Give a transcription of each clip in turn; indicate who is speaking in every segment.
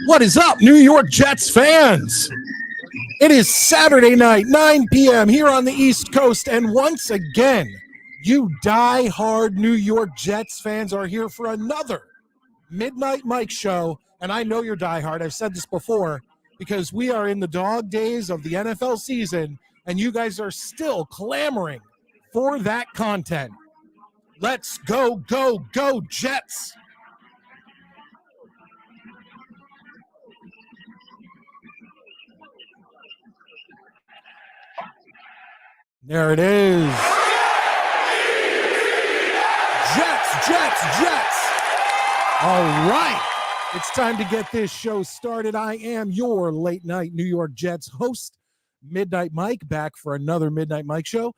Speaker 1: What is up, New York Jets fans? It is Saturday night, 9 p.m. here on the East Coast, and once again, you die-hard New York Jets fans are here for another Midnight Mike show, and I know you're die-hard. I've said this before, because we are in the dog days of the NFL season, and you guys are still clamoring for that content. Let's go, go, go, Jets! There it is. Jets, Jets, Jets. All right. It's time to get this show started. I am your late night New York Jets host, Midnight Mike, back for another Midnight Mike show.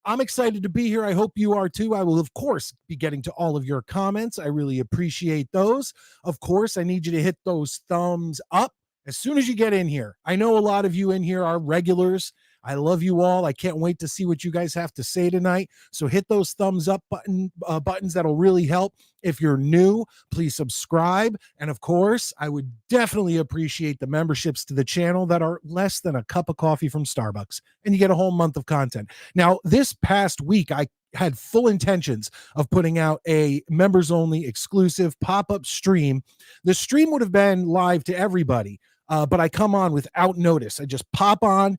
Speaker 1: I'm excited to be here. I hope you are too. I will, of course, be getting to all of your comments. I really appreciate those. Of course, I need you to hit those thumbs up as soon as you get in here. I know a lot of you in here are regulars. I love you all. I can't wait to see what you guys have to say tonight. So hit those thumbs up buttons. That'll really help. If you're new, please subscribe. And of course, I would definitely appreciate the memberships to the channel that are less than a cup of coffee from Starbucks. And you get a whole month of content. Now, this past week, I had full intentions of putting out a members only exclusive pop-up stream. The stream would have been live to everybody, but I come on without notice. I just pop on.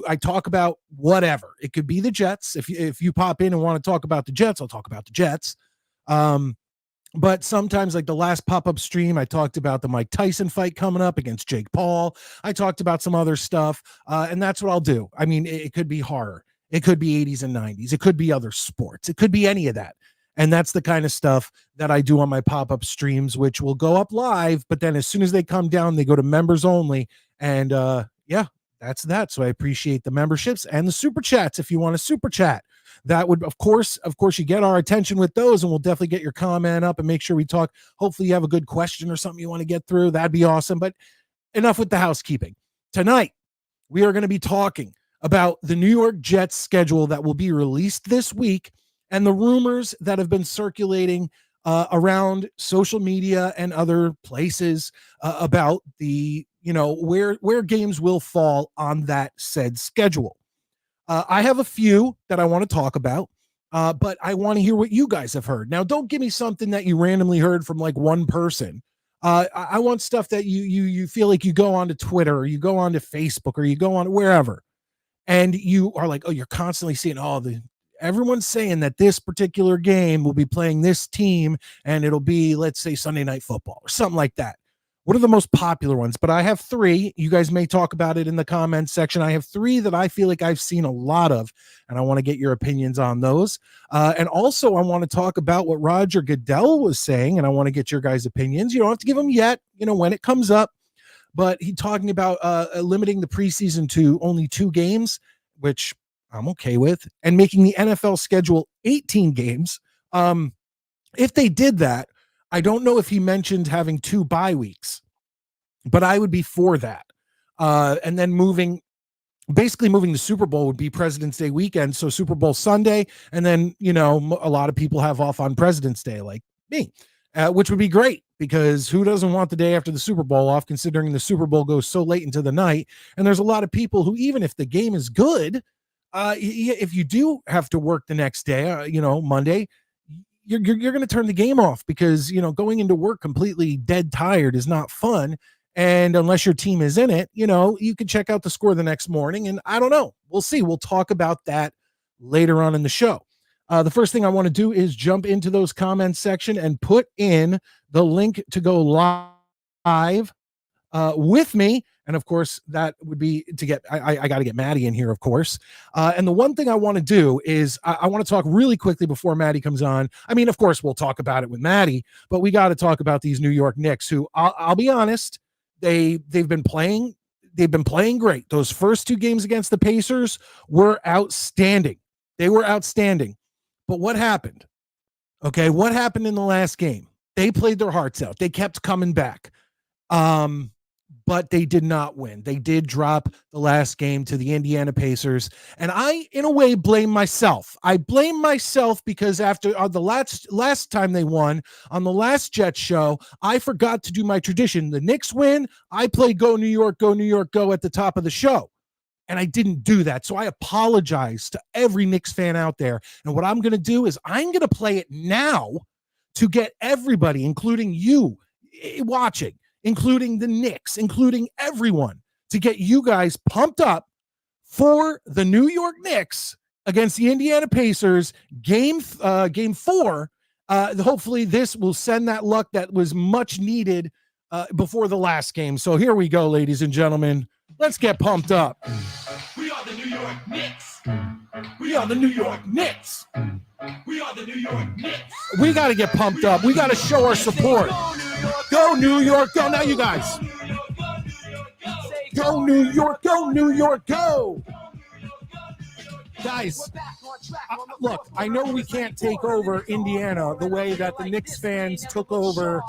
Speaker 1: I talk about whatever. It could be the Jets. If you pop in and want to talk about the Jets, I'll talk about the Jets. But sometimes, like the last pop-up stream, I talked about the Mike Tyson fight coming up against Jake Paul. I talked about some other stuff, and that's what I'll do. I mean, it could be horror. It could be 80s and 90s. It could be other sports. It could be any of that. And that's the kind of stuff that I do on my pop-up streams, which will go up live. But then as soon as they come down, they go to members only. And yeah. That's that. So I appreciate the memberships and the super chats. If you want a super chat, that would, of course, you get our attention with those, and we'll definitely get your comment up and make sure we talk. Hopefully you have a good question or something you want to get through. That'd be awesome. But enough with the housekeeping. Tonight, we are going to be talking about the New York Jets schedule that will be released this week and the rumors that have been circulating around social media and other places about the, where games will fall on that said schedule. I have a few that I want to talk about, but I want to hear what you guys have heard. Now, don't give me something that you randomly heard from like one person. I want stuff that you feel like you go onto Twitter or you go onto Facebook or you go on wherever, and you are like, oh, you're constantly seeing, everyone's saying that this particular game will be playing this team and it'll be, let's say, Sunday Night Football or something like that. What are the most popular ones? But I have three. You guys may talk about it in the comments section. I have three that I feel like I've seen a lot of, and I want to get your opinions on those. And also, I want to talk about what Roger Goodell was saying, and I want to get your guys' opinions. You don't have to give them yet, when it comes up. But he's talking about limiting the preseason to only 2 games, which I'm okay with, and making the NFL schedule 18 games. If they did that, I don't know if he mentioned having 2 bye weeks, but I would be for that. And then moving the Super Bowl would be President's Day weekend. So Super Bowl Sunday. And then, a lot of people have off on President's Day, like me, which would be great because who doesn't want the day after the Super Bowl off, considering the Super Bowl goes so late into the night. And there's a lot of people who, even if the game is good, if you do have to work the next day, Monday, you're going to turn the game off because, going into work completely dead tired is not fun. And unless your team is in it, you can check out the score the next morning. And I don't know. We'll see. We'll talk about that later on in the show. The first thing I want to do is jump into those comments section and put in the link to go live with me. And of course, that would be to get, I got to get Maddie in here, of course. And the one thing I want to do is I want to talk really quickly before Maddie comes on. I mean, of course, we'll talk about it with Maddie, but we got to talk about these New York Knicks, who I'll be honest, they've been playing great. Those first 2 games against the Pacers were outstanding. They were outstanding. But what happened? Okay, what happened in the last game? They played their hearts out. They kept coming back. But they did not win. They did drop the last game to the Indiana Pacers. And I, in a way, blame myself. I blame myself because after the last time they won, on the last Jets show, I forgot to do my tradition. The Knicks win, I play Go New York, Go New York, Go at the top of the show. And I didn't do that. So I apologize to every Knicks fan out there. And what I'm going to do is I'm going to play it now to get everybody, including you watching, including the Knicks, including everyone, to get you guys pumped up for the New York Knicks against the Indiana Pacers, game 4. Hopefully this will send that luck that was much needed before the last game. So here we go, ladies and gentlemen. Let's get pumped up.
Speaker 2: We are the New York Knicks.
Speaker 1: We are the New York Knicks.
Speaker 2: We are the New York Knicks.
Speaker 1: We got to get pumped up. We got to show our support. Go New York, go. Now you guys. Go New York, go New York, go. Guys, look, I know we can't take over Indiana the way that the Knicks fans took over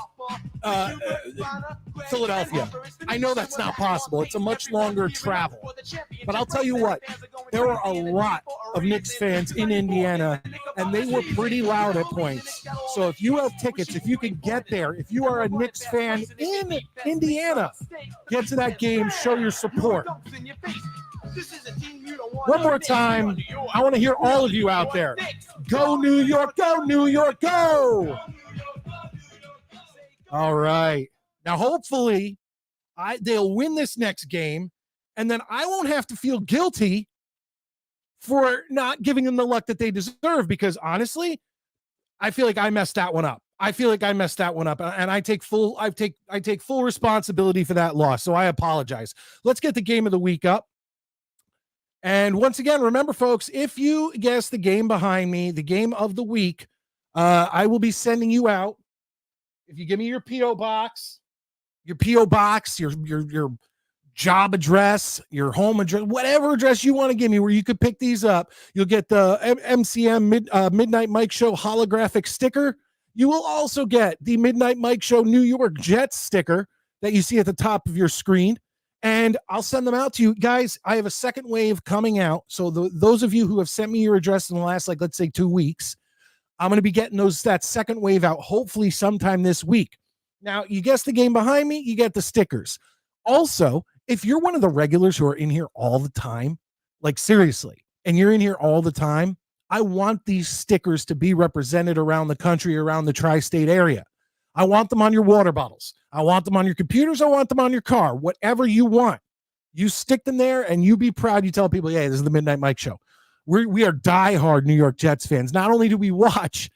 Speaker 1: Philadelphia. I know that's not possible. It's a much longer travel. But I'll tell you what, there were a lot of Knicks fans in Indiana, and they were pretty loud at points. So if you have tickets, if you can get there, if you are a Knicks fan in Indiana, get to that game, show your support. One more time, I want to hear all of you out there. Go New York, go New York, go! All right. Now, hopefully, they'll win this next game, and then I won't have to feel guilty for not giving them the luck that they deserve, because honestly, I feel like I messed that one up. And I take full responsibility for that loss. So I apologize. Let's get the game of the week up. And once again, remember, folks, if you guess the game behind me, the game of the week, I will be sending you out. If you give me your P.O. box, your job address, your home address, whatever address you want to give me where you could pick these up, you'll get the MCM Midnight Mike Show holographic sticker. You will also get the Midnight Mike Show New York Jets sticker that you see at the top of your screen. And I'll send them out to you guys. I have a second wave coming out. So those of you who have sent me your address in the last, let's say 2 weeks, I'm going to be getting that second wave out hopefully sometime this week. Now, you guess the game behind me, you get the stickers. Also, if you're one of the regulars who are in here all the time, like seriously, and you're in here all the time, I want these stickers to be represented around the country, around the tri-state area. I want them on your water bottles. I want them on your computers. I want them on your car. Whatever you want. You stick them there and you be proud. You tell people, hey, this is the Midnight Mike Show. We are diehard New York Jets fans. Not only do we watch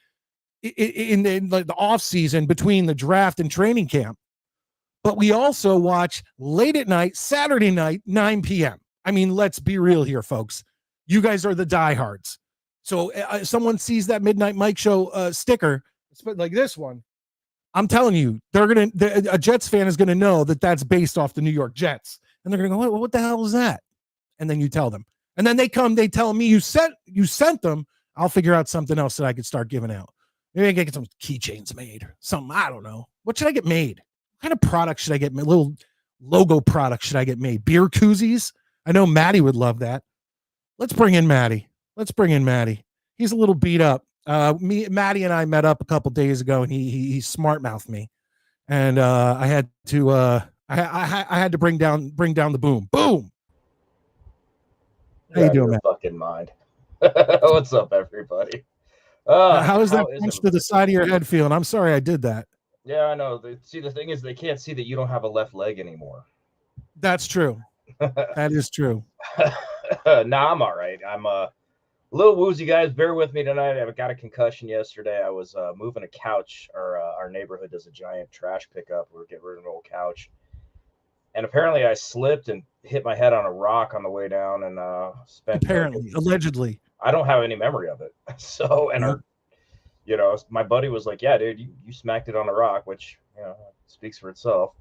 Speaker 1: in the off season between the draft and training camp, but we also watch late at night, Saturday night, 9 p.m. I mean, let's be real here, folks. You guys are the diehards. So someone sees that Midnight Mike Show sticker, like this one, I'm telling you, a Jets fan is going to know that that's based off the New York Jets. And they're going to go, what the hell is that? And then you tell them. And then they tell me you sent them. I'll figure out something else that I could start giving out. Maybe I can get some keychains made. Something, I don't know. What should I get made? What kind of product should I get made? Little logo product should I get made? Beer koozies? I know Maddie would love that. Let's bring in Maddie. He's a little beat up. Maddie and I met up a couple days ago, and he smart mouthed me, and I had to bring down the boom. How you doing, man?
Speaker 3: Fucking mind. What's up, everybody?
Speaker 1: How is that punch to the side of your head feeling? I'm sorry I did that.
Speaker 3: Yeah, I know. See, the thing is, they can't see that you don't have a left leg anymore.
Speaker 1: That's true. That is true.
Speaker 3: Nah, I'm all right. I'm a little woozy, guys. Bear with me tonight. I got a concussion yesterday. I was moving a couch. Our neighborhood does a giant trash pickup. We're getting rid of an old couch. and apparently I slipped and hit my head on a rock on the way down, and spent.
Speaker 1: Apparently, allegedly.
Speaker 3: I don't have any memory of it. So, and my buddy was like, "Yeah, dude, you smacked it on a rock," which speaks for itself.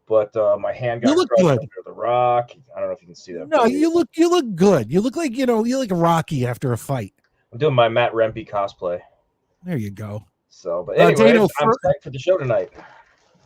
Speaker 3: But my hand got crushed under the rock. I don't know if you can see that.
Speaker 1: No, you look good. You look like you look Rocky after a fight.
Speaker 3: I'm doing my Matt Rempe cosplay.
Speaker 1: There you go.
Speaker 3: So, but anyway,
Speaker 1: Dano,
Speaker 3: I'm psyched for the show tonight.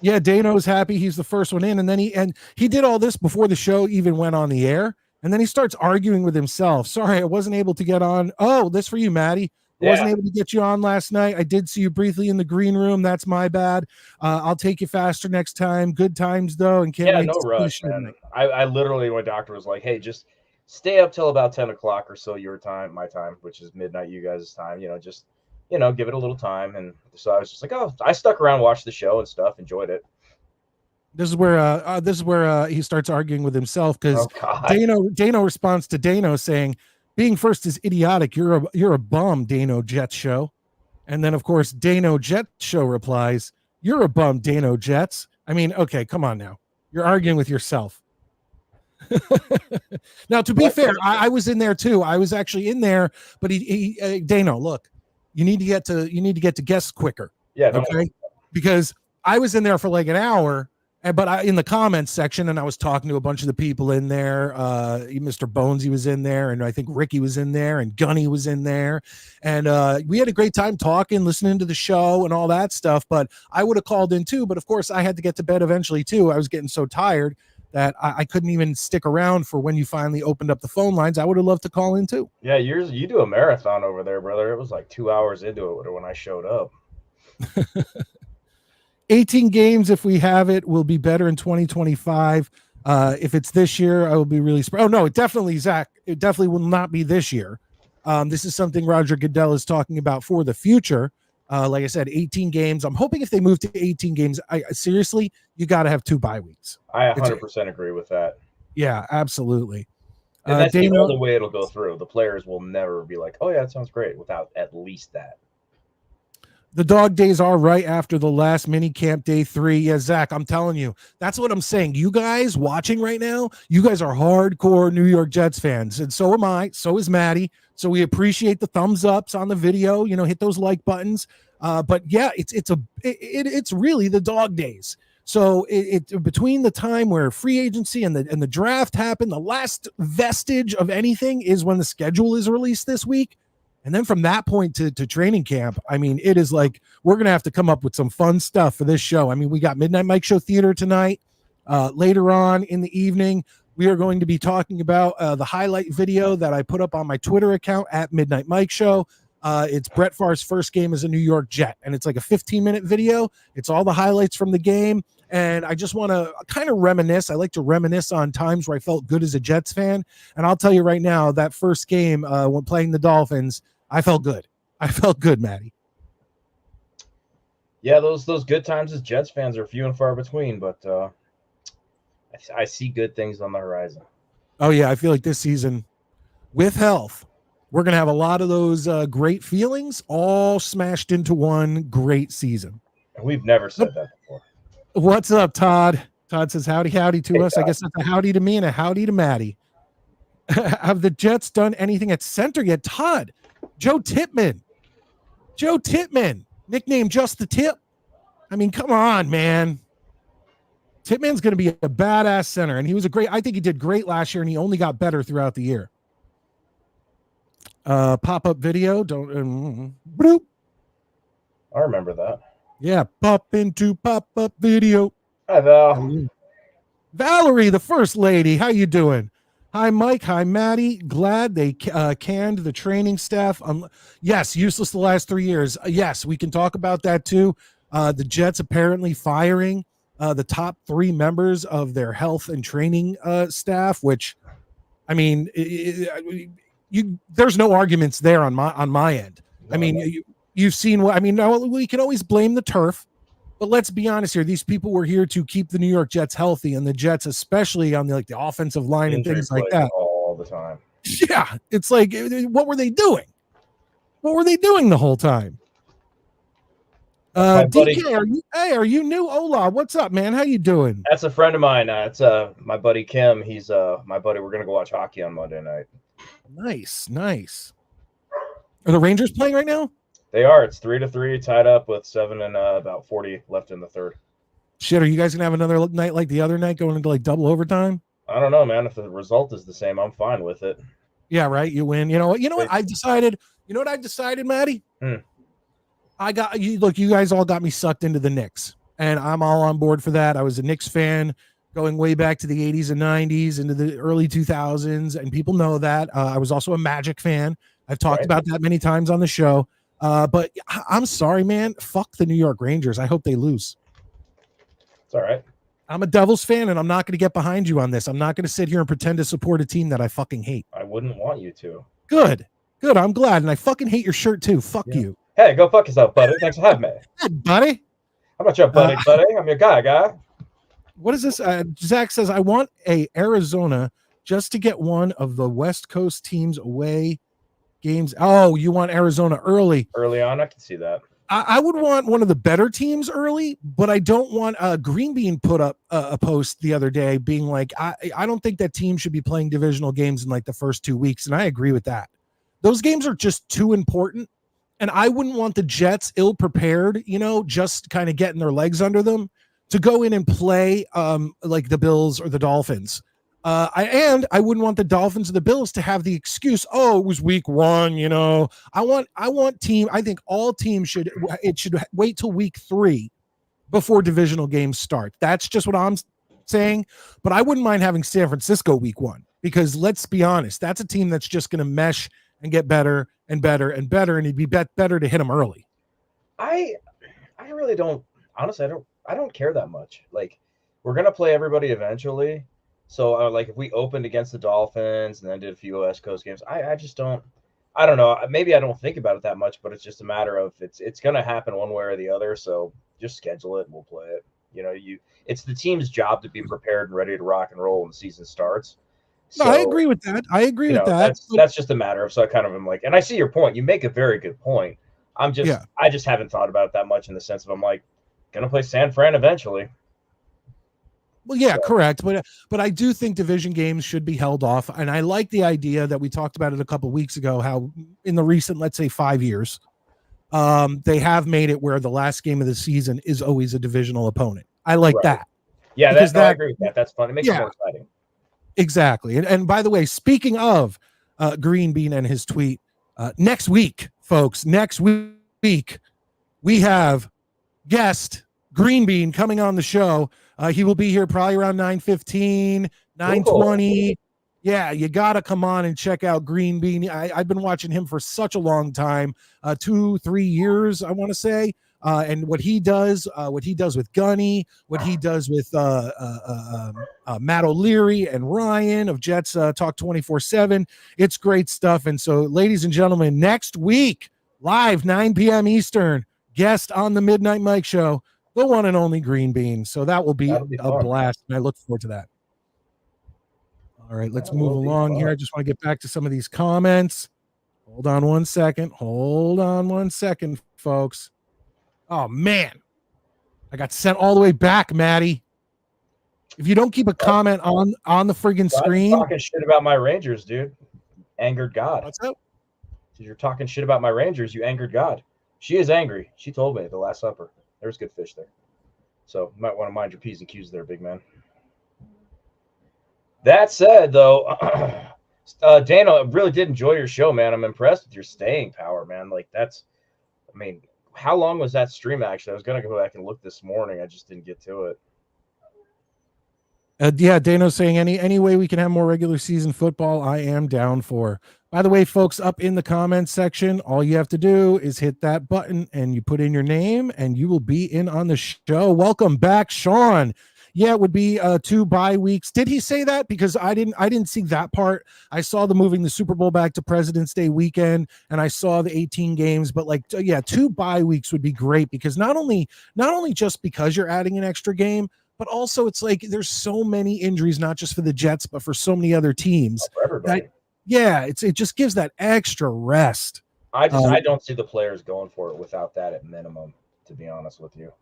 Speaker 1: Yeah, Dano's happy he's the first one in, and then he did all this before the show even went on the air, and then he starts arguing with himself. Sorry, I wasn't able to get on. Oh, this for you, Maddie. I wasn't able to get you on last night. I did see you briefly in the green room. That's my bad. I'll take you faster next time. Good times though, and can't wait
Speaker 3: no
Speaker 1: to
Speaker 3: rush, man. I literally, my doctor was like, "Hey, just stay up till about 10 o'clock or so your time, my time, which is midnight, you guys' time. Just give it a little time." And so I was just like, "Oh," I stuck around, watched the show and stuff, enjoyed it.
Speaker 1: This is where he starts arguing with himself because Dano responds to Dano saying, "Being first is idiotic. You're a bum, Dano Jets Show." And then of course Dano Jets Show replies, "You're a bum, Dano Jets." I mean, okay, come on now. You're arguing with yourself. Now, to be fair, I was in there too. I was actually in there, but Dano, look, you need to get to guests quicker.
Speaker 3: Yeah.
Speaker 1: Okay. Because I was in there for like an hour. But in the comments section, and I was talking to a bunch of the people in there. Mr. Bonesy was in there, and I think Ricky was in there, and Gunny was in there, and we had a great time talking, listening to the show, and all that stuff. But I would have called in too, but of course I had to get to bed eventually too. I was getting so tired that I couldn't even stick around for when you finally opened up the phone lines. I would have loved to call in too.
Speaker 3: Yeah, you do a marathon over there, brother. It was like 2 hours into it when I showed up.
Speaker 1: 18 games, if we have it, will be better in 2025. If it's this year, I will be really surprised. Oh, no, it definitely, Zach, it definitely will not be this year. This is something Roger Goodell is talking about for the future. Like I said, 18 games. I'm hoping if they move to 18 games, seriously, you got to have 2 bye weeks.
Speaker 3: I 100% agree with that.
Speaker 1: Yeah, absolutely.
Speaker 3: And that's the only way it'll go through. The players will never be like, "Oh, yeah, that sounds great," without at least that.
Speaker 1: The dog days are right after the last mini camp day 3. Yeah, Zach, I'm telling you, that's what I'm saying. You guys watching right now, you guys are hardcore New York Jets fans, and so am I. So is Maddie. So we appreciate the thumbs ups on the video. Hit those like buttons. But yeah, it's really the dog days. So it between the time where free agency and the draft happened, the last vestige of anything is when the schedule is released this week. And then from that point to training camp, I mean, it is like we're going to have to come up with some fun stuff for this show. I mean, we got Midnight Mike Show Theater tonight. Later on in the evening, we are going to be talking about the highlight video that I put up on my Twitter account at Midnight Mike Show. It's Brett Favre's first game as a New York Jet, and it's like a 15-minute video. It's all the highlights from the game, and I just want to kind of reminisce. I like to reminisce on times where I felt good as a Jets fan, and I'll tell you right now, that first game when playing the Dolphins, I felt good. I felt good, Maddie.
Speaker 3: Yeah, those good times as Jets fans are few and far between, but I see good things on the horizon.
Speaker 1: Oh, yeah, I feel like this season, with health, we're going to have a lot of those great feelings all smashed into one great season.
Speaker 3: And we've never said that before.
Speaker 1: What's up, Todd? Todd says howdy to us. Todd. I guess that's a howdy to me and a howdy to Maddie. Have the Jets done anything at center yet? Todd, Joe Tippmann, nicknamed Just the Tip. I mean, come on, man. Tippmann's going to be a badass center, and I think he did great last year, and he only got better throughout the year. Pop-up video. Bloop.
Speaker 3: I remember that.
Speaker 1: Yeah, pop into pop-up video.
Speaker 3: Hi, Val.
Speaker 1: Valerie, the first lady. How you doing? Hi, Mike. Hi, Maddie. Glad they canned the training staff. Yes, useless the last 3 years. Yes, we can talk about that too. The Jets apparently firing the top 3 members of their health and training staff, which, I mean, there's no arguments there on my end. I mean, you've seen what I mean. No, we can always blame the turf, but let's be honest here. These people were here to keep the New York Jets healthy, and the Jets, especially on the offensive line and things like that,
Speaker 3: all the time.
Speaker 1: Yeah, it's like, what were they doing? What were they doing the whole time?
Speaker 3: My buddy,
Speaker 1: DK, are you new? Hola, what's up, man? How you doing?
Speaker 3: that's a friend of mine. It's my buddy Kim. He's my buddy. We're gonna go watch hockey on Monday night.
Speaker 1: Nice. Are the Rangers playing right now?
Speaker 3: They are. It's 3-3, tied up with 7 and about 40 left in the third.
Speaker 1: Shit, are you guys gonna have another night like the other night, going into like double overtime?
Speaker 3: I don't know, man. If the result is the same, I'm fine with it.
Speaker 1: Yeah, right. You win. You know what? I've decided. You know what I've decided, Maddie? I got you. Look, you guys all got me sucked into the Knicks, and I'm all on board for that. I was a Knicks fan going way back to the 80s and 90s into the early 2000s, and people know that. I was also a Magic fan. I've talked about that many times on the show. But I'm sorry, man. Fuck the New York Rangers. I hope they lose.
Speaker 3: It's all right.
Speaker 1: I'm a Devils fan, and I'm not going to get behind you on this. I'm not going to sit here and pretend to support a team that I fucking hate.
Speaker 3: I wouldn't want you to.
Speaker 1: Good. I'm glad. And I fucking hate your shirt too. Fuck you.
Speaker 3: Hey, go fuck yourself, buddy. Thanks for having me.
Speaker 1: Hey, buddy.
Speaker 3: I'm not your buddy. I'm your guy.
Speaker 1: What is this? Zach says, I want a Arizona just to get one of the West Coast teams away games. Oh, you want Arizona early.
Speaker 3: Early on, I can see that.
Speaker 1: I would want one of the better teams early, but I don't want Green Bean put up a post the other day being like, I don't think that team should be playing divisional games in like the first 2 weeks. And I agree with that. Those games are just too important. And I wouldn't want the Jets ill prepared, just kind of getting their legs under them to go in and play like the Bills or the Dolphins. I wouldn't want the Dolphins or the Bills to have the excuse, oh, it was week 1, I think all teams should wait till week 3 before divisional games start. That's just what I'm saying. But I wouldn't mind having San Francisco week 1, because let's be honest, that's a team that's just going to mesh and get better and better and better, and it'd be better to hit them early.
Speaker 3: I really don't, honestly, I don't care that much. Like, we're going to play everybody eventually. So, like, if we opened against the Dolphins and then did a few West Coast games, I just don't. I don't know. Maybe I don't think about it that much, but it's just a matter of it's going to happen one way or the other. So just schedule it and we'll play it. It's the team's job to be prepared and ready to rock and roll when the season starts. So,
Speaker 1: no, I agree with that.
Speaker 3: That's just a matter of. So I kind of am like, and I see your point. You make a very good point. I just haven't thought about it that much in the sense of I'm like, going to play San Fran eventually.
Speaker 1: Well, yeah, correct. But I do think division games should be held off. And I like the idea that we talked about it a couple of weeks ago, how in the recent, let's say 5 years, they have made it where the last game of the season is always a divisional opponent. I like that.
Speaker 3: Yeah, I agree with that. That's fun. It makes it more exciting. Exactly.
Speaker 1: And by the way, speaking of Green Bean and his tweet, next week, folks, we have guest Green Bean coming on the show. He will be here probably around 9:15, 9:20. Yeah, you got to come on and check out Green Bean. I've been watching him for such a long time, 2-3 years, I want to say. And what he does with Gunny, what he does with Matt O'Leary and Ryan of Jets Talk 24/7. It's great stuff. And so, ladies and gentlemen, next week, live 9 p.m. Eastern, guest on the Midnight Mike Show, the one and only Green Bean. So that'll be a blast, and I look forward to that. All right, let's move along here. I just want to get back to some of these comments. Hold on one second, folks. Oh, man. I got sent all the way back, Maddie. If you don't keep a comment on the friggin' screen.
Speaker 3: Talking shit about my Rangers, dude. Angered God.
Speaker 1: What's up?
Speaker 3: You're talking shit about my Rangers. You angered God. She is angry. She told me at the Last Supper. There's good fish there. So you might want to mind your P's and Q's there, big man. That said, though, Dana, I really did enjoy your show, man. I'm impressed with your staying power, man. Like, how long was that stream, actually? I was going to go back and look this morning. I just didn't get to it.
Speaker 1: Yeah, Dano's saying any way we can have more regular season football, I am down for. By the way, folks, up in the comments section, all you have to do is hit that button and you put in your name and you will be in on the show. Welcome back, Sean. Yeah, it would be 2 bye weeks. Did he say that? Because I didn't see that part. I saw the moving the Super Bowl back to President's Day weekend, and I saw the 18 games. But 2 bye weeks would be great, because not only just because you're adding an extra game, but also it's like there's so many injuries, not just for the Jets, but for so many other teams.
Speaker 3: For everybody.
Speaker 1: It just gives that extra rest.
Speaker 3: I don't see the players going for it without that at minimum. to be honest with you.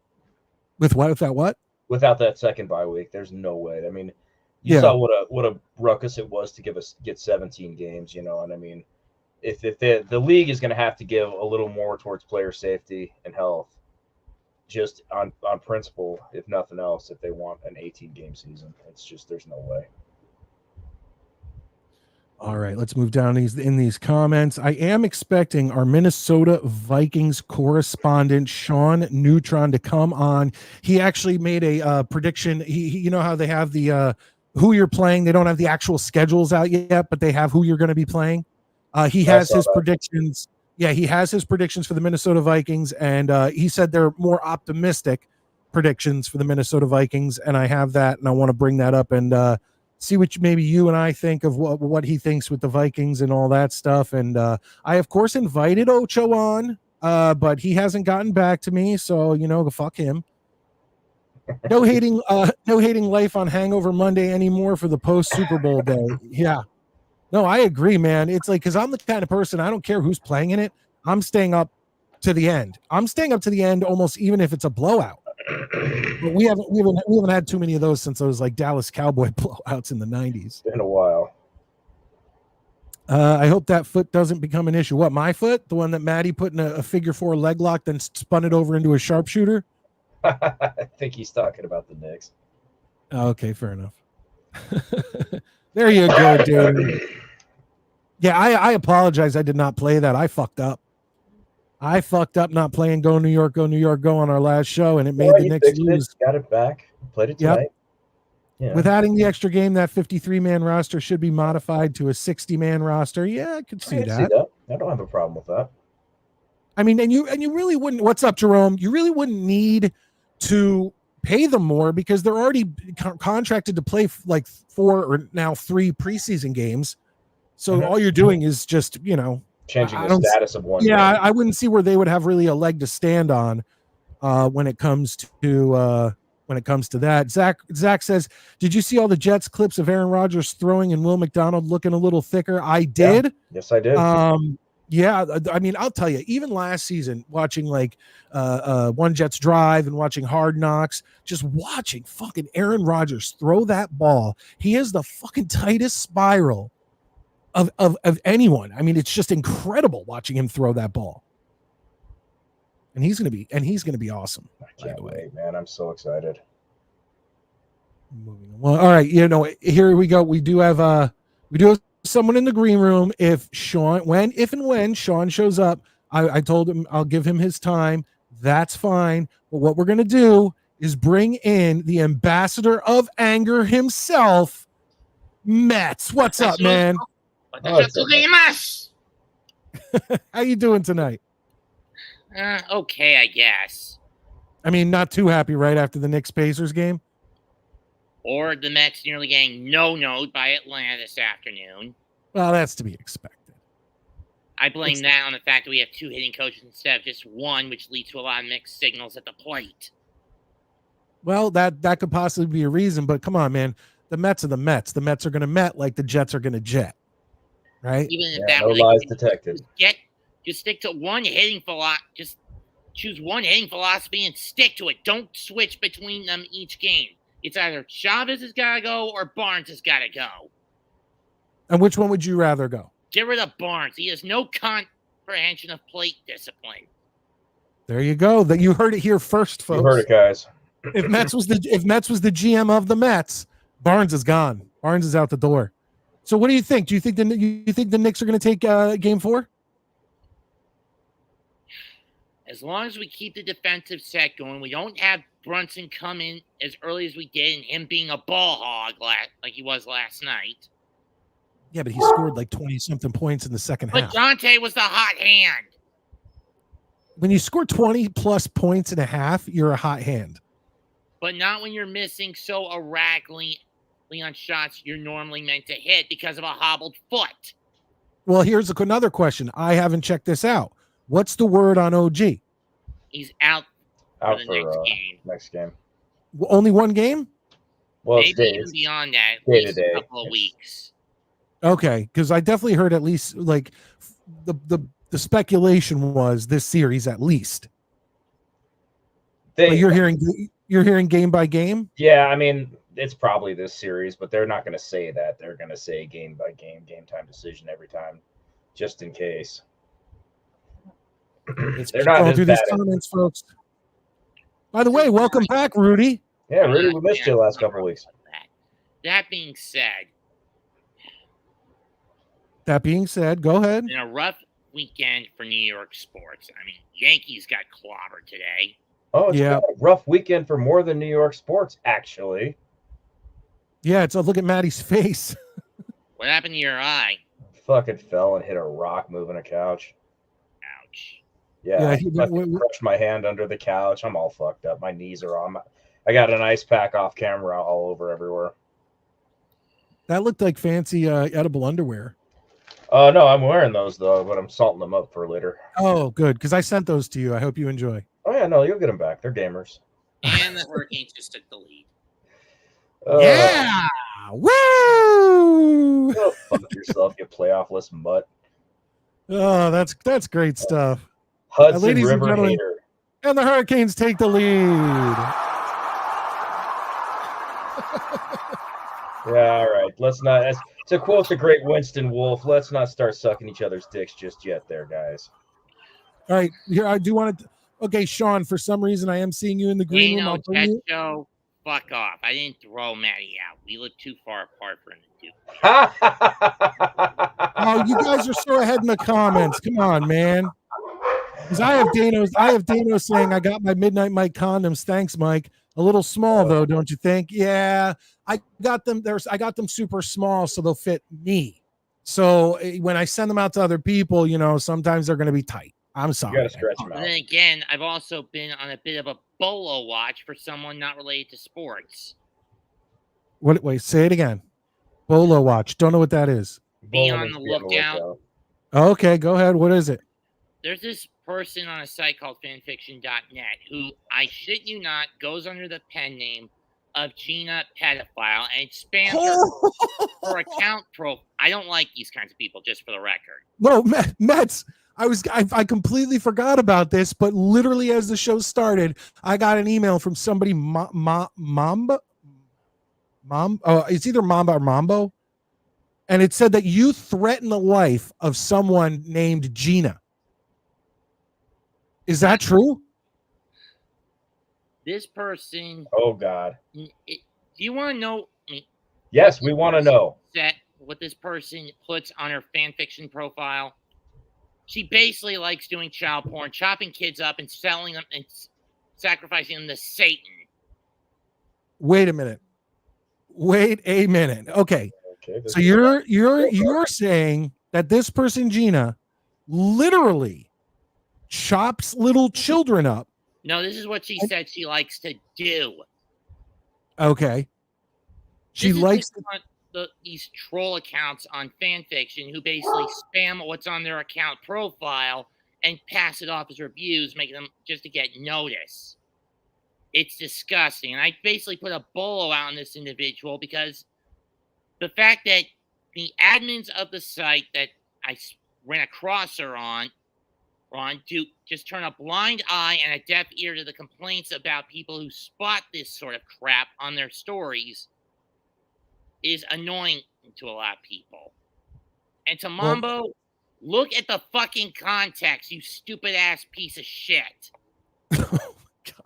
Speaker 1: With what? Without what?
Speaker 3: Without that second bye week, there's no way. I mean, you
Speaker 1: Yeah.
Speaker 3: saw what a ruckus it was to get 17 games, you know, and I mean, if the league is going to have to give a little more towards player safety and health, just on principle, if nothing else, if they want an 18-game season, it's just there's no way.
Speaker 1: All right, let's move down in these comments. I am expecting our Minnesota Vikings correspondent Sean Neutron to come on. He actually made a prediction. He you know how they have the who you're playing. They don't have the actual schedules out yet, but they have who you're going to be playing. He has his predictions. Yeah, he has his predictions for the Minnesota Vikings, and he said they're more optimistic predictions for the Minnesota Vikings, and I have that, and I want to bring that up and see what maybe you and I think of what he thinks with the Vikings and all that stuff. And I, of course, invited Ocho on, but he hasn't gotten back to me, so fuck him. No hating life on Hangover Monday anymore for the post Super Bowl day. Yeah. No, I agree, man. It's like, because I'm the kind of person, I don't care who's playing in it. I'm staying up to the end. I'm staying up to the end almost even if it's a blowout. But we haven't had too many of those since those like Dallas Cowboy blowouts in the 90s.
Speaker 3: It's been a while.
Speaker 1: I hope that foot doesn't become an issue. What, my foot? The one that Maddie put in a figure 4 leg lock, then spun it over into a sharpshooter?
Speaker 3: I think he's talking about the Knicks.
Speaker 1: Oh, okay, fair enough. There you go, dude. Yeah, I apologize. I did not play that. I fucked up. Not playing Go New York, Go New York, Go on our last show, and it made the Knicks lose.
Speaker 3: Got it back. Played it tonight.
Speaker 1: Yep. Yeah. With adding the extra game, that 53-man roster should be modified to a 60-man roster. Yeah, I could see that.
Speaker 3: I don't have a problem with that.
Speaker 1: I mean, and you really wouldn't. What's up, Jerome? You really wouldn't need to pay them more because they're already contracted to play like 4 or now 3 preseason games. So all you're doing is just,
Speaker 3: changing the status of one.
Speaker 1: Yeah, I wouldn't see where they would have really a leg to stand on when it comes to that. Zach says, did you see all the Jets clips of Aaron Rodgers throwing and Will McDonald looking a little thicker? I did.
Speaker 3: Yeah. Yes, I did.
Speaker 1: Yeah, I mean, I'll tell you, even last season, watching like One Jets Drive and watching Hard Knocks, just watching fucking Aaron Rodgers throw that ball. He has the fucking tightest spiral of anyone. I mean, it's just incredible watching him throw that ball. And he's gonna be awesome.
Speaker 3: I can't wait, man. I'm so excited.
Speaker 1: Well, all right, here we go. We do have someone in the green room. If and when Sean shows up, I told him I'll give him his time. That's fine. But what we're gonna do is bring in the ambassador of anger himself, Mets. What's up, man? How you doing tonight?
Speaker 4: Okay, I guess.
Speaker 1: I mean, not too happy right after the Knicks-Pacers game?
Speaker 4: Or the Mets nearly getting no-no'd by Atlanta this afternoon.
Speaker 1: Well, that's to be expected.
Speaker 4: I blame that on the fact that we have 2 hitting coaches instead of just one, which leads to a lot of mixed signals at the plate.
Speaker 1: Well, that could possibly be a reason, but come on, man. The Mets are the Mets. The Mets are going to Met like the Jets are going to Jet. Right?
Speaker 4: Even if
Speaker 3: no lies detected.
Speaker 4: Just stick to one hitting philosophy. Just choose one hitting philosophy and stick to it. Don't switch between them each game. It's either Chavez has got to go or Barnes has got to go.
Speaker 1: And which one would you rather go?
Speaker 4: Get rid of Barnes. He has no comprehension of plate discipline.
Speaker 1: There you go. That you heard it here first, folks.
Speaker 3: You heard it, guys.
Speaker 1: If Mets was the GM of the Mets, Barnes is gone. Barnes is out the door. So what do you think? Do you think the Knicks are going to take Game 4?
Speaker 4: As long as we keep the defensive set going, we don't have Brunson come in as early as we did and him being a ball hog like he was last night.
Speaker 1: Yeah, but he scored like 20-something points in the second half.
Speaker 4: But Dante was the hot hand.
Speaker 1: When you score 20-plus points in a half, you're a hot hand.
Speaker 4: But not when you're missing so erratically on shots you're normally meant to hit because of a hobbled foot.
Speaker 1: Well, here's another question. I haven't checked this out. What's the word on OG?
Speaker 4: He's out for the next game.
Speaker 3: Next game.
Speaker 1: Only one game?
Speaker 3: Well,
Speaker 4: maybe even beyond that. At least a couple of weeks.
Speaker 1: Okay, because I definitely heard at least like the speculation was this series at least. But you're hearing game by game.
Speaker 3: Yeah, I mean, it's probably this series, but they're not going to say that. They're going to say game by game, game time decision every time, just in case. They're not
Speaker 1: going
Speaker 3: as
Speaker 1: through
Speaker 3: bad
Speaker 1: these comments, folks. By the way, welcome back, Rudy.
Speaker 3: Yeah, Rudy, we missed you the last couple of weeks.
Speaker 4: That being said,
Speaker 1: Go ahead.
Speaker 4: in a rough weekend for New York sports. I mean, Yankees got clobbered today.
Speaker 3: Oh, it's been a rough weekend for more than New York sports, actually.
Speaker 1: Yeah, it's a look at Maddie's face.
Speaker 4: What happened to your eye?
Speaker 3: Fucking fell and hit a rock moving a couch.
Speaker 4: Ouch.
Speaker 3: Yeah, I crushed my hand under the couch. I'm all fucked up. My knees are on. I got an ice pack off camera all over everywhere.
Speaker 1: That looked like fancy edible underwear.
Speaker 3: No, I'm wearing those though, but I'm salting them up for later.
Speaker 1: Oh, good, because I sent those to you. I hope you enjoy.
Speaker 3: Oh yeah, no, you'll get them back. They're gamers.
Speaker 4: And the Hurricanes just took the lead.
Speaker 1: Yeah! Woo!
Speaker 3: Go fuck yourself, you playoffless mutt.
Speaker 1: Oh, that's great stuff.
Speaker 3: Hudson
Speaker 1: ladies and
Speaker 3: River
Speaker 1: gentlemen,
Speaker 3: hater.
Speaker 1: And the Hurricanes take the lead.
Speaker 3: Yeah, all right. Let's not. To quote the great Winston Wolfe, let's not start sucking each other's dicks just yet, there, guys.
Speaker 1: All right, here I do want to. Okay, Sean. For some reason, I am seeing you in the green room. I'll bring you.
Speaker 4: Show, fuck off! I didn't throw Maddie out. We live too far apart for him to do.
Speaker 1: Oh, you guys are so ahead in the comments. Come on, man. Because I have Dano saying I got my Midnight Mike condoms. Thanks, Mike. A little small though, don't you think? Yeah, I got them. I got them super small, so they'll fit me. So when I send them out to other people, sometimes they're going to be tight. I'm sorry.
Speaker 3: You got to stretch them out.
Speaker 4: And then again, I've also been on a bit of a bolo watch for someone not related to sports.
Speaker 1: Wait, say it again. Bolo watch. Don't know what that is.
Speaker 4: Be on the lookout.
Speaker 1: Okay, go ahead. What is it?
Speaker 4: There's this person on a site called Fanfiction.net who, I shit you not, goes under the pen name of Gina Pedophile and spams her account profile. I don't like these kinds of people, just for the record.
Speaker 1: No, Mets. I completely forgot about this, but literally as the show started, I got an email from somebody, Mamba. It's either Mamba or Mambo, and it said that you threaten the life of someone named Gina. Is that true?
Speaker 4: This person.
Speaker 3: Oh God.
Speaker 4: Do you want to know?
Speaker 3: Yes, we want to know.
Speaker 4: What this person puts on her fanfiction profile. She basically likes doing child porn, chopping kids up and selling them and sacrificing them to Satan.
Speaker 1: Wait a minute. Okay. So you're saying that this person, Gina, literally chops little children up.
Speaker 4: No, this is what she said she likes to do.
Speaker 1: Okay. She likes
Speaker 4: these troll accounts on Fanfiction who basically spam what's on their account profile and pass it off as reviews, making them just to get notice. It's disgusting. And I basically put a bolo out on this individual because the fact that the admins of the site that I ran across her on to just turn a blind eye and a deaf ear to the complaints about people who spot this sort of crap on their stories is annoying to a lot of people. And to Mambo, look at the fucking context, you stupid ass piece of shit.
Speaker 1: Oh my God.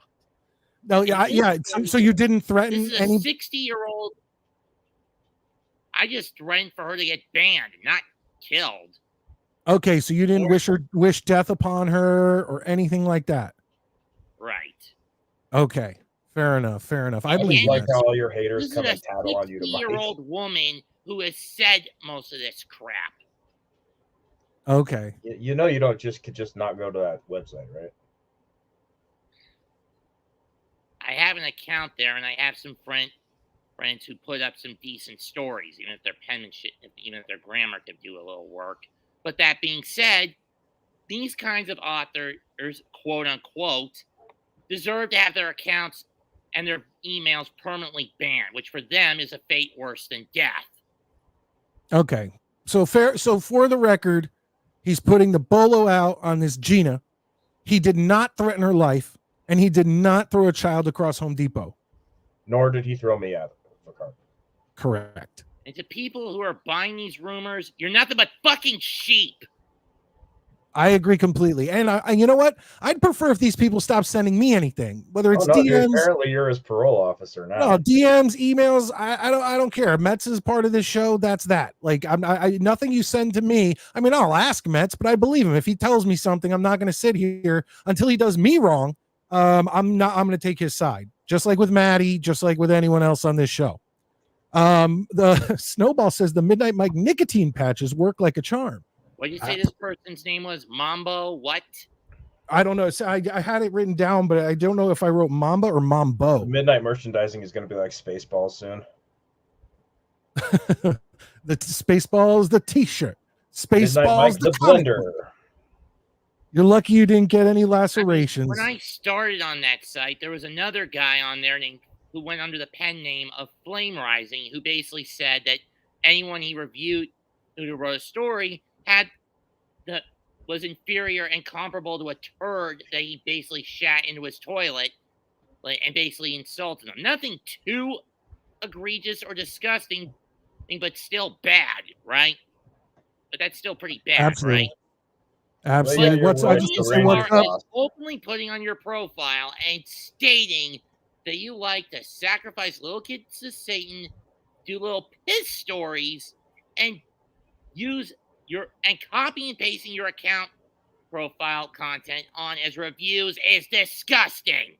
Speaker 1: No, yeah. So you didn't threaten
Speaker 4: this is a 60-year-old. I just threatened for her to get banned, not killed.
Speaker 1: Okay, so you didn't wish death upon her or anything like that.
Speaker 4: Right.
Speaker 1: Okay. Fair enough. I believe
Speaker 3: like how all your haters come and tattle on you.
Speaker 4: This is a 60-year-old woman who has said most of this crap.
Speaker 1: Okay.
Speaker 3: You know you don't just not go to that website, right?
Speaker 4: I have an account there, and I have some friends who put up some decent stories, even if their penmanship, even if their grammar could do a little work. But that being said, these kinds of authors, quote unquote, deserve to have their accounts and their emails permanently banned, which for them is a fate worse than death.
Speaker 1: Okay. So for the record, he's putting the bolo out on this Gina. He did not threaten her life, and he did not throw a child across Home Depot.
Speaker 3: Nor did he throw me out of the car.
Speaker 1: Correct.
Speaker 4: And to people who are buying these rumors, you're nothing but fucking sheep.
Speaker 1: I agree completely. And I you know what? I'd prefer if these people stop sending me anything, whether it's DMs.
Speaker 3: Dude, apparently you're his parole officer now.
Speaker 1: No, DMs, emails. I don't care. Mets is part of this show. That's that. Like I nothing you send to me. I mean, I'll ask Mets, but I believe him. If he tells me something, I'm not going to sit here until he does me wrong. I'm going to take his side, just like with Maddie, just like with anyone else on this show. The Snowball says the Midnight Mike nicotine patches work like a charm.
Speaker 4: What did you say this person's name was? Mambo what?
Speaker 1: I don't know. So I had it written down, but I don't know if I wrote Mamba or Mambo.
Speaker 3: Midnight merchandising is going to be like Spaceballs soon.
Speaker 1: The Spaceballs, the T-shirt. Spaceballs, the
Speaker 3: blender.
Speaker 1: You're lucky you didn't get any lacerations.
Speaker 4: When I started on that site, there was another guy on there who went under the pen name of Flame Rising, who basically said that anyone he reviewed who wrote a story was inferior and comparable to a turd that he basically shat into his toilet, and basically insulted him. Nothing too egregious or disgusting, but still bad, right? But that's still pretty bad,
Speaker 1: Absolutely.
Speaker 4: right?
Speaker 1: Absolutely.
Speaker 3: But
Speaker 1: What's
Speaker 3: you're
Speaker 1: I just
Speaker 3: right.
Speaker 1: say what's up?
Speaker 4: Openly putting on your profile and stating that you like to sacrifice little kids to Satan, do little piss stories, and copy and pasting your account profile content on as reviews is disgusting.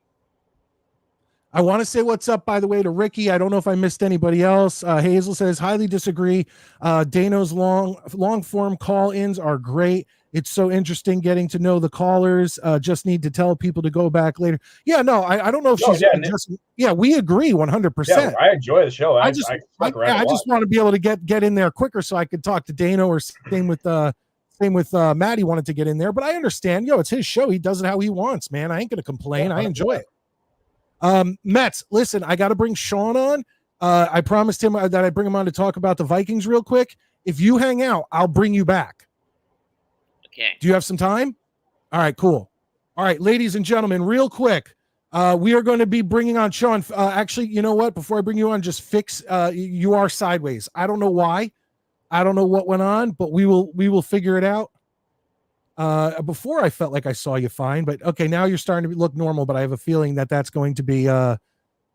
Speaker 1: I want to say what's up, by the way, to Ricky. I don't know if I missed anybody else. Hazel says, highly disagree. Dano's long form call-ins are great. It's so interesting getting to know the callers. Just need to tell people to go back later. Yeah, no, I don't know if we agree 100%.
Speaker 3: Yeah, I enjoy the show. I just
Speaker 1: want to be able to get in there quicker so I could talk to Dano, or same with Maddie wanted to get in there. But I understand, it's his show. He does it how he wants, man. I ain't gonna complain. I enjoy it. Mets, listen, I got to bring Sean on. I promised him that I'd bring him on to talk about the Vikings real quick. If you hang out, I'll bring you back.
Speaker 4: Okay.
Speaker 1: Do you have some time? All right, cool. All right, ladies and gentlemen, real quick, we are going to be bringing on Sean. Actually, you know what? Before I bring you on, just fix you are sideways. I don't know why. I don't know what went on, but we will figure it out. Before I felt like I saw you fine, but okay, now you're starting to look normal, but I have a feeling that that's going to be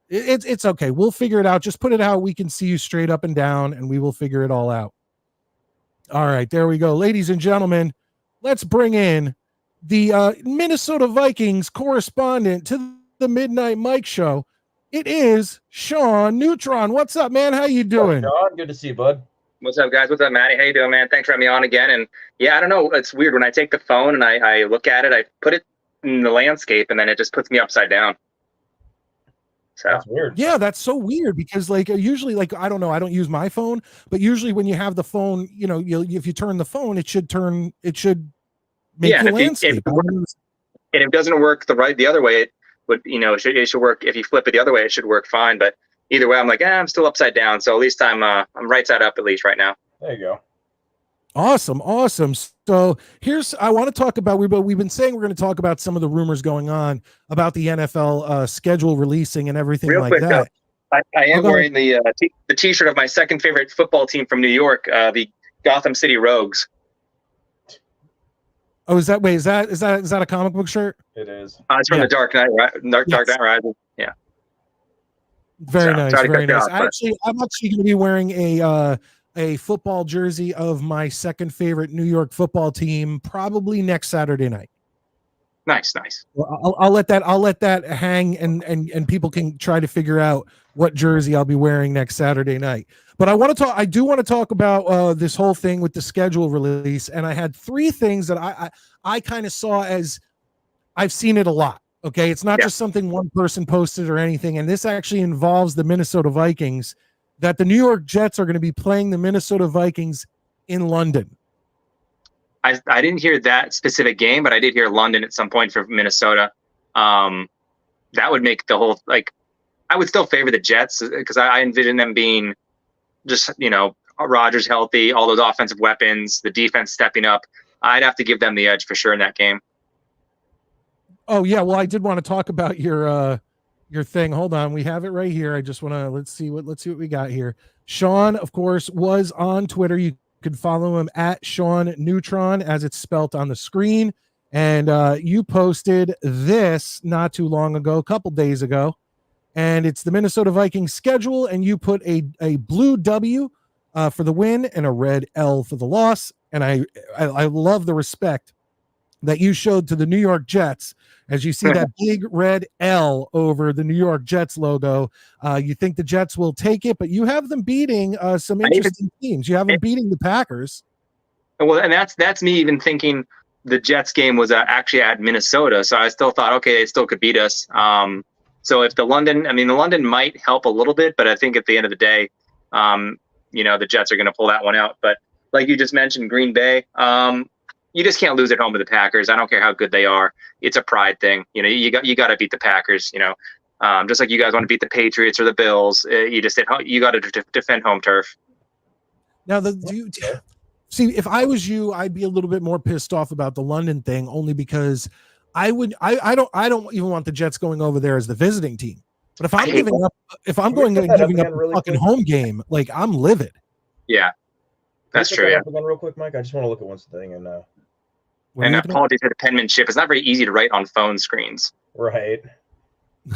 Speaker 1: it's okay. We'll figure it out. Just put it how we can see you straight up and down, and we will figure it all out. All right, there we go. Ladies and gentlemen, let's bring in the Minnesota Vikings correspondent to the Midnight Mike show. It is Sean Neutron. What's up, man? How you doing?
Speaker 3: Sean, good to see you, bud.
Speaker 5: What's up, guys? What's up, Maddie? How you doing, man? Thanks for having me on again. And yeah, I don't know. It's weird when I take the phone and I look at it. I put it in the landscape, and then it just puts me upside down. So
Speaker 3: that's weird.
Speaker 1: Yeah, that's so weird because usually I don't know. I don't use my phone, but usually when you have the phone, if you turn the phone, it should make the landscape.
Speaker 5: And if it doesn't work the other way, it would it should work. If you flip it the other way, it should work fine. But either way, I'm like, I'm still upside down. So at least I'm right side up at least right now.
Speaker 3: There you go.
Speaker 1: Awesome. So I want to talk about, we've been saying we're going to talk about some of the rumors going on about the NFL schedule releasing and everything
Speaker 5: Real
Speaker 1: like
Speaker 5: quick,
Speaker 1: that.
Speaker 5: I am wearing the T-shirt of my second favorite football team from New York, the Gotham City Rogues.
Speaker 1: Oh, is that a comic book shirt?
Speaker 3: It is.
Speaker 5: It's from the Dark Knight, right? Dark Knight Rises. Yeah.
Speaker 1: Very nice. Very nice.
Speaker 5: I'm
Speaker 1: actually going to be wearing a football jersey of my second favorite New York football team probably next Saturday night.
Speaker 5: Nice.
Speaker 1: Well, I'll let that hang and people can try to figure out what jersey I'll be wearing next Saturday night. But I do want to talk about this whole thing with the schedule release, and I had three things that I kind of saw as I've seen it a lot. Okay, it's not just something one person posted or anything, and this actually involves the Minnesota Vikings. That the New York Jets are going to be playing the Minnesota Vikings in London.
Speaker 5: I didn't hear that specific game, but I did hear London at some point for Minnesota. That would make the whole I would still favor the Jets because I envision them being just Rodgers healthy, all those offensive weapons, the defense stepping up. I'd have to give them the edge for sure in that game.
Speaker 1: Oh yeah, well I did want to talk about your thing. Hold on, we have it right here. I just want to let's see what we got here. Sean, of course, was on Twitter. You can follow him at Sean Neutron as it's spelt on the screen. And you posted this not too long ago, a couple days ago, and it's the Minnesota Vikings schedule, and you put a blue W for the win and a red L for the loss. And I love the respect that you showed to the New York Jets as you see that big red L over the New York Jets logo. You think the Jets will take it, but you have them beating some interesting teams. You have them beating the Packers.
Speaker 5: Well, and that's me even thinking the Jets game was actually at Minnesota, so I still thought, okay, they still could beat us. So if the London might help a little bit, but I think at the end of the day, the Jets are going to pull that one out. But like you just mentioned, Green Bay, you just can't lose at home to the Packers. I don't care how good they are. It's a pride thing. You got to beat the Packers. Just like you guys want to beat the Patriots or the Bills. You got to defend home turf.
Speaker 1: Now, see, if I was you, I'd be a little bit more pissed off about the London thing, only because I don't even want the Jets going over there as the visiting team. But if I'm giving up a fucking home game, like, I'm livid.
Speaker 5: Yeah, that's true. Yeah.
Speaker 3: Again, real quick, Mike. I just want to look at one thing and.
Speaker 5: Apologies for the penmanship. It's not very easy to write on phone screens.
Speaker 3: Right.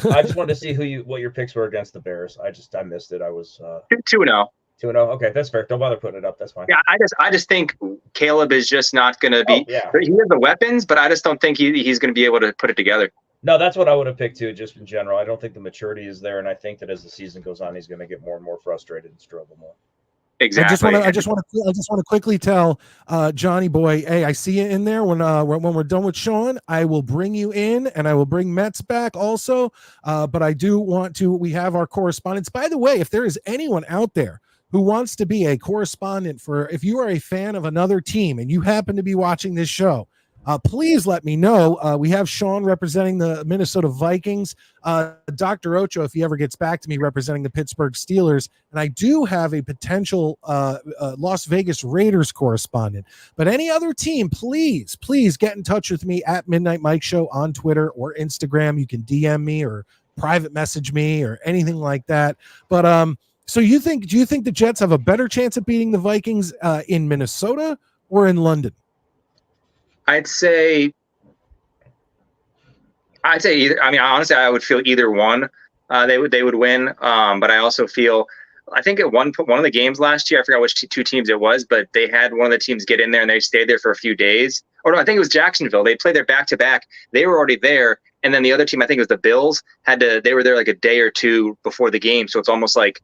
Speaker 3: I just wanted to see what your picks were against the Bears. I missed it. I was
Speaker 5: 2-0.
Speaker 3: 2-0. Okay, that's fair. Don't bother putting it up. That's fine.
Speaker 5: Yeah, I just think Caleb is just not going to be.
Speaker 3: Yeah.
Speaker 5: He has the weapons, but I just don't think he's going to be able to put it together.
Speaker 3: No, that's what I would have picked too, just in general. I don't think the maturity is there, and I think that as the season goes on, he's going to get more and more frustrated and struggle more.
Speaker 5: Exactly.
Speaker 1: I just want to quickly tell Johnny boy, hey, I see you in there. When we're done with Sean, I will bring you in, and I will bring Mets back also. But I do want to. We have our correspondents. By the way, if there is anyone out there who wants to be a correspondent if you are a fan of another team and you happen to be watching this show, please let me know. We have Sean representing the Minnesota Vikings, Dr. Ocho, if he ever gets back to me, representing the Pittsburgh Steelers, and I do have a potential Las Vegas Raiders correspondent. But any other team, please get in touch with me at Midnight Mike Show on Twitter or Instagram. You can DM me or private message me or anything like that. But so do you think the Jets have a better chance of beating the Vikings in Minnesota or in London?
Speaker 5: I'd say either. I mean, honestly, I would feel either one. They would win. But I also feel, I think at one of the games last year, I forgot which two teams it was, but they had one of the teams get in there and they stayed there for a few days. Or no, I think it was Jacksonville. They played their back-to-back. They were already there, and then the other team, I think it was the Bills, they were there like a day or two before the game. So it's almost like.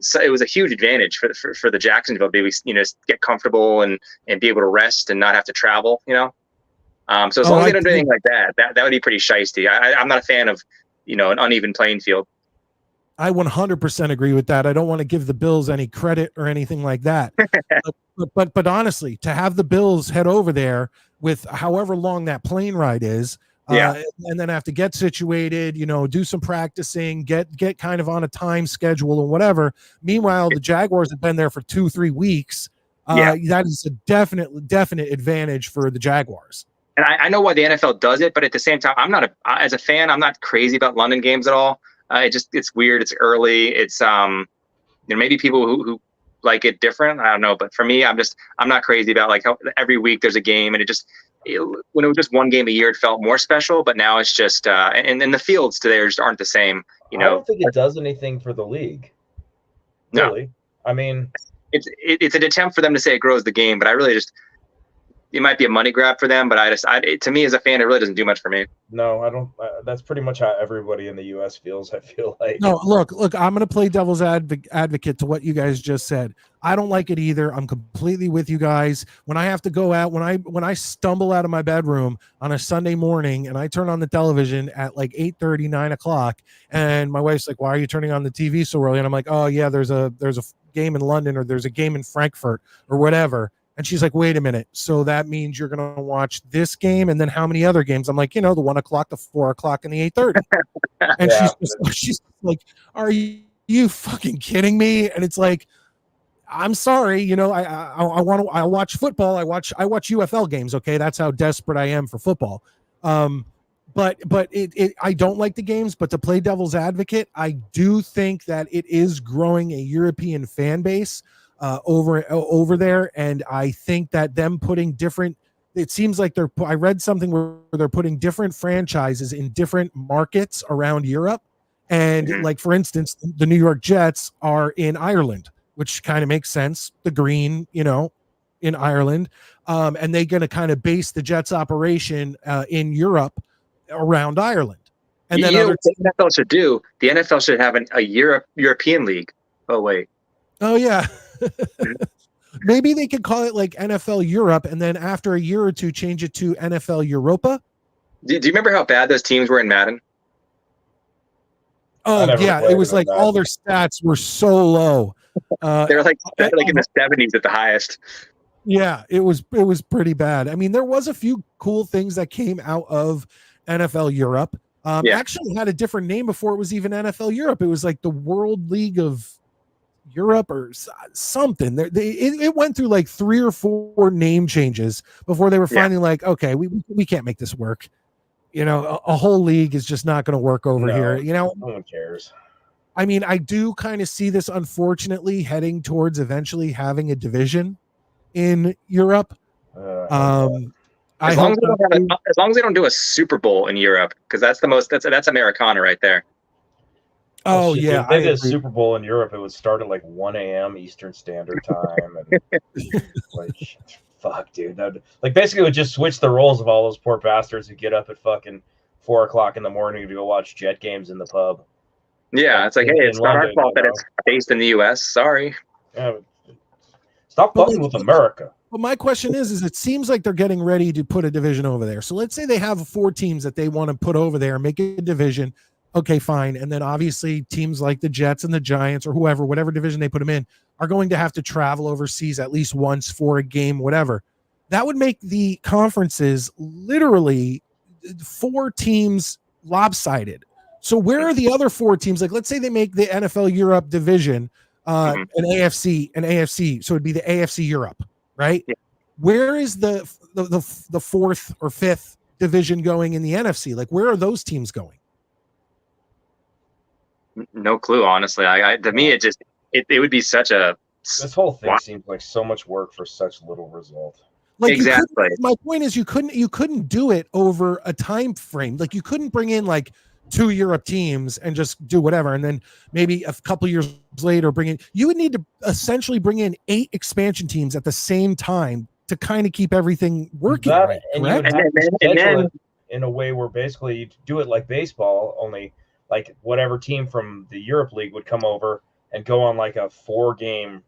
Speaker 5: So it was a huge advantage for the Jacksonville to be, get comfortable and be able to rest and not have to travel, So as long as they don't do anything like that would be pretty shiesty. I'm not a fan of, an uneven playing field.
Speaker 1: I 100% agree with that. I don't want to give the Bills any credit or anything like that. but honestly, to have the Bills head over there with however long that plane ride is, and then have to get situated, do some practicing, get kind of on a time schedule and whatever. Meanwhile, the Jaguars have been there for 2-3 weeks. That is a definite advantage for the Jaguars.
Speaker 5: And I know why the NFL does it, but at the same time, as a fan, I'm not crazy about London games at all. It's weird. It's early. It's maybe people who like it different. I don't know, but for me, I'm not crazy about like how every week there's a game, and when it was just one game a year, it felt more special. But now it's just and the fields today just aren't the same. I
Speaker 3: don't think it does anything for the league. Really, no. I mean,
Speaker 5: it's an attempt for them to say it grows the game, but I really it might be a money grab for them, but to me as a fan, it really doesn't do much for me.
Speaker 3: No, I don't. That's pretty much how everybody in the U.S. feels. I feel like.
Speaker 1: No, look. I'm going to play devil's advocate to what you guys just said. I don't like it either. I'm completely with you guys. When I have to go out, when I stumble out of my bedroom on a Sunday morning and I turn on the television at like 8:30, 9 o'clock, and my wife's like, "Why are you turning on the TV so early?" And I'm like, "Oh yeah, there's a game in London, or there's a game in Frankfurt, or whatever." And she's like, wait a minute. So that means you're going to watch this game and then how many other games? I'm like, the 1 o'clock, the 4 o'clock, and the 8:30. And she's like, are you fucking kidding me? And it's like, I'm sorry. I watch football. I watch UFL games. Okay. That's how desperate I am for football. but I don't like the games, but to play devil's advocate, I do think that it is growing a European fan base over there, and I think that them putting different, it seems like I read something where they're putting different franchises in different markets around Europe, and like for instance, the New York Jets are in Ireland, which kind of makes sense. The green, in Ireland, and they're going to kind of base the Jets operation in Europe around Ireland. And then
Speaker 5: what the NFL should do, the NFL should have a European league. Oh, wait.
Speaker 1: Oh, yeah. Maybe they could call it like NFL Europe, and then after a year or two, change it to NFL Europa.
Speaker 5: Do you remember how bad those teams were in Madden?
Speaker 1: Oh, yeah. It was like all their stats were so low.
Speaker 5: They were like in the 70s at the highest.
Speaker 1: Yeah, it was pretty bad. I mean, there was a few cool things that came out of NFL Europe. Actually had a different name before it was even NFL Europe. It was like the World League of Europe or something. It went through like 3 or 4 name changes before they were finally like, okay, we can't make this work. A whole league is just not going to work over here.
Speaker 3: No one cares.
Speaker 1: I mean, I do kind of see this, unfortunately, heading towards eventually having a division in Europe.
Speaker 5: As long as they don't do a Super Bowl in Europe, because that's Americana right there.
Speaker 1: Oh yeah,
Speaker 3: if they did a Super Bowl in Europe, it would start at like 1 a.m. Eastern Standard Time, and like, fuck, dude. Like basically, it would just switch the roles of all those poor bastards who get up at fucking 4 o'clock in the morning to go watch Jet games in the pub.
Speaker 5: Yeah, it's like, hey, it's not our fault that it's based in the U.S. Sorry.
Speaker 3: Yeah, stop fucking with America.
Speaker 1: Well, my question is it seems like they're getting ready to put a division over there. So let's say they have 4 teams that they want to put over there, make a division. Okay, fine. And then obviously teams like the Jets and the Giants or whatever division they put them in, are going to have to travel overseas at least once for a game, whatever. That would make the conferences literally 4 teams lopsided. So where are the other 4 teams? Like, let's say they make the NFL Europe division, an AFC. So it'd be the AFC Europe, right? Yeah. Where is the 4th or 5th division going in the NFC? Like, where are those teams going?
Speaker 5: No clue, honestly. To me, it would be such a.
Speaker 3: This whole thing seems like so much work for such little result.
Speaker 1: Like
Speaker 5: exactly.
Speaker 1: My point is, you couldn't do it over a time frame. Like, you couldn't bring in like 2 Europe teams and just do whatever, and then maybe a couple years later bring in. You would need to essentially bring in 8 expansion teams at the same time to kind of keep everything working. Right,
Speaker 3: and you would have to schedule it in a way where basically you do it like baseball, only like whatever team from the Europe League would come over and go on like a 4-game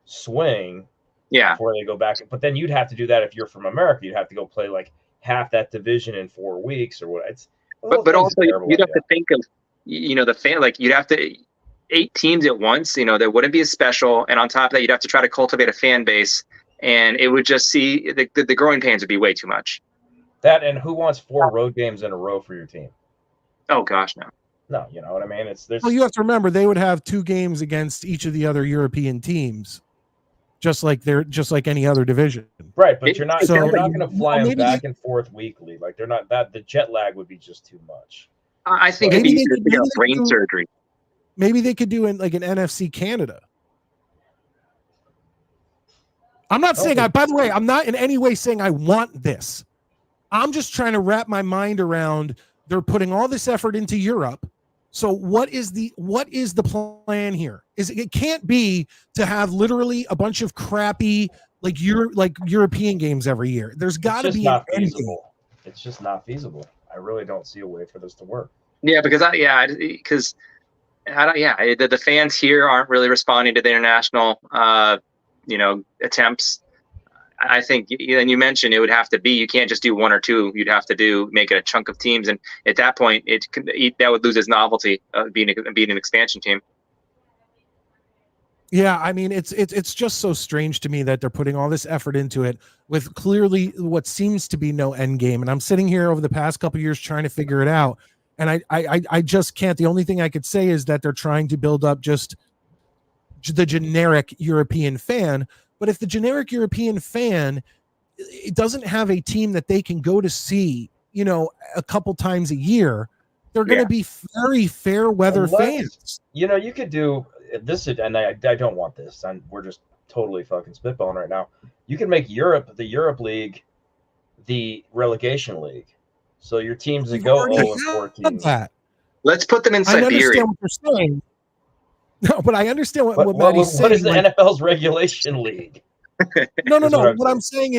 Speaker 3: swing.
Speaker 5: Yeah.
Speaker 3: Before they go back. But then you'd have to do that if you're from America. You'd have to go play like half that division in 4 weeks or what.
Speaker 5: But also you'd have to think of, the fan, like you'd have to 8 teams at once, there wouldn't be as special. And on top of that, you'd have to try to cultivate a fan base, and it would just the growing pains would be way too much.
Speaker 3: That, and who wants 4 road games in a row for your team?
Speaker 5: Oh gosh, no.
Speaker 3: No, you know what I mean?
Speaker 1: Well, you have to remember they would have 2 games against each of the other European teams, just like any other division.
Speaker 3: Right, but you're not going to fly them back and forth weekly. Like, they're not that. The jet lag would be just too much.
Speaker 5: I think it'd be brain surgery.
Speaker 1: Maybe they could do like an NFC Canada. I'm not saying by the way, I'm not in any way saying I want this. I'm just trying to wrap my mind around they're putting all this effort into Europe. So what is the plan here? It can't be to have literally a bunch of crappy like European games every year. There's got to be
Speaker 3: not feasible. It's just not feasible. I really don't see a way for this to work.
Speaker 5: Yeah, because the fans here aren't really responding to the international attempts. I think, and you mentioned it would have to be, you can't just do 1 or 2. You'd have to make it a chunk of teams, and at that point, that would lose its novelty of being an expansion team.
Speaker 1: Yeah, I mean, it's just so strange to me that they're putting all this effort into it with clearly what seems to be no end game. And I'm sitting here over the past couple of years trying to figure it out, and I just can't. The only thing I could say is that they're trying to build up just the generic European fan. But if the generic European fan, it doesn't have a team that they can go to see a couple times a year, they're going to be very fair weather fans.
Speaker 3: You could do this, and I don't want this, and we're just totally fucking spitballing right now. You can make the Europe League, the relegation league. So your teams that go 0-14.
Speaker 1: That.
Speaker 5: Let's put them in Siberia.
Speaker 1: I understand what you're saying. No, but I understand what Maddie's saying.
Speaker 3: What is the NFL's regulation league?
Speaker 1: No. What I'm saying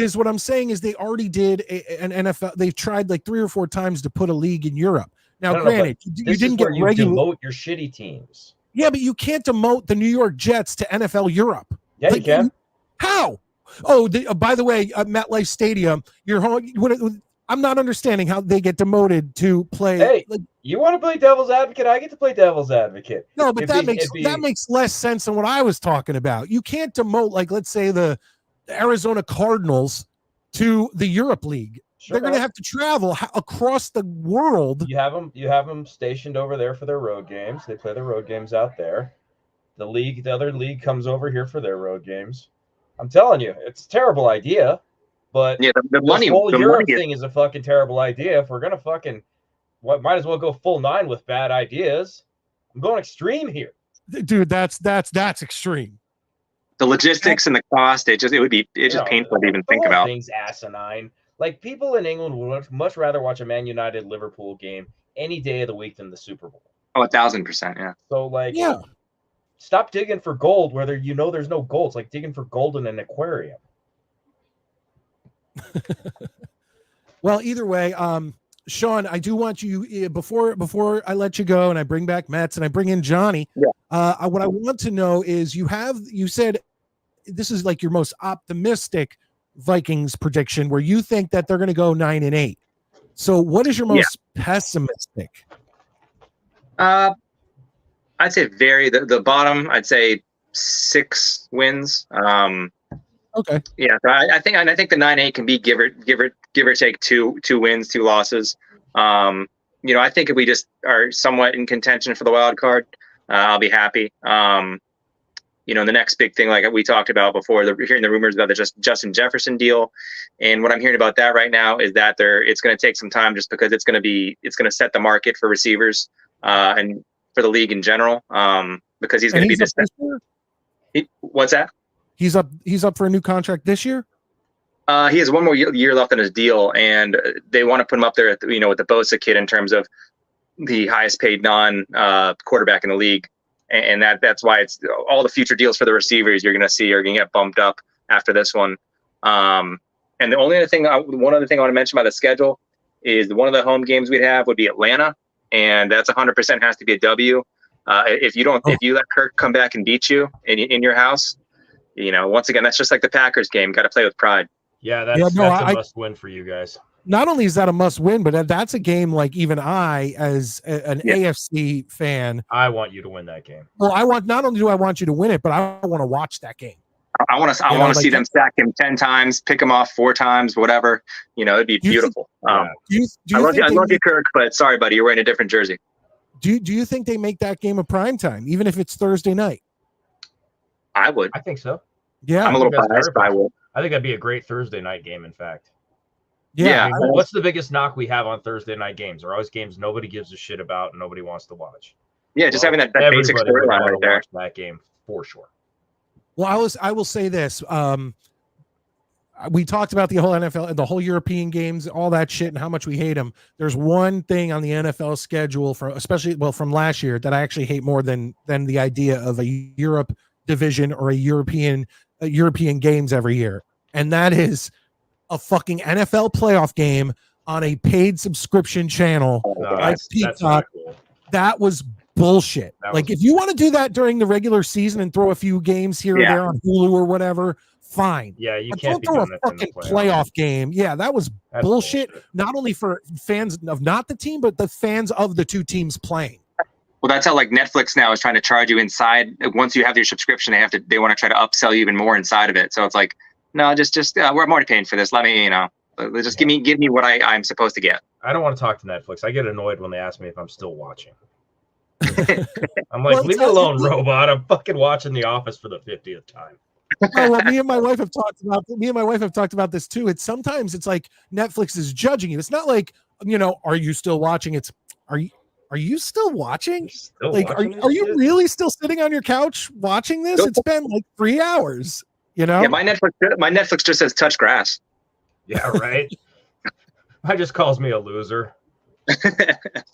Speaker 1: is they already did an NFL. They've tried like 3 or 4 times to put a league in Europe. Now, granted, you didn't get
Speaker 3: you demote your shitty teams.
Speaker 1: Yeah, but you can't demote the New York Jets to NFL Europe.
Speaker 3: Yeah, you can.
Speaker 1: How? Oh, by the way, MetLife Stadium. I'm not understanding how they get demoted to play.
Speaker 3: Hey, you want to play devil's advocate? I get to play devil's advocate.
Speaker 1: No, but that makes less sense than what I was talking about. You can't demote, like, let's say the Arizona Cardinals to the Europe League. Sure. They're going to have to travel across the world.
Speaker 3: You have them stationed over there for their road games. They play their road games out there. The other league comes over here for their road games. I'm telling you, it's a terrible idea. But
Speaker 5: yeah, the
Speaker 3: whole Europe thing is a fucking terrible idea. If we're gonna might as well go full 9 with bad ideas. I'm going extreme here,
Speaker 1: dude. That's extreme.
Speaker 5: The logistics and the cost, it's just painful to even think about.
Speaker 3: Things asinine. Like, people in England would much rather watch a Man United Liverpool game any day of the week than the Super Bowl.
Speaker 5: Oh, 1,000%, yeah.
Speaker 3: So stop digging for gold where there's no gold. It's like digging for gold in an aquarium.
Speaker 1: Well, either way, Sean, I do want you, before I let you go and I bring back Mets and I bring in Johnny, what I want to know is you said this is like your most optimistic Vikings prediction where you think that they're going to go 9-8. So what is your most pessimistic?
Speaker 5: I'd say the bottom, I'd say 6 wins.
Speaker 1: Okay.
Speaker 5: Yeah, I think the 9-8 can be give or take 2 wins, 2 losses. I think if we just are somewhat in contention for the wild card, I'll be happy. The next big thing, like we talked about before, hearing the rumors about the Justin Jefferson deal, and what I'm hearing about that right now is that it's going to take some time, just because it's going to set the market for receivers and for the league in general, because he's going to be this. What's that?
Speaker 1: He's up for a new contract this year.
Speaker 5: He has 1 more year left on his deal, and they want to put him up there with the Bosa kid in terms of the highest paid non quarterback in the league. And that's why it's all the future deals for the receivers you're going to see are going to get bumped up after this one. And the one other thing I want to mention about the schedule is one of the home games we'd have would be Atlanta, and that's 100% has to be a W. If you let Kirk come back and beat you in your house, once again, that's just like the Packers game. Got to play with pride.
Speaker 3: Yeah, that's a must win for you guys.
Speaker 1: Not only is that a must win, but that's a game like even I, as an AFC fan,
Speaker 3: I want you to win that game.
Speaker 1: Well, not only do I want you to win it, but I want to watch that game.
Speaker 5: I want to see them sack him 10 times, pick him off 4 times, whatever. It'd be beautiful. I love you, Kirk, but sorry, buddy, you're wearing a different jersey.
Speaker 1: Do you think they make that game a prime time, even if it's Thursday night?
Speaker 5: I would.
Speaker 3: I think so.
Speaker 1: Yeah,
Speaker 5: I'm a little biased, but I would.
Speaker 3: I think that'd be a great Thursday night game, in fact.
Speaker 5: Yeah.
Speaker 3: What's the biggest knock we have on Thursday night games? They're always games nobody gives a shit about and nobody wants to watch.
Speaker 5: Yeah, just having that basic storyline right there.
Speaker 3: That game for sure.
Speaker 1: Well, I will say this. We talked about the whole NFL, the whole European games, all that shit, and how much we hate them. There's one thing on the NFL schedule from last year that I actually hate more than the idea of a Europe division or a European games every year, and that is a fucking NFL playoff game on a paid subscription channel like Peacock. Cool. That was bullshit. If you want to do that during the regular season and throw a few games here or there on Hulu or whatever, fine.
Speaker 3: Yeah, you can't
Speaker 1: throw a fucking playoff game. Yeah, that's bullshit. Not only for fans of not the team, but the fans of the 2 teams playing.
Speaker 5: Well, that's how Netflix now is trying to charge you inside. Once you have your subscription, they want to try to upsell you even more inside of it. So it's like, no, just I'm already paying for this. Let me, just give me what I'm supposed to get.
Speaker 3: I don't want to talk to Netflix. I get annoyed when they ask me if I'm still watching. I'm like, leave me alone, robot. I'm fucking watching The Office for the 50th time.
Speaker 1: Well, me and my wife have talked about this too. Sometimes it's like Netflix is judging you. It's not like, are you still watching? Are you still watching?
Speaker 3: Still
Speaker 1: Like,
Speaker 3: watching this
Speaker 1: are you
Speaker 3: shit?
Speaker 1: really still sitting on your couch watching this? It's been like 3 hours,
Speaker 5: Yeah, my Netflix just says touch grass.
Speaker 3: Yeah, right. I just calls me a loser.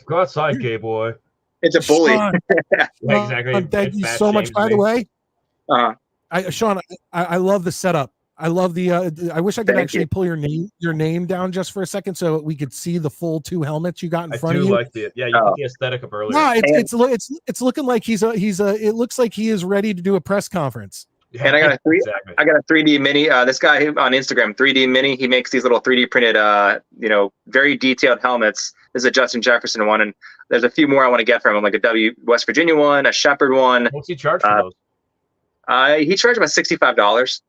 Speaker 3: Go outside, gay boy.
Speaker 5: It's a bully.
Speaker 1: Sean,
Speaker 3: Yeah, exactly.
Speaker 1: thank
Speaker 3: It
Speaker 1: you
Speaker 3: fat
Speaker 1: so much.
Speaker 3: shames
Speaker 1: By the
Speaker 3: me.
Speaker 1: way,
Speaker 5: Uh-huh.
Speaker 1: Sean, I love the setup. I love the. I wish I could
Speaker 5: Thank
Speaker 1: actually
Speaker 5: you.
Speaker 1: pull your name down just for a second so we could see the full 2 helmets you got in
Speaker 3: I
Speaker 1: front
Speaker 3: do
Speaker 1: of you.
Speaker 3: like the you put the aesthetic up earlier.
Speaker 1: No, it's looking like it looks like he is ready to do a press conference.
Speaker 3: Yeah,
Speaker 5: And I got a
Speaker 3: exactly.
Speaker 5: I got a 3D mini. This guy on Instagram, 3D mini. He makes these little 3D printed, very detailed helmets. This is a Justin Jefferson one, and there's a few more I want to get from him, like a West Virginia one, a Shepherd one.
Speaker 3: What's he charge for those?
Speaker 5: He charged about $65.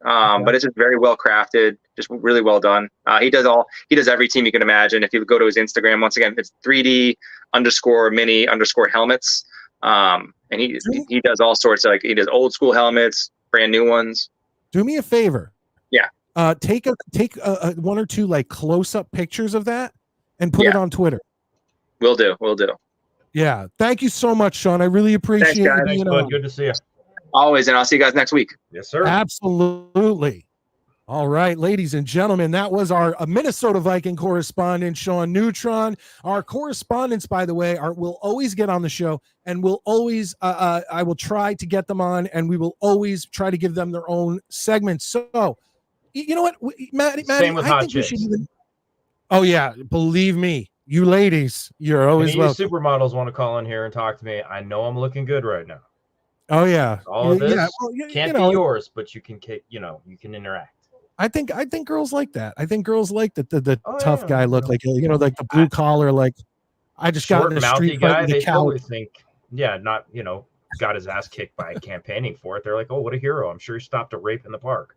Speaker 5: But it's just very well crafted, just really well done. He does every team you can imagine. If you go to his Instagram, once again, it's 3D_mini_helmets. And he does all sorts of, he does old school helmets, brand new ones.
Speaker 1: Do me a favor.
Speaker 5: Yeah.
Speaker 1: Take one or two like close up pictures of that and put it on Twitter.
Speaker 5: Will do.
Speaker 1: Yeah. Thank you so much, Sean. I really appreciate
Speaker 5: guys.
Speaker 1: you
Speaker 3: Thanks,
Speaker 1: being
Speaker 3: bud.
Speaker 1: on.
Speaker 3: Good to see you.
Speaker 5: Always, and I'll see you guys next week.
Speaker 3: Yes, sir.
Speaker 1: Absolutely. All right, ladies and gentlemen, that was our Minnesota Viking correspondent, Sean Neutron. Our correspondents, by the way, will always get on the show, and we'll always, I will try to get them on, and we will always try to give them their own segments. So, you know what, Maddie,
Speaker 3: Same with
Speaker 1: I
Speaker 3: hot
Speaker 1: think we
Speaker 3: chicks.
Speaker 1: should even. Oh yeah, believe me, you ladies, you're always
Speaker 3: Any
Speaker 1: welcome.
Speaker 3: supermodels want to call in here and talk to me? I know I'm looking good right now.
Speaker 1: Oh yeah,
Speaker 3: All of this
Speaker 1: well,
Speaker 3: can't be yours, but you can interact.
Speaker 1: I think girls like that. I think girls like the
Speaker 3: Oh,
Speaker 1: tough
Speaker 3: yeah,
Speaker 1: guy look, like like the blue collar, like I just got
Speaker 3: Short,
Speaker 1: in a
Speaker 3: mouthy
Speaker 1: street fight
Speaker 3: guy.
Speaker 1: with
Speaker 3: They
Speaker 1: a cow.
Speaker 3: totally think, not got his ass kicked by campaigning for it. They're like, oh, what a hero! I'm sure he stopped a rape in the park.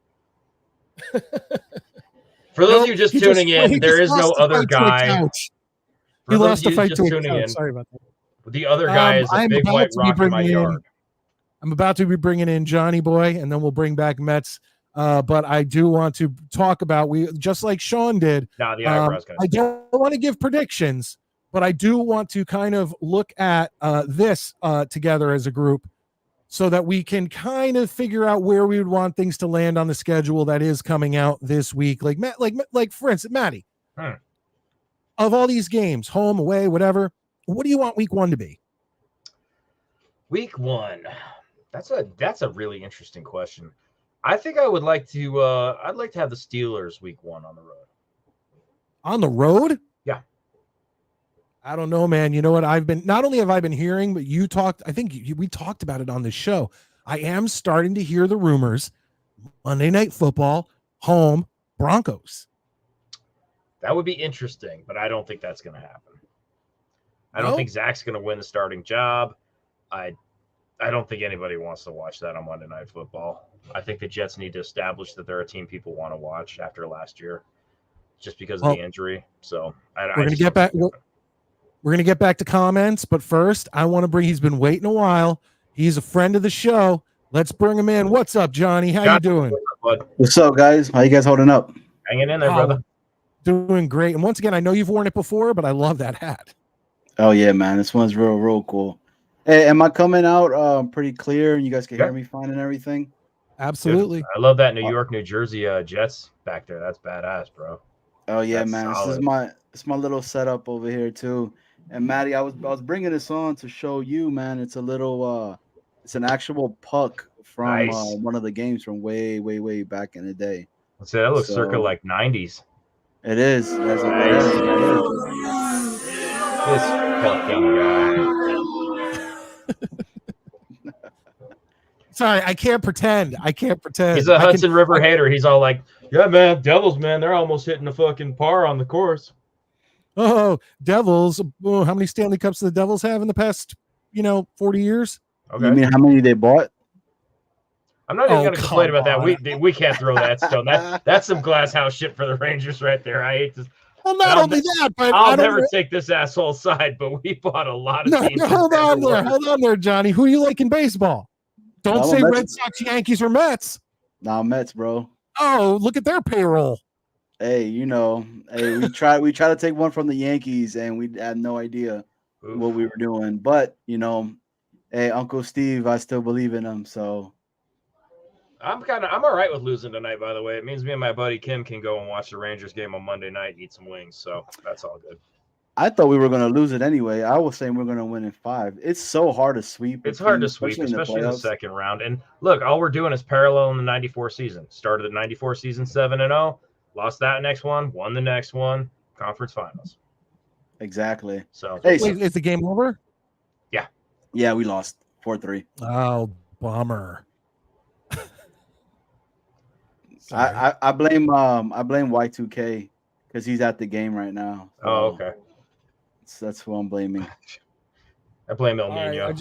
Speaker 3: For those of you just tuning in, there is no other guy.
Speaker 1: He lost the fight to a
Speaker 3: tuning
Speaker 1: couch.
Speaker 3: in.
Speaker 1: Sorry about that.
Speaker 3: The other guy is a
Speaker 1: I'm
Speaker 3: big
Speaker 1: about
Speaker 3: white
Speaker 1: to be
Speaker 3: rock in my
Speaker 1: bringing in-
Speaker 3: yard.
Speaker 1: I'm about to be bringing in Johnny Boy, and then we'll bring back Mets. But I do want to talk about, just like Sean did.
Speaker 3: Nah, the eyebrows gonna
Speaker 1: I don't want to give predictions, but I do want to kind of look at this together as a group, so that we can kind of figure out where we would want things to land on the schedule that is coming out this week. Like for instance, Maddie, of all these games, home, away, whatever, what do you want week 1 to be?
Speaker 3: Week 1. That's a really interesting question. I think I would like to I'd like to have the Steelers week 1 on the road.
Speaker 1: On the road?
Speaker 3: Yeah.
Speaker 1: I don't know, man. You know what? Not only have I been hearing, but we talked about it on this show. I am starting to hear the rumors. Monday Night Football, home, Broncos.
Speaker 3: That would be interesting, but I don't think that's going to happen. I don't think Zach's going to win the starting job. I don't think anybody wants to watch that on Monday Night Football. I think the Jets need to establish that they're a team people want to watch after last year, just because of the injury. So
Speaker 1: we're going to get back. We're going to get back to comments, but first, I want to bring. He's been waiting a while. He's a friend of the show. Let's bring him in. What's up, Johnny? How you doing?
Speaker 6: What's up, guys? How you guys holding up?
Speaker 3: Hanging in there, brother.
Speaker 1: Doing great. And once again, I know you've worn it before, but I love that hat.
Speaker 6: Oh yeah, man, this one's real cool. Hey, am I coming out pretty clear and you guys can hear me fine and everything?
Speaker 1: Absolutely.
Speaker 3: Dude, I love that New York, New Jersey Jets back there. That's badass, bro.
Speaker 6: Oh yeah,
Speaker 3: That's
Speaker 6: man.
Speaker 3: solid.
Speaker 6: It's my little setup over here too. And Maddie, I was bringing this on to show you, man. It's a little it's an actual puck from one of the games from way back in the day.
Speaker 3: Let's say that looks circa like 90s.
Speaker 6: It is. That's
Speaker 3: This fucking guy.
Speaker 1: Sorry, I can't pretend.
Speaker 3: He's a Hudson River hater. He's all like, yeah, man, Devils, man, they're almost hitting the fucking par on the course.
Speaker 1: Oh, Devils. Oh, how many Stanley Cups do the Devils have in the past, 40 years?
Speaker 3: Okay.
Speaker 6: You mean how many they bought?
Speaker 3: I'm not even going to complain about that. We can't throw that stone. That's some glass house shit for the Rangers right there. I hate this.
Speaker 1: Well, not only that, but
Speaker 3: I'll never take this asshole side, but we bought a lot of teams.
Speaker 1: Hold on there, Johnny. Who do you like in baseball? Don't say Red Sox, Yankees, or Mets.
Speaker 6: Nah, Mets, bro.
Speaker 1: Oh, look at their payroll.
Speaker 6: Hey, we try to take one from the Yankees, and we had no idea
Speaker 3: Oof.
Speaker 6: what we were doing. But hey, Uncle Steve, I still believe in him. So
Speaker 3: I'm all right with losing tonight. By the way, it means me and my buddy Kim can go and watch the Rangers game on Monday night, and eat some wings. So that's all good.
Speaker 6: I thought we were going to lose it anyway. I was saying we're going to win in 5. It's so hard to sweep.
Speaker 3: It's hard to
Speaker 6: teams,
Speaker 3: sweep,
Speaker 6: especially
Speaker 3: especially in the
Speaker 6: playoffs.
Speaker 3: second round. And look, all we're doing is parallel in the '94 season. Started the '94 season 7-0, lost that next one, won the next one, conference finals.
Speaker 6: Exactly.
Speaker 3: So
Speaker 6: Hey,
Speaker 1: Wait, is the game over?
Speaker 6: Yeah, we lost 4-3.
Speaker 1: Oh, bummer. Sorry.
Speaker 6: I blame Y2K because he's at the game right now. So
Speaker 3: Oh, okay.
Speaker 6: That's who I'm blaming.
Speaker 3: I blame El
Speaker 1: All right,
Speaker 3: Nino.
Speaker 1: I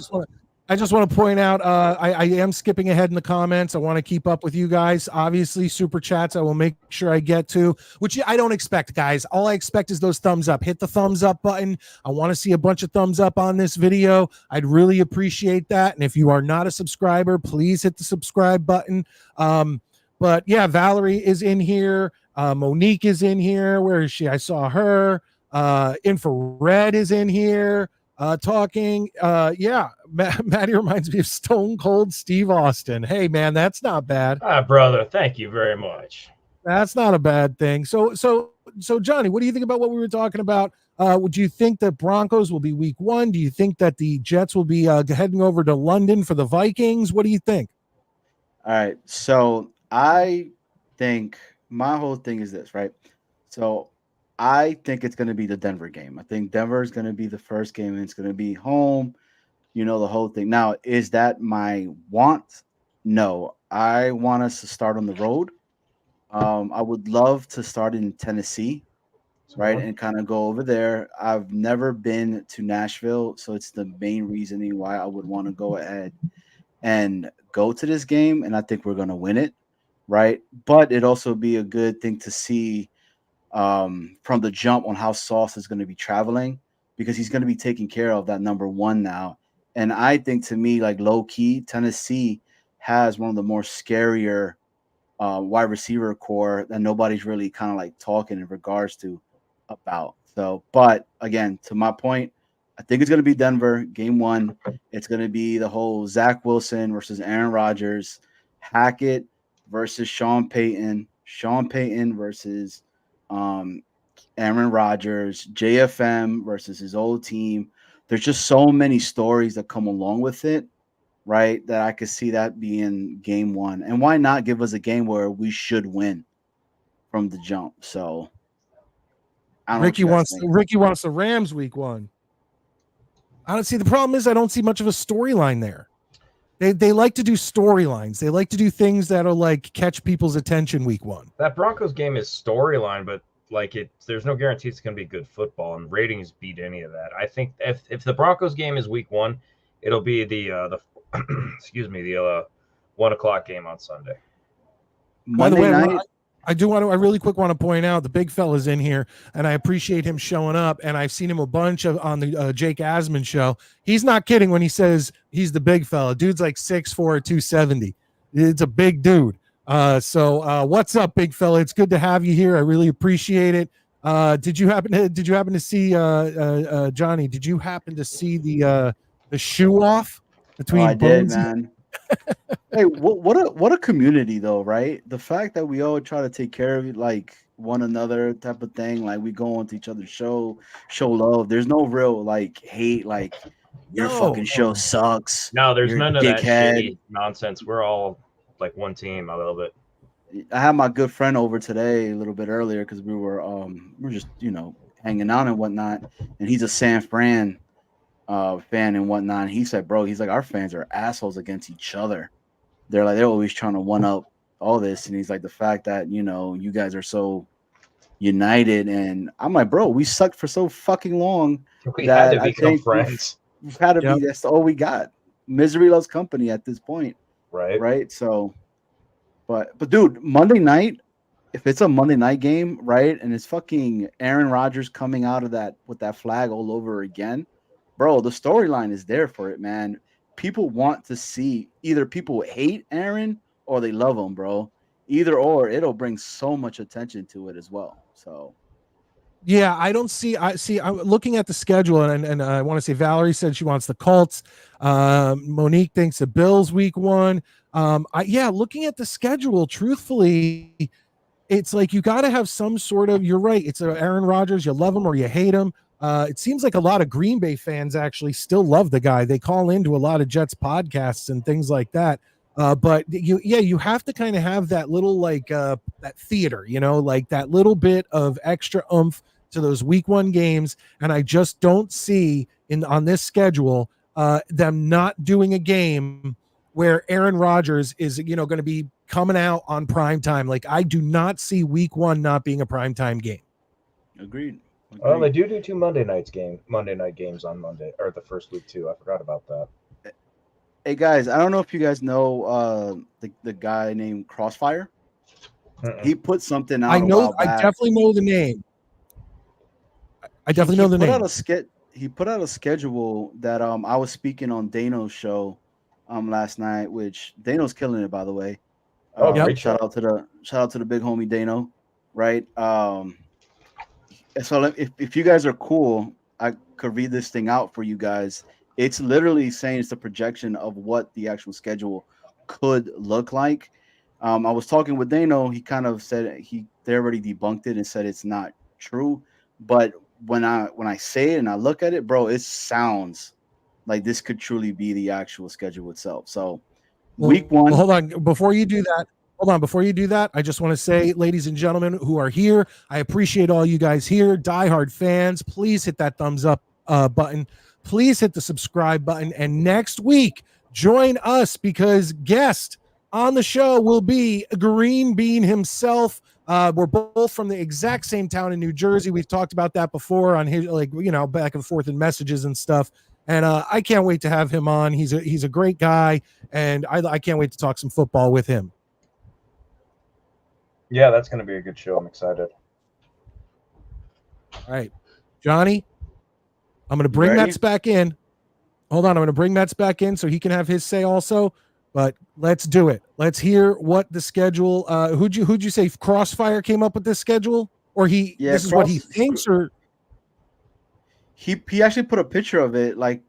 Speaker 1: just want to point out I am skipping ahead in the comments. I want to keep up with you guys. Obviously, super chats I will make sure I get to, which I don't expect, guys. All I expect is those thumbs up. Hit the thumbs up button. I want to see a bunch of thumbs up on this video. I'd really appreciate that. And if you are not a subscriber, please hit the subscribe button. But yeah, Valerie is in here. Monique is in here. Where is she? I saw her. Infrared is in here. Talking. Yeah, Maddie reminds me of Stone Cold Steve Austin. Hey, man, that's not bad.
Speaker 3: Brother, thank you very much.
Speaker 1: That's not a bad thing. So, Johnny, what do you think about what we were talking about? Would you think that Broncos will be week 1? Do you think that the Jets will be heading over to London for the Vikings? What do you think?
Speaker 6: All right. So I think my whole thing is this, right? So I think it's going to be the Denver game. I think Denver is going to be the first game, and it's going to be home, the whole thing. Now, is that my want? No. I want us to start on the road. I would love to start in Tennessee, right, and kind of go over there. I've never been to Nashville, so it's the main reasoning why I would want to go ahead and go to this game, and I think we're going to win it, right? But it'd also be a good thing to see from the jump on how Sauce is going to be traveling, because he's going to be taking care of that number 1 now. And I think, to me, like, low key, Tennessee has one of the more scarier wide receiver core that nobody's really kind of like talking in regards to about. So, but again, to my point, I think it's going to be Denver game 1. It's going to be the whole Zach Wilson versus Aaron Rodgers, Hackett versus Sean Payton versus Aaron Rodgers, JFM versus his old team. There's just so many stories that come along with it, right? That I could see that being game 1. And why not give us a game where we should win from the jump? So
Speaker 1: Ricky wants the Rams week 1. I don't see, the problem is I don't see much of a storyline there. They like to do storylines. They like to do things that are like catch people's attention week 1.
Speaker 3: That Broncos game is storyline, but there's no guarantee it's going to be good football, and ratings beat any of that. I think if the Broncos game is week 1, it'll be the excuse me, the 1:00 game on Sunday.
Speaker 6: Monday night.
Speaker 1: I really quick want to point out the big fella's in here, and I appreciate him showing up. And I've seen him a bunch on the Jake Asman show. He's not kidding when he says he's the big fella. Dude's like 6'4", 270. It's a big dude. So what's up, big fella? It's good to have you here. I really appreciate it. Did you happen to see Johnny? Did you happen to see the shoe off between?
Speaker 6: I did, man. Hey, what a community though, right? The fact that we all try to take care of like one another type of thing, like we go onto each other's show love. There's no real like hate, like your fucking show sucks.
Speaker 3: No, there's none of that
Speaker 6: dickhead.
Speaker 3: shitty nonsense. We're all like one team. I love it.
Speaker 6: I had my good friend over today a little bit earlier because we were just hanging out and whatnot, and he's a San Fran fan and whatnot. And he said, bro, he's like, our fans are assholes against each other. They're always trying to one up all this. And he's like, the fact that, you guys are so united. And I'm like, bro, we sucked for so fucking long.
Speaker 3: We had to become friends.
Speaker 6: We've had to be, that's all we got. Misery loves company at this point.
Speaker 3: Right.
Speaker 6: So, but dude, Monday night, if it's a Monday night game, right, and it's fucking Aaron Rodgers coming out of that with that flag all over again, bro, the storyline is there for it, man. People want to see, either people hate Aaron or they love him, bro. either or, it'll bring so much attention to it as well. So
Speaker 1: Yeah, I don't see. I'm looking at the schedule, and I want to say Valerie said she wants the Colts. Monique thinks the Bills week 1. Looking at the schedule, truthfully, it's like you got to have some sort of. You're right. It's Aaron Rodgers. You love him or you hate him. It seems like a lot of Green Bay fans actually still love the guy. They call into a lot of Jets podcasts and things like that. But you have to kind of have that little that theater, like that little bit of extra oomph to those week 1 games. And I just don't see on this schedule them not doing a game where Aaron Rodgers is, going to be coming out on prime time. Like I do not see week 1 not being a prime time game.
Speaker 6: Agreed.
Speaker 3: Well, they do 2 Monday night games on Monday, or the first week too. I forgot about that.
Speaker 6: Hey guys, I don't know if you guys know the guy named Crossfire. He put something out.
Speaker 1: I definitely know the name. I definitely know the name.
Speaker 6: He put out a schedule that I was speaking on Dano's show last night, which Dano's killing it, by the way. Shout out to the big homie Dano, right? So if you guys are cool, I could read this thing out for you guys. It's literally saying it's a projection of what the actual schedule could look like. I was talking with Dano. He kind of said they already debunked it and said it's not true. But when I say it and I look at it, bro, it sounds like this could truly be the actual schedule itself. So week 1.
Speaker 1: Hold on. Before you do that, I just want to say, ladies and gentlemen who are here, I appreciate all you guys here. Diehard fans, please hit that thumbs up button. Please hit the subscribe button. And next week, join us because guest on the show will be Green Bean himself. We're both from the exact same town in New Jersey. We've talked about that before on his, back and forth in messages and stuff. And I can't wait to have him on. He's a great guy, and I can't wait to talk some football with him.
Speaker 3: Yeah, that's going to be a good show. I'm excited.
Speaker 1: All right, Johnny, I'm going to bring Mets back in. Hold on, I'm going to bring Mets back in so he can have his say also. But let's do it. Let's hear what the schedule. Who'd you say Crossfire came up with this schedule, or this is what he thinks, or
Speaker 6: he actually put a picture of it, like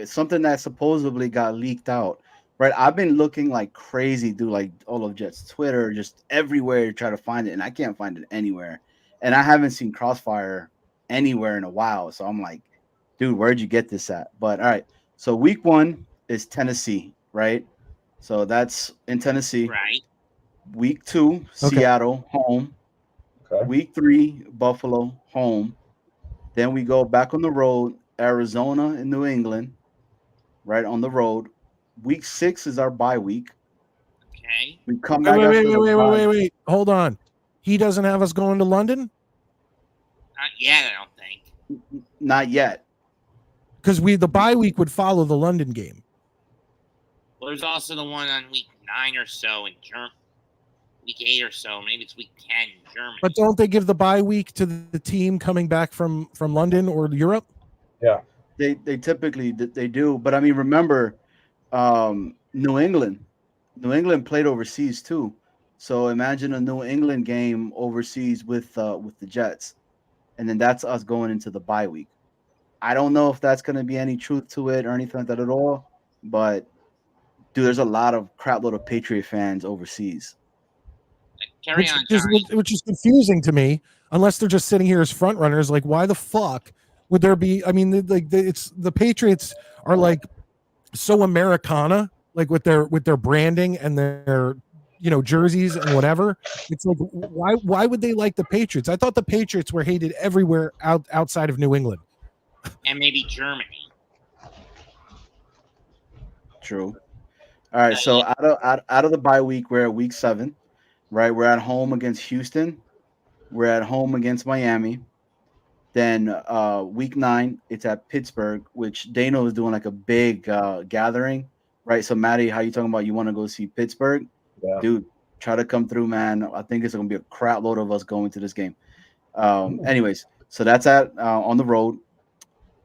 Speaker 6: something that supposedly got leaked out. Right, I've been looking like crazy through like all of Jets Twitter, just everywhere to try to find it, and I can't find it anywhere. And I haven't seen Crossfire anywhere in a while, so I'm like, dude, where'd you get this at? But all right, so week 1 is Tennessee, right? So that's in Tennessee.
Speaker 4: Right.
Speaker 6: Week 2, Seattle, home.
Speaker 3: Okay.
Speaker 6: Week 3, Buffalo, home. Then we go back on the road, Arizona and New England, right on the road. Week 6 is our bye week.
Speaker 4: Okay.
Speaker 6: We come
Speaker 1: back.
Speaker 6: Wait.
Speaker 1: Hold on. He doesn't have us going to London?
Speaker 4: Not yet, I don't think.
Speaker 6: Not yet.
Speaker 1: Because the bye week would follow the London game.
Speaker 4: Well, there's also the one on week 9 or so in Germany. Week 8 or so. Maybe it's week 10 in Germany.
Speaker 1: But don't they give the bye week to the team coming back from London or Europe?
Speaker 3: Yeah.
Speaker 6: They typically do. But I mean, remember, New England played overseas too. So imagine a New England game overseas with the Jets, and then that's us going into the bye week. I don't know if that's going to be any truth to it or anything like that at all, but dude, there's a lot of crap load of Patriot fans overseas.
Speaker 1: Which is confusing to me, unless they're just sitting here as front runners. Like, why the fuck would there be? I mean, it's the Patriots are like so Americana, like with their branding and their jerseys and whatever. It's like, why would they like the Patriots? I thought the Patriots were hated everywhere outside of New England
Speaker 4: and maybe Germany.
Speaker 6: True. All right, so out of the bye week, we're at week 7, right? We're at home against Houston. We're at home against Miami. Then week 9, it's at Pittsburgh, which Dano is doing like a big gathering, right? So Maddie, how you talking about you want to go see Pittsburgh?
Speaker 3: Yeah.
Speaker 6: Dude, try to come through, man. I think it's going to be a crap load of us going to this game. Anyways, so that's on the road.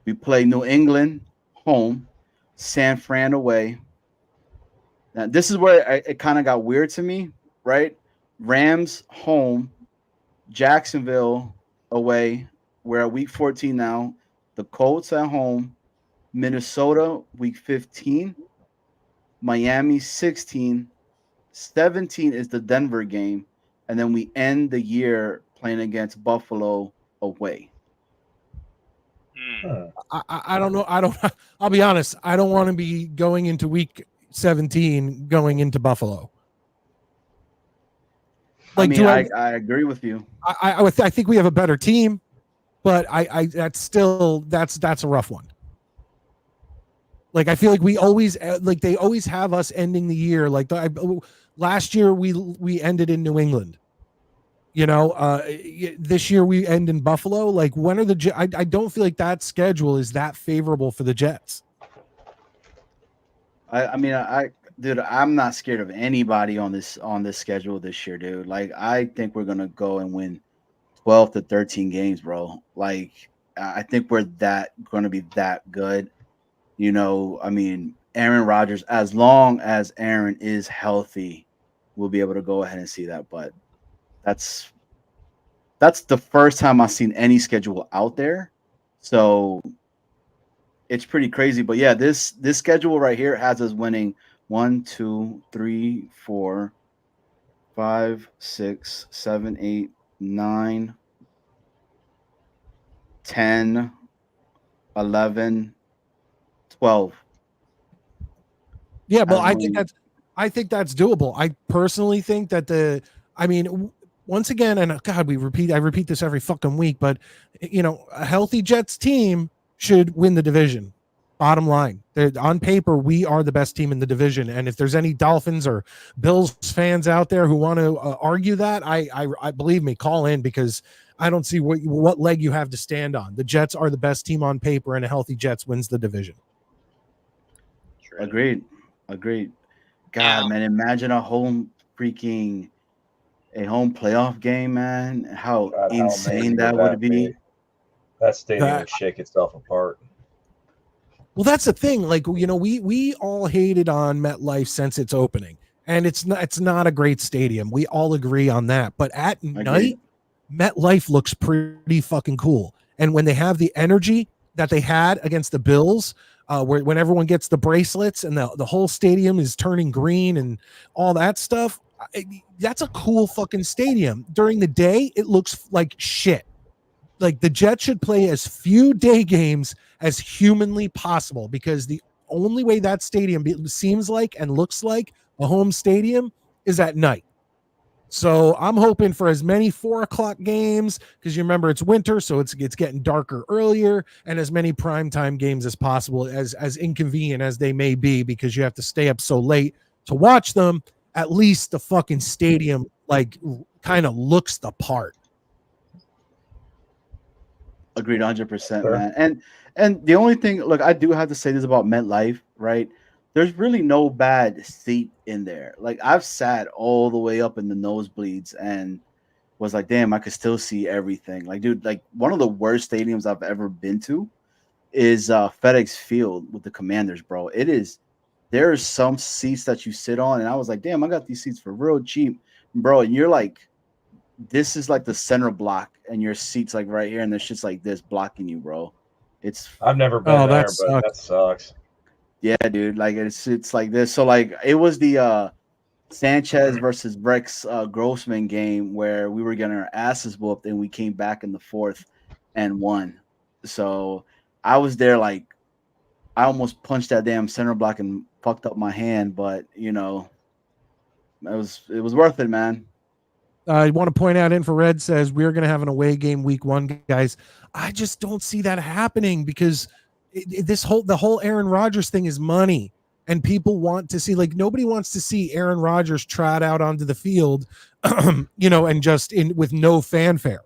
Speaker 6: We play New England home, San Fran away. Now, this is where it kind of got weird to me, right? Rams home, Jacksonville away. We're at week 14 now. The Colts at home, Minnesota week 15, Miami 16, 17 is the Denver game, and then we end the year playing against Buffalo away.
Speaker 1: I don't know. I'll be honest. I don't want to be going into week 17 going into Buffalo.
Speaker 6: Like, I agree with you.
Speaker 1: I think we have a better team, but that's a rough one. Like, I feel like we always they always have us ending the year like last year we ended in New England. You know, this year we end in Buffalo. Like, when are the I don't feel like that schedule is that favorable for the Jets.
Speaker 6: Dude, I'm not scared of anybody on this schedule this year, dude. Like, I think we're gonna go and win 12 to 13 games, bro. Like, I think we're gonna be that good. You know, I mean, Aaron Rodgers, as long as Aaron is healthy, we'll be able to go ahead and see that. But that's the first time I've seen any schedule out there. So it's pretty crazy. But yeah, this schedule right here has us winning 1, 2, 3, 4, 5, 6, 7, 8, 9, 10, 11, 12.
Speaker 1: Yeah, but I think that's doable. I personally think that once again, and God, I repeat this every fucking week, but you know, a healthy Jets team should win the division. Bottom line, on paper, we are the best team in the division. And if there's any Dolphins or Bills fans out there who want to argue that, I believe me, call in, because I don't see what leg you have to stand on. The Jets are the best team on paper, and a healthy Jets wins the division.
Speaker 6: Agreed. God, man, imagine a home playoff game, man. How insane that would be.
Speaker 3: That stadium would shake itself apart.
Speaker 1: Well, that's the thing. Like, you know, we all hated on MetLife since its opening, and it's not a great stadium. We all agree on that. But at night, MetLife looks pretty fucking cool. And when they have the energy that they had against the Bills, when everyone gets the bracelets and the whole stadium is turning green and all that stuff, that's a cool fucking stadium. During the day, it looks like shit. Like, the Jets should play as few day games as humanly possible, because the only way that stadium seems like and looks like a home stadium is at night. So I'm hoping for as many 4:00 games, because you remember it's winter, so it's getting darker earlier, and as many primetime games as possible, as inconvenient as they may be, because you have to stay up so late to watch them. At least the fucking stadium like kind of looks the part.
Speaker 6: Agreed, 100%, man. And the only thing, look, I do have to say this about MetLife, right? There's really no bad seat in there. Like, I've sat all the way up in the nosebleeds and was like, damn, I could still see everything. Like, dude, like, one of the worst stadiums I've ever been to is FedEx Field with the Commanders, bro. There are some seats that you sit on, and I was like, damn, I got these seats for real cheap, bro. And you're like, this is like the center block, and your seat's like right here, and there's just like this blocking you, bro.
Speaker 3: I've never been there, but that sucks.
Speaker 6: Yeah, dude. Like, it's like this. So like, it was the Sanchez versus Rex Grossman game where we were getting our asses whooped, and we came back in the fourth and won. So I was there, like, I almost punched that damn center block and fucked up my hand, but you know, it was worth it, man.
Speaker 1: I want to point out, Infrared says we're going to have an away game week 1, guys. I just don't see that happening, because the whole Aaron Rodgers thing is money, and people want to see, like, nobody wants to see Aaron Rodgers trot out onto the field, you know, and just with no fanfare.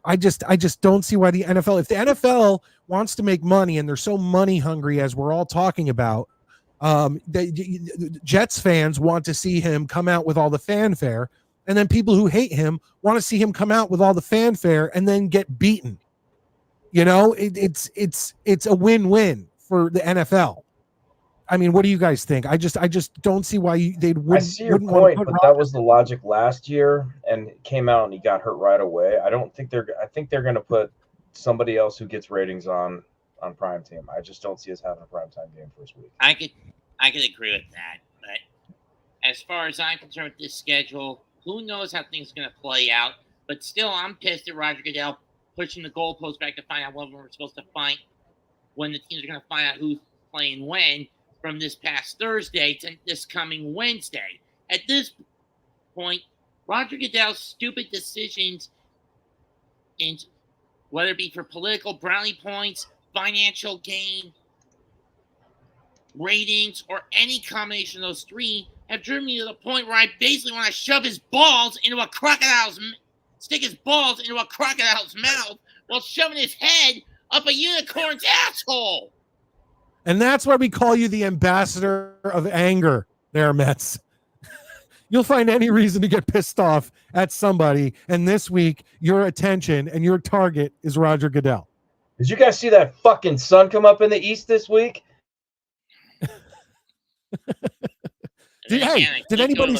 Speaker 1: I just don't see why the NFL, if the NFL wants to make money and they're so money hungry as we're all talking about, the Jets fans want to see him come out with all the fanfare, and then people who hate him want to see him come out with all the fanfare and then get beaten. You know, it's a win-win for the NFL. I mean, what do you guys think? I just don't see why they wouldn't.
Speaker 3: I see your
Speaker 1: wouldn't want to
Speaker 3: point,
Speaker 1: put
Speaker 3: but
Speaker 1: Roger-
Speaker 3: that was the logic last year, and it came out and he got hurt right away. I think they're going to put somebody else who gets ratings on prime time. I just don't see us having a prime time game first week.
Speaker 4: I could agree with that, but as far as I'm concerned with this schedule, who knows how things are going to play out? But still, I'm pissed at Roger Goodell pushing the goalpost back to find out when we're supposed to find when the teams are going to find out who's playing when from this past Thursday to this coming Wednesday. At this point, Roger Goodell's stupid decisions, and whether it be for political brownie points, financial gain, ratings, or any combination of those three, have driven me to the point where I basically want to shove his balls into a crocodile's stick his balls into a crocodile's mouth while shoving his head up a unicorn's asshole.
Speaker 1: And that's why we call you the ambassador of anger there, Mets. You'll find any reason to get pissed off at somebody. And this week, your attention and your target is Roger Goodell.
Speaker 3: Did you guys see that fucking sun come up in the east this week?
Speaker 1: Did anybody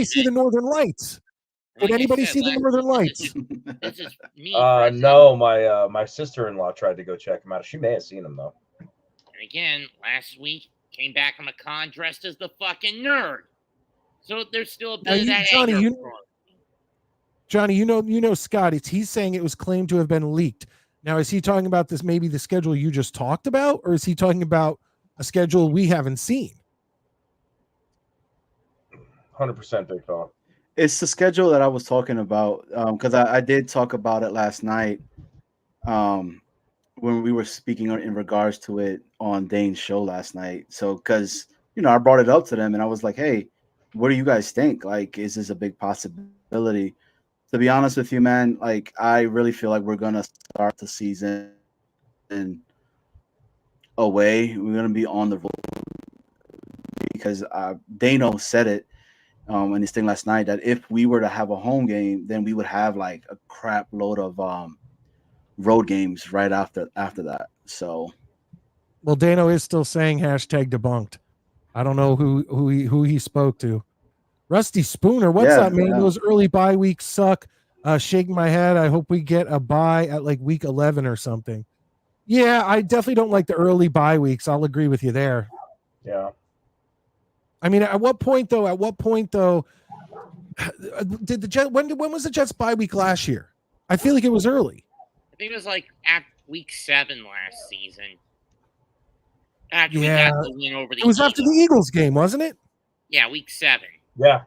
Speaker 1: see the Northern Lights? Did anybody see the Northern Lights?
Speaker 4: This is me.
Speaker 3: No, my sister-in-law tried to go check them out. She may have seen them though.
Speaker 4: And again, last week came back from a con dressed as the fucking nerd. So there's still a bit of that anger.
Speaker 1: Johnny, you know Scott. He's saying it was claimed to have been leaked. Now, is he talking about this? Maybe the schedule you just talked about, or is he talking about a schedule we haven't seen?
Speaker 3: 100% big fella.
Speaker 6: It's the schedule that I was talking about because I did talk about it last night when we were speaking in regards to it on Dane's show last night. So because, I brought it up to them and I was like, hey, what do you guys think? Like, is this a big possibility? To be honest with you, man, like, I really feel like we're going to start the season away. We're going to be on the road because Dano said it in his thing last night that if we were to have a home game, then we would have like a crap load of road games right after that. So,
Speaker 1: well, Dano is still saying #debunked. I don't know who he spoke to. Rusty Spooner, what's up, man? Yeah. Those early bye weeks suck. Shaking my head. I hope we get a bye at like week 11 or something. Yeah, I definitely don't like the early bye weeks. I'll agree with you there.
Speaker 3: Yeah.
Speaker 1: I mean, at what point though? Did the Jets? When was the Jets bye week last year? I feel like it was early.
Speaker 4: I think it was like at week 7 last season. After we got the win over the
Speaker 1: It was
Speaker 4: Eagles.
Speaker 1: after the Eagles game, wasn't it?
Speaker 4: Yeah, week 7.
Speaker 3: Yeah.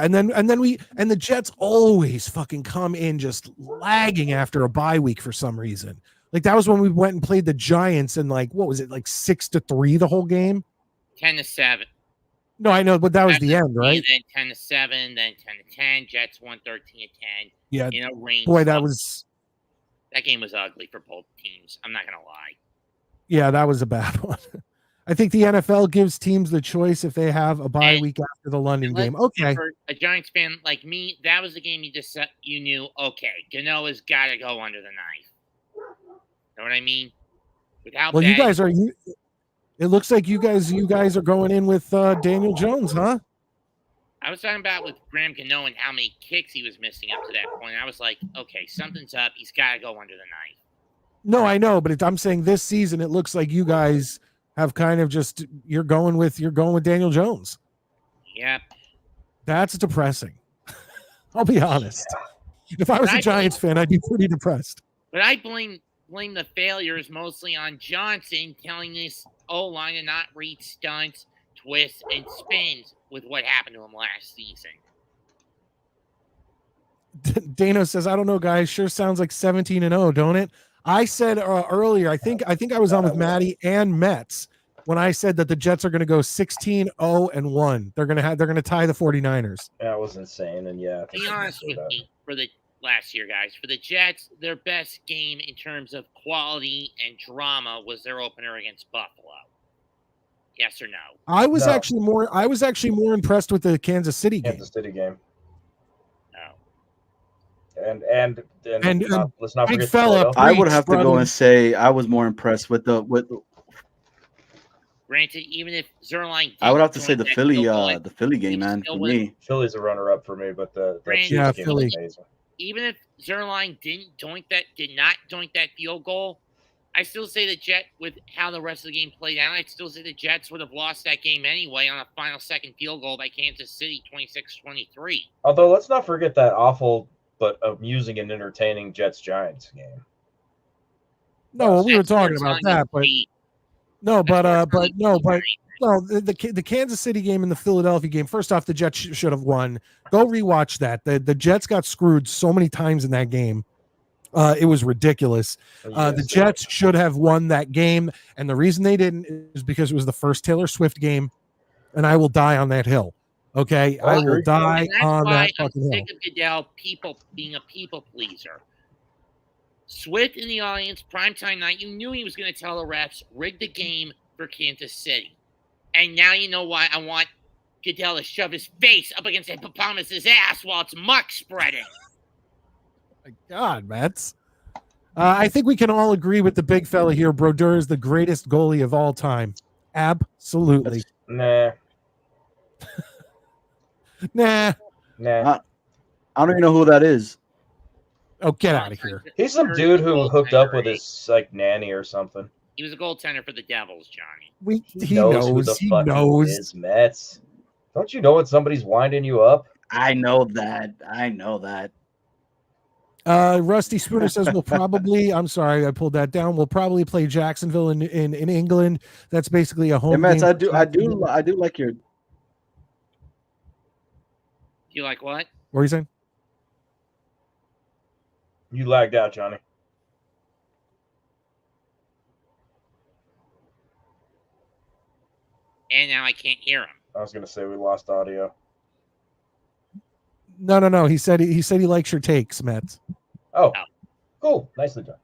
Speaker 1: And then the Jets always fucking come in just lagging after a bye week for some reason. Like that was when we went and played the Giants and like what was it, like 6-3 the whole game?
Speaker 4: 10-7.
Speaker 1: No, I know, but that was the end, right?
Speaker 4: Then 10-7, then 10-10. Jets won 13-10.
Speaker 1: Yeah,
Speaker 4: in a range.
Speaker 1: Boy, that
Speaker 4: game was ugly for both teams. I'm not gonna lie.
Speaker 1: Yeah, that was a bad one. I think the NFL gives teams the choice if they have a bye week after the London game. Okay.
Speaker 4: For a Giants fan like me, that was the game you knew, okay, Ganoa's got to go under the knife. Know what I mean?
Speaker 1: Well, you guys are. It looks like you guys are going in with Daniel Jones, huh?
Speaker 4: I was talking about with Graham Gano and how many kicks he was missing up to that point. I was like, okay, something's up. He's got to go under the knife.
Speaker 1: No, I know, but I'm saying this season it looks like you guys have kind of just you're going with Daniel Jones.
Speaker 4: Yep.
Speaker 1: That's depressing. I'll be honest. If I was a Giants fan, I'd be pretty depressed.
Speaker 4: But I blame the failures mostly on Johnson telling this O-line to not read stunts, twists, and spins with what happened to him last season.
Speaker 1: Dano says, I don't know, guys. Sure sounds like 17-0, don't it? I said earlier, I think I was on with Maddie and Mets when I said that the Jets are going to go 16-0-1. They're going to tie the 49ers.
Speaker 3: That was insane. And yeah,
Speaker 4: be honest with me, for the last year, guys, for the Jets, their best game in terms of quality and drama was their opener against Buffalo. Yes or no?
Speaker 1: I was actually more impressed with the Kansas City game.
Speaker 3: And let's not forget
Speaker 1: fella.
Speaker 6: I would have to go and say I was more impressed with
Speaker 4: Granted, even if Zerline,
Speaker 6: I would have to
Speaker 4: didn't
Speaker 6: say
Speaker 4: join
Speaker 6: the
Speaker 4: that
Speaker 6: Philly,
Speaker 4: field goal,
Speaker 6: the Philly game,
Speaker 4: we
Speaker 6: man,
Speaker 4: still
Speaker 6: for
Speaker 4: would've-
Speaker 6: me.
Speaker 3: Philly's a runner-up for me, but the
Speaker 4: Brand-
Speaker 3: Chiefs
Speaker 1: Yeah,
Speaker 3: game
Speaker 1: Philly.
Speaker 3: was amazing.
Speaker 4: even if Zerline did not doink that field goal, I still say the Jet, with how the rest of the game played out, I'd still say the Jets would have lost that game anyway on a final second field goal by Kansas City, 26-23.
Speaker 3: Although, let's not forget that awful but amusing and entertaining Jets-Giants game.
Speaker 1: No, we were
Speaker 4: That's what
Speaker 1: talking
Speaker 4: I'm
Speaker 1: about
Speaker 4: telling
Speaker 1: that,
Speaker 4: you,
Speaker 1: but
Speaker 4: Pete.
Speaker 1: no,
Speaker 4: That's what I'm
Speaker 1: but
Speaker 4: telling
Speaker 1: no,
Speaker 4: you,
Speaker 1: but
Speaker 4: Pete.
Speaker 1: no, the Kansas City game and the Philadelphia game. First off, the Jets should have won. Go rewatch that. The Jets got screwed so many times in that game. It was ridiculous. The Jets should have won that game, and the reason they didn't is because it was the first Taylor Swift game, and I will die on that hill. Okay, I will die
Speaker 4: And that's
Speaker 1: on
Speaker 4: why
Speaker 1: that
Speaker 4: I'm
Speaker 1: fucking hill.
Speaker 4: sick of Goodell being a people pleaser. Swift in the audience, primetime night, you knew he was going to tell the refs, rig the game for Kansas City. And now you know why I want Goodell to shove his face up against Hippopotamus's ass while it's muck spreading.
Speaker 1: My God, Mets. I think we can all agree with the big fella here. Brodeur is the greatest goalie of all time. Absolutely.
Speaker 3: Nah.
Speaker 1: Nah.
Speaker 3: Nah.
Speaker 6: I don't even know who that is.
Speaker 1: Oh, get out of here.
Speaker 3: He's some dude who hooked up with his like nanny or something.
Speaker 4: He was a goaltender for the Devils, Johnny.
Speaker 1: He knows.
Speaker 3: Who the
Speaker 1: He
Speaker 3: fuck
Speaker 1: knows.
Speaker 3: he is, Mets. Don't you know when somebody's winding you up?
Speaker 6: I know that. I know that.
Speaker 1: Rusty Spooner says we'll probably. I'm sorry, I pulled that down. We'll probably play Jacksonville in England. That's basically a home
Speaker 6: Hey, Mets,
Speaker 1: game.
Speaker 6: I do like your.
Speaker 4: You like what?
Speaker 1: What are you saying?
Speaker 3: You lagged out, Johnny.
Speaker 4: And now I can't hear him.
Speaker 3: I was gonna say we lost audio.
Speaker 1: No. He said he likes your takes, Mets.
Speaker 3: Oh, cool. Nicely done.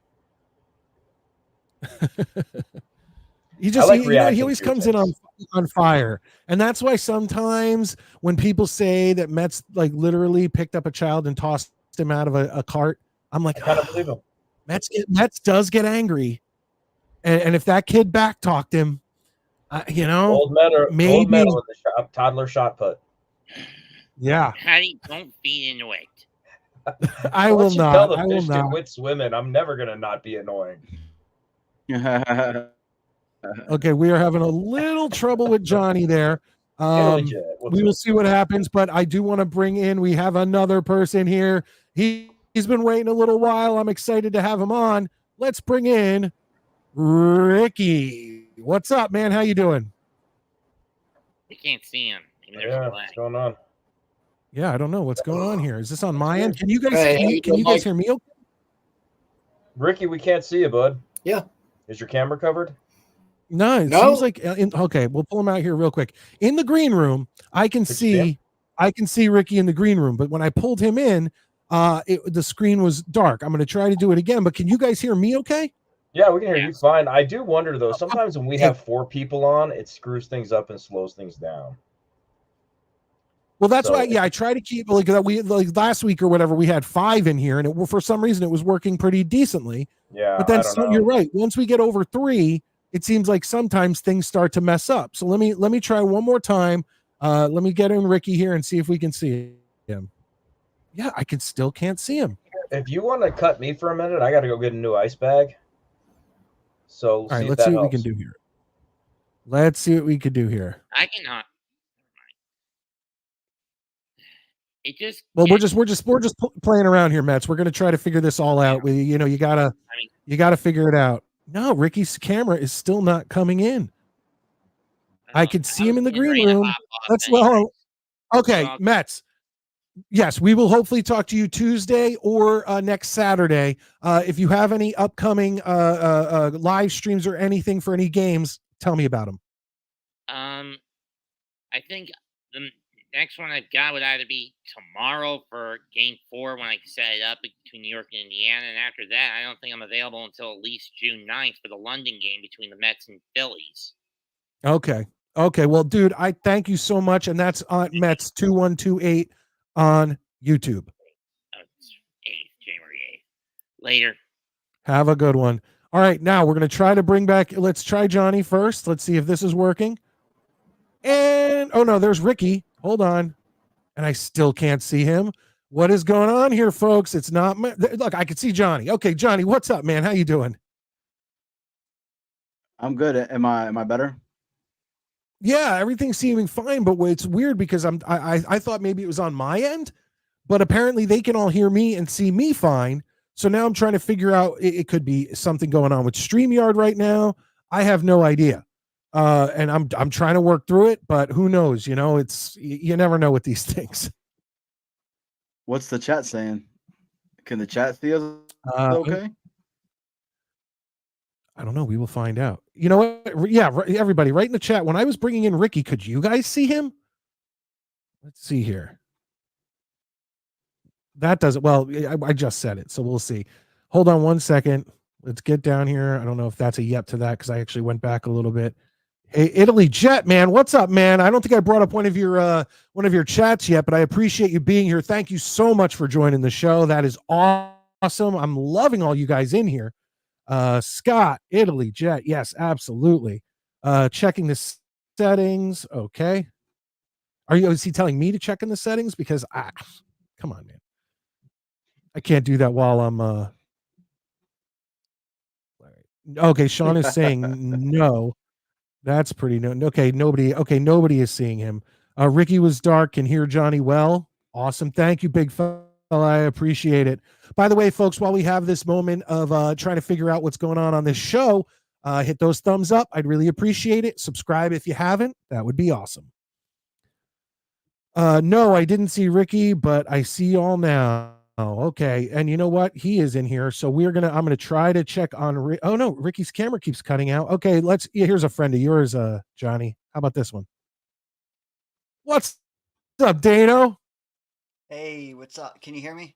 Speaker 1: He just
Speaker 3: like
Speaker 1: he
Speaker 3: reacting
Speaker 1: always
Speaker 3: to your
Speaker 1: comes in on fire, and that's why sometimes when people say that Mets like literally picked up a child and tossed him out of a cart, I'm like,
Speaker 3: I kind of believe him.
Speaker 1: Mets does get angry, and if that kid back talked him,
Speaker 3: Gold medal
Speaker 1: maybe
Speaker 3: in the toddler shot put.
Speaker 1: Yeah,
Speaker 4: Patty, don't feed into it.
Speaker 1: I will not.
Speaker 3: Tell the
Speaker 1: I will
Speaker 3: fish to
Speaker 1: not.
Speaker 3: quit swimming. I'm never gonna not be annoying.
Speaker 1: Okay, we are having a little trouble with Johnny there. We will see what happens, but I do want to bring in. We have another person here. He's been waiting a little while. I'm excited to have him on. Let's bring in Ricky. What's up, man? How you doing?
Speaker 4: We can't see him.
Speaker 3: What's going on?
Speaker 1: Yeah, I don't know what's going on here. Is this on my end? Can you guys
Speaker 7: Hey,
Speaker 1: can you guys hear me? Okay?
Speaker 3: Ricky, we can't see you, bud.
Speaker 7: Yeah.
Speaker 3: Is your camera covered?
Speaker 1: No, it
Speaker 7: No.
Speaker 1: seems like okay. We'll pull him out here real quick. In the green room, I can see Ricky in the green room, but when I pulled him in, the screen was dark. I'm going to try to do it again, but can you guys hear me? Okay.
Speaker 3: Yeah, we can hear you fine. I do wonder though. Sometimes when we have 4 people on, it screws things up and slows things down.
Speaker 1: Well, that's why. Yeah, I try to keep like last week or whatever. We had 5 in here, and for some reason it was working pretty decently.
Speaker 3: Yeah,
Speaker 1: but then you're right. Once we get over 3, it seems like sometimes things start to mess up. So let me try one more time. Let me get in Ricky here and see if we can see him. Yeah, I can't see him.
Speaker 3: If you want to cut me for a minute, I got to go get a new ice bag. So
Speaker 1: all right, let's see what we can do here. Let's see what we could do here.
Speaker 4: I cannot. It just
Speaker 1: we're just playing around here, Mets. We're gonna try to figure this all out. You gotta figure it out. No, Ricky's camera is still not coming in. I could see him in the green room. Okay, Mets. Yes, we will hopefully talk to you Tuesday or next Saturday. If you have any upcoming live streams or anything for any games, tell me about them.
Speaker 4: I think the next one I've got would either be tomorrow for Game 4 when I set it up between New York and Indiana, and after that, I don't think I'm available until at least June 9th for the London game between the Mets and Phillies.
Speaker 1: Okay. Well, dude, I thank you so much, and that's on Mets 2128 on YouTube.
Speaker 4: January 8th. Later.
Speaker 1: Have a good one. All right, now we're going to try to bring back. Let's try Johnny first. Let's see if this is working. And oh no, there's Ricky. Hold on. And I still can't see him. What is going on here, folks? It's not look, I can see Johnny. Okay, Johnny, what's up, man? How you doing?
Speaker 6: I'm good. Am I better?
Speaker 1: Yeah, everything's seeming fine, but it's weird because I thought maybe it was on my end, but apparently they can all hear me and see me fine. So now I'm trying to figure out it could be something going on with StreamYard right now. I have no idea. And I'm trying to work through it, but who knows? You know, you never know with these things.
Speaker 6: What's the chat saying? Can the chat see us okay?
Speaker 1: I don't know. We will find out. You know what? Yeah, everybody, write in the chat. When I was bringing in Ricky, could you guys see him? Let's see here. That doesn't. Well, I just said it, so we'll see. Hold on one second. Let's get down here. I don't know if that's a yep to that because I actually went back a little bit. Hey, Italy Jet, man, what's up, man? I don't think I brought up one of your chats yet, but I appreciate you being here. Thank you so much for joining the show. That is awesome. I'm loving all you guys in here. Scott, Italy Jet, yes, absolutely. Checking the settings. Okay. Is he telling me to check in the settings? Because come on, man. I can't do that while I'm okay. Sean is saying no. That's pretty no. Okay, nobody is seeing him. Ricky was dark, can hear Johnny well. Awesome. Thank you, big fella. I appreciate it. By the way, folks, while we have this moment of trying to figure out what's going on this show, hit those thumbs up. I'd really appreciate it. Subscribe if you haven't. That would be awesome. No, I didn't see Ricky, but I see y'all now. Oh, okay. And you know what? He is in here. So I'm going to try to check on, oh no, Ricky's camera keeps cutting out. Okay. Here's a friend of yours, Johnny. How about this one? What's up, Dano?
Speaker 7: Hey, what's up? Can you hear me?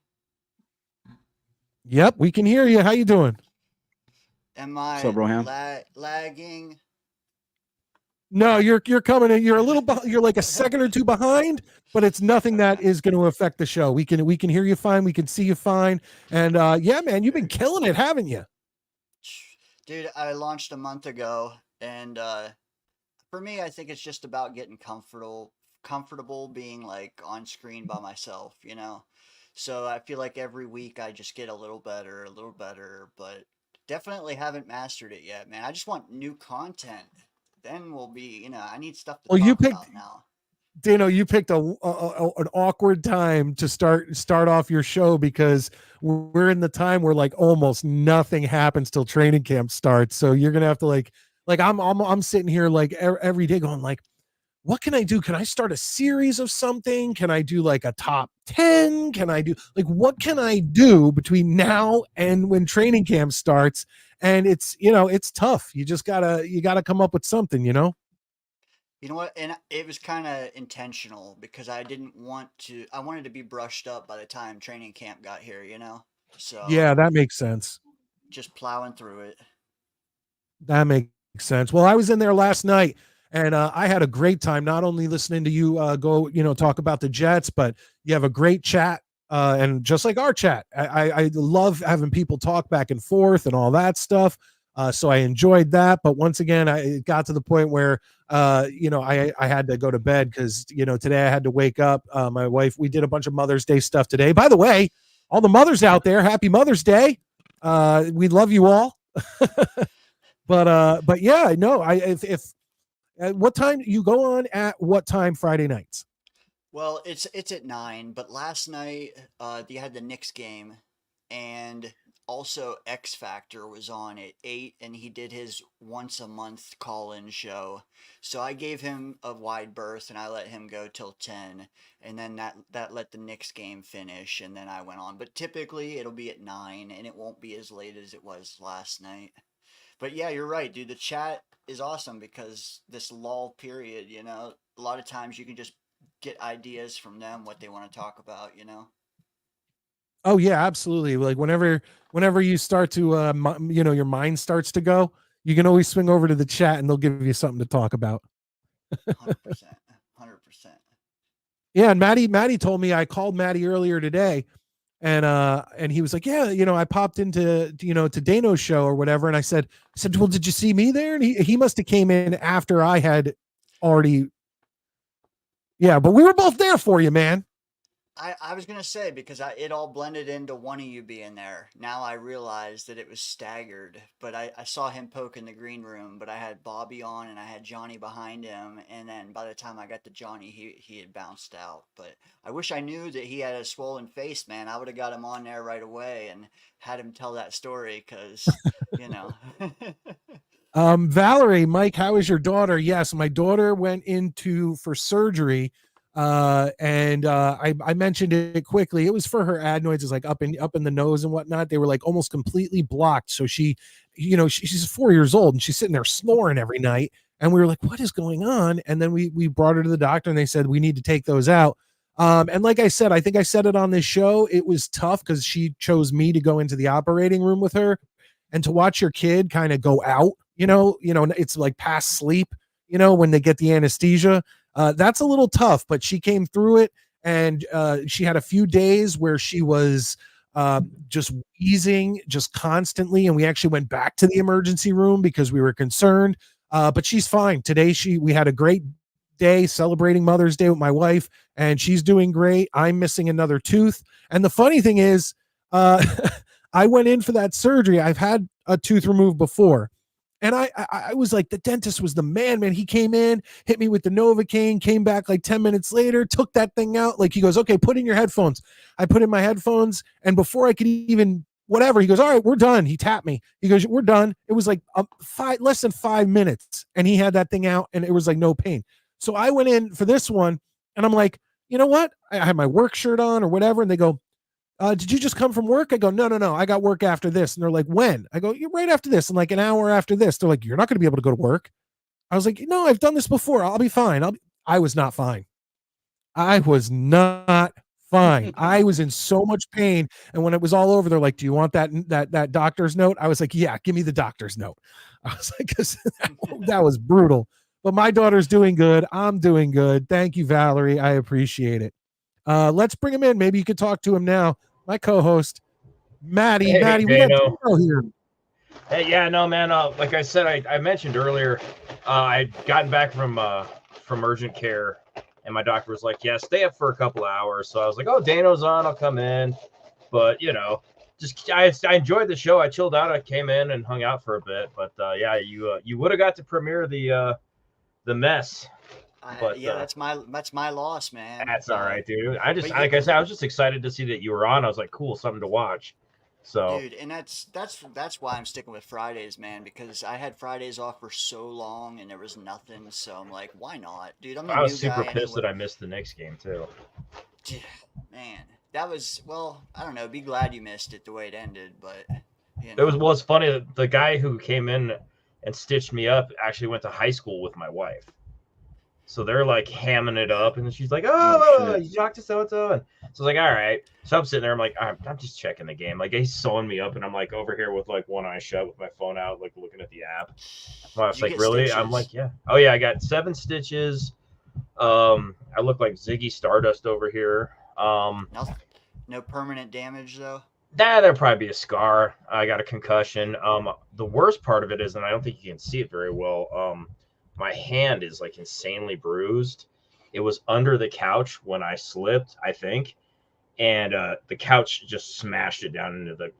Speaker 1: Yep, we can hear you. How you doing?
Speaker 7: Am I
Speaker 6: What's up, Roham?
Speaker 7: lagging?
Speaker 1: No, you're coming in. You're a little, you're like a second or two behind, but it's nothing that is going to affect the show. We can hear you fine. We can see you fine. And yeah, man, you've been killing it, haven't you?
Speaker 7: Dude, I launched a month ago, and for me, I think it's just about getting comfortable being like on screen by myself, you know? So I feel like every week I just get a little better, but definitely haven't mastered it yet, man. I just want new content. Then we'll be, I need stuff to talk about now.
Speaker 1: Dano, you picked an awkward time to start off your show because we're in the time where like almost nothing happens till training camp starts. So you're gonna have to like I'm sitting here like every day going like, what can I do? Can I start a series of something? Can I do like a top 10? Can I do like what can I do between now and when training camp starts? And it's it's tough. You gotta come up with something,
Speaker 7: You know what? And it was kind of intentional because I wanted to be brushed up by the time training camp got here, So
Speaker 1: yeah, that makes sense.
Speaker 7: Just plowing through it.
Speaker 1: That makes sense. Well, I was in there last night and I had a great time, not only listening to you go, talk about the Jets, but you have a great chat. And just like our chat, I love having people talk back and forth and all that stuff. So I enjoyed that. But once again, it got to the point where, I had to go to bed because, today I had to wake up. My wife, we did a bunch of Mother's Day stuff today. By the way, all the mothers out there, happy Mother's Day. We love you all. But yeah, no, if what time you go on at what time Friday nights?
Speaker 7: Well, it's at 9, but last night they had the Knicks game, and also X Factor was on at 8, and he did his once a month call-in show. So I gave him a wide berth, and I let him go till 10, and then that let the Knicks game finish, and then I went on. But typically it'll be at 9, and it won't be as late as it was last night. But yeah, you're right, dude. The chat is awesome because this lull period, a lot of times you can just get ideas from them, what they want to talk about,
Speaker 1: Oh yeah, absolutely. Like whenever you start to, your mind starts to go, you can always swing over to the chat and they'll give you something to talk about.
Speaker 7: 100%.
Speaker 1: Yeah. And Maddie told me, I called Maddie earlier today And he was like, yeah, I popped into to Dano's show or whatever, and I said, well, did you see me there? And he must have came in after I had already. Yeah, but we were both there for you, man.
Speaker 7: I was gonna say, because it all blended into one of you being there. Now I realized that it was staggered, but I saw him poke in the green room, but I had Bobby on and I had Johnny behind him, and then by the time I got to Johnny, he had bounced out. But I wish I knew that he had a swollen face, man. I would have got him on there right away and had him tell that story, because
Speaker 1: Valerie, Mike, how is your daughter? Yes, my daughter went for surgery. And I mentioned it quickly. It was for her adenoids, is like up in the nose and whatnot. They were like almost completely blocked. So she's 4 years old and she's sitting there snoring every night. And we were like, what is going on? And then we brought her to the doctor and they said, we need to take those out. And like I said, I think I said it on this show, it was tough because she chose me to go into the operating room with her, and to watch your kid kind of go out, it's like past sleep, when they get the anesthesia. That's a little tough, but she came through it, and she had a few days where she was just wheezing just constantly, and we actually went back to the emergency room because we were concerned. But she's fine. Today we had a great day celebrating Mother's Day with my wife, and she's doing great. I'm missing another tooth. And the funny thing is, I went in for that surgery. I've had a tooth removed before. And I was like, the dentist was the man. He came in, hit me with the Novocaine, came back like 10 minutes later, took that thing out. Like, he goes, okay, put in your headphones. I put in my headphones, and before I could even whatever, he goes, all right, we're done. He tapped me. He goes, we're done. It was like less than 5 minutes, and he had that thing out, and it was like no pain. So I went in for this one, and I'm like, you know what? I had my work shirt on or whatever, and they go, did you just come from work? I go, no. I got work after this. And they're like, when? I go, you're right after this. And like an hour after this, they're like, you're not going to be able to go to work. I was like, no, I've done this before. I'll be fine. I was not fine. I was not fine. I was in so much pain. And when it was all over, they're like, do you want that doctor's note? I was like, yeah, give me the doctor's note. I was like, 'cause that was brutal. But my daughter's doing good. I'm doing good. Thank you, Valerie. I appreciate it. Let's bring him in. Maybe you could talk to him now. My co-host, Maddie.
Speaker 3: Hey,
Speaker 1: Maddie, we got Dano here.
Speaker 3: Hey, yeah, no, man. Like I said, I mentioned earlier, I'd gotten back from urgent care, and my doctor was like, yeah, stay up for a couple of hours. So I was like, oh, Dano's on, I'll come in. But, just I enjoyed the show. I chilled out. I came in and hung out for a bit. But, yeah, you would have got to premiere the mess. But,
Speaker 7: yeah, that's my loss, man.
Speaker 3: That's all right, dude. I was just excited to see that you were on. I was like, cool, something to watch. So,
Speaker 7: dude, and that's why I'm sticking with Fridays, man, because I had Fridays off for so long and there was nothing. So I'm like, why not, dude?
Speaker 3: I was super pissed that I missed the Knicks game too.
Speaker 7: Man, that was, well, I don't know. Be glad you missed it the way it ended, but
Speaker 3: it's funny. The guy who came in and stitched me up actually went to high school with my wife. So they're like hamming it up, and then she's like, "Oh, you talked to so-and-so," and so I was like, "All right." So I'm sitting there, I'm like, I'm just checking the game. Like, he's sewing me up, and I'm like over here with like one eye shut, with my phone out, like looking at the app. My wife's like, "Really?" Stitches? I'm like, "Yeah." Oh yeah, I got 7 stitches. I look like Ziggy Stardust over here.
Speaker 7: No permanent damage though.
Speaker 3: There'll probably be a scar. I got a concussion. The worst part of it is, and I don't think you can see it very well. My hand is like insanely bruised. It was under the couch when I slipped, I think, and the couch just smashed it down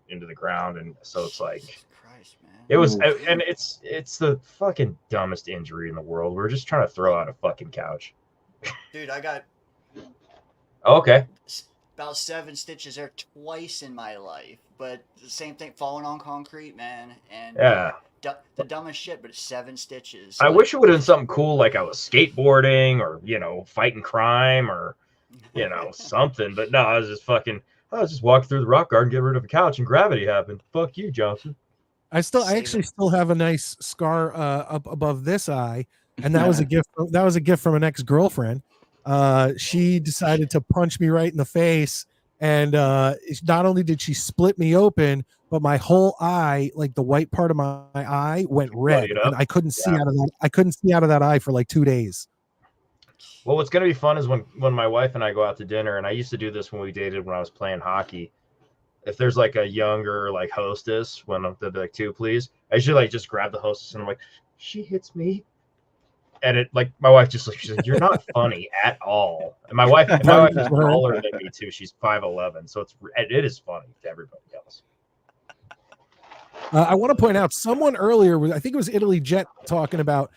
Speaker 3: into the ground, and so it's like, Jesus Christ, man. It was, and it's the fucking dumbest injury in the world. We're just trying to throw out a fucking couch.
Speaker 7: Dude, I got
Speaker 3: okay
Speaker 7: about 7 stitches there twice in my life, but the same thing, falling on concrete, man, and
Speaker 3: yeah.
Speaker 7: The dumbest shit, but it's 7 stitches.
Speaker 3: I wish it would have been something cool, like I was skateboarding or, fighting crime or, something. But no, I was just walking through the rock garden, get rid of a couch, and gravity happened. Fuck you, Johnson.
Speaker 1: I actually still have a nice scar up above this eye, and that was a gift. That was a gift from an ex-girlfriend. She decided to punch me right in the face, and not only did she split me open, but my whole eye, like the white part of my eye, went red, and I couldn't see out of that. I couldn't see out of that eye for like 2 days.
Speaker 3: Well, what's going to be fun is when my wife and I go out to dinner, and I used to do this when we dated when I was playing hockey. if there's like a younger like hostess, when they'll be like 2, please, I usually like just grab the hostess and I'm like, she hits me. And it like my wife just like, she's like, you're not funny at all. And my wife is taller than me too. She's 5'11", so it is funny to everybody else.
Speaker 1: I want to point out someone earlier, I think it was Italy Jet, talking about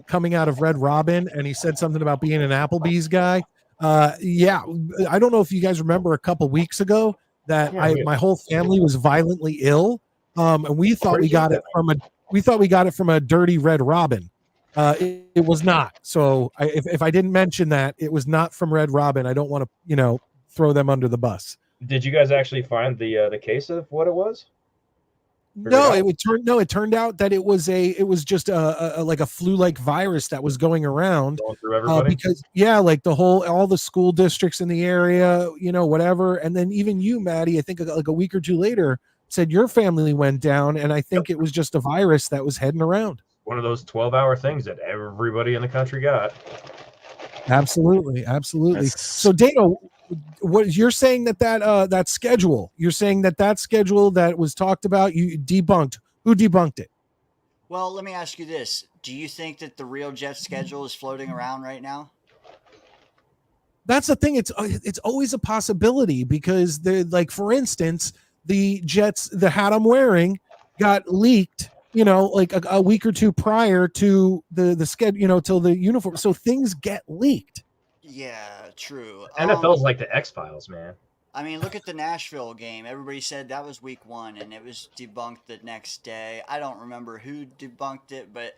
Speaker 1: coming out of Red Robin, and he said something about being an Applebee's guy. Yeah, I don't know if you guys remember a couple weeks ago that my whole family was violently ill, and we thought we got it from a dirty Red Robin. It was not. So if I didn't mention that, it was not from Red Robin. I don't want to throw them under the bus.
Speaker 3: Did you guys actually find the case of what it was?
Speaker 1: No, it turned out that it was just a like a flu-like virus that was going around.
Speaker 3: Going through everybody?
Speaker 1: Because like all the school districts in the area, whatever. And then even you, Maddie, I think like a week or two later said your family went down, and I think it was just a virus that was heading around.
Speaker 3: One of those 12-hour things that everybody in the country got.
Speaker 1: Absolutely. So Dano, what you're saying that schedule, you're saying that schedule that was talked about, you debunked. Who debunked it?
Speaker 7: Well, let me ask you this. Do you think that the real Jets schedule is floating around right now?
Speaker 1: That's the thing. It's always a possibility, because like, for instance, the Jets, the hat I'm wearing got leaked, like a week or two prior to the schedule, till the uniform. So things get leaked.
Speaker 7: Yeah, true.
Speaker 3: NFL's like the X-Files, man.
Speaker 7: I mean, look at the Nashville game. Everybody said that was week 1, and it was debunked the next day. I don't remember who debunked it, but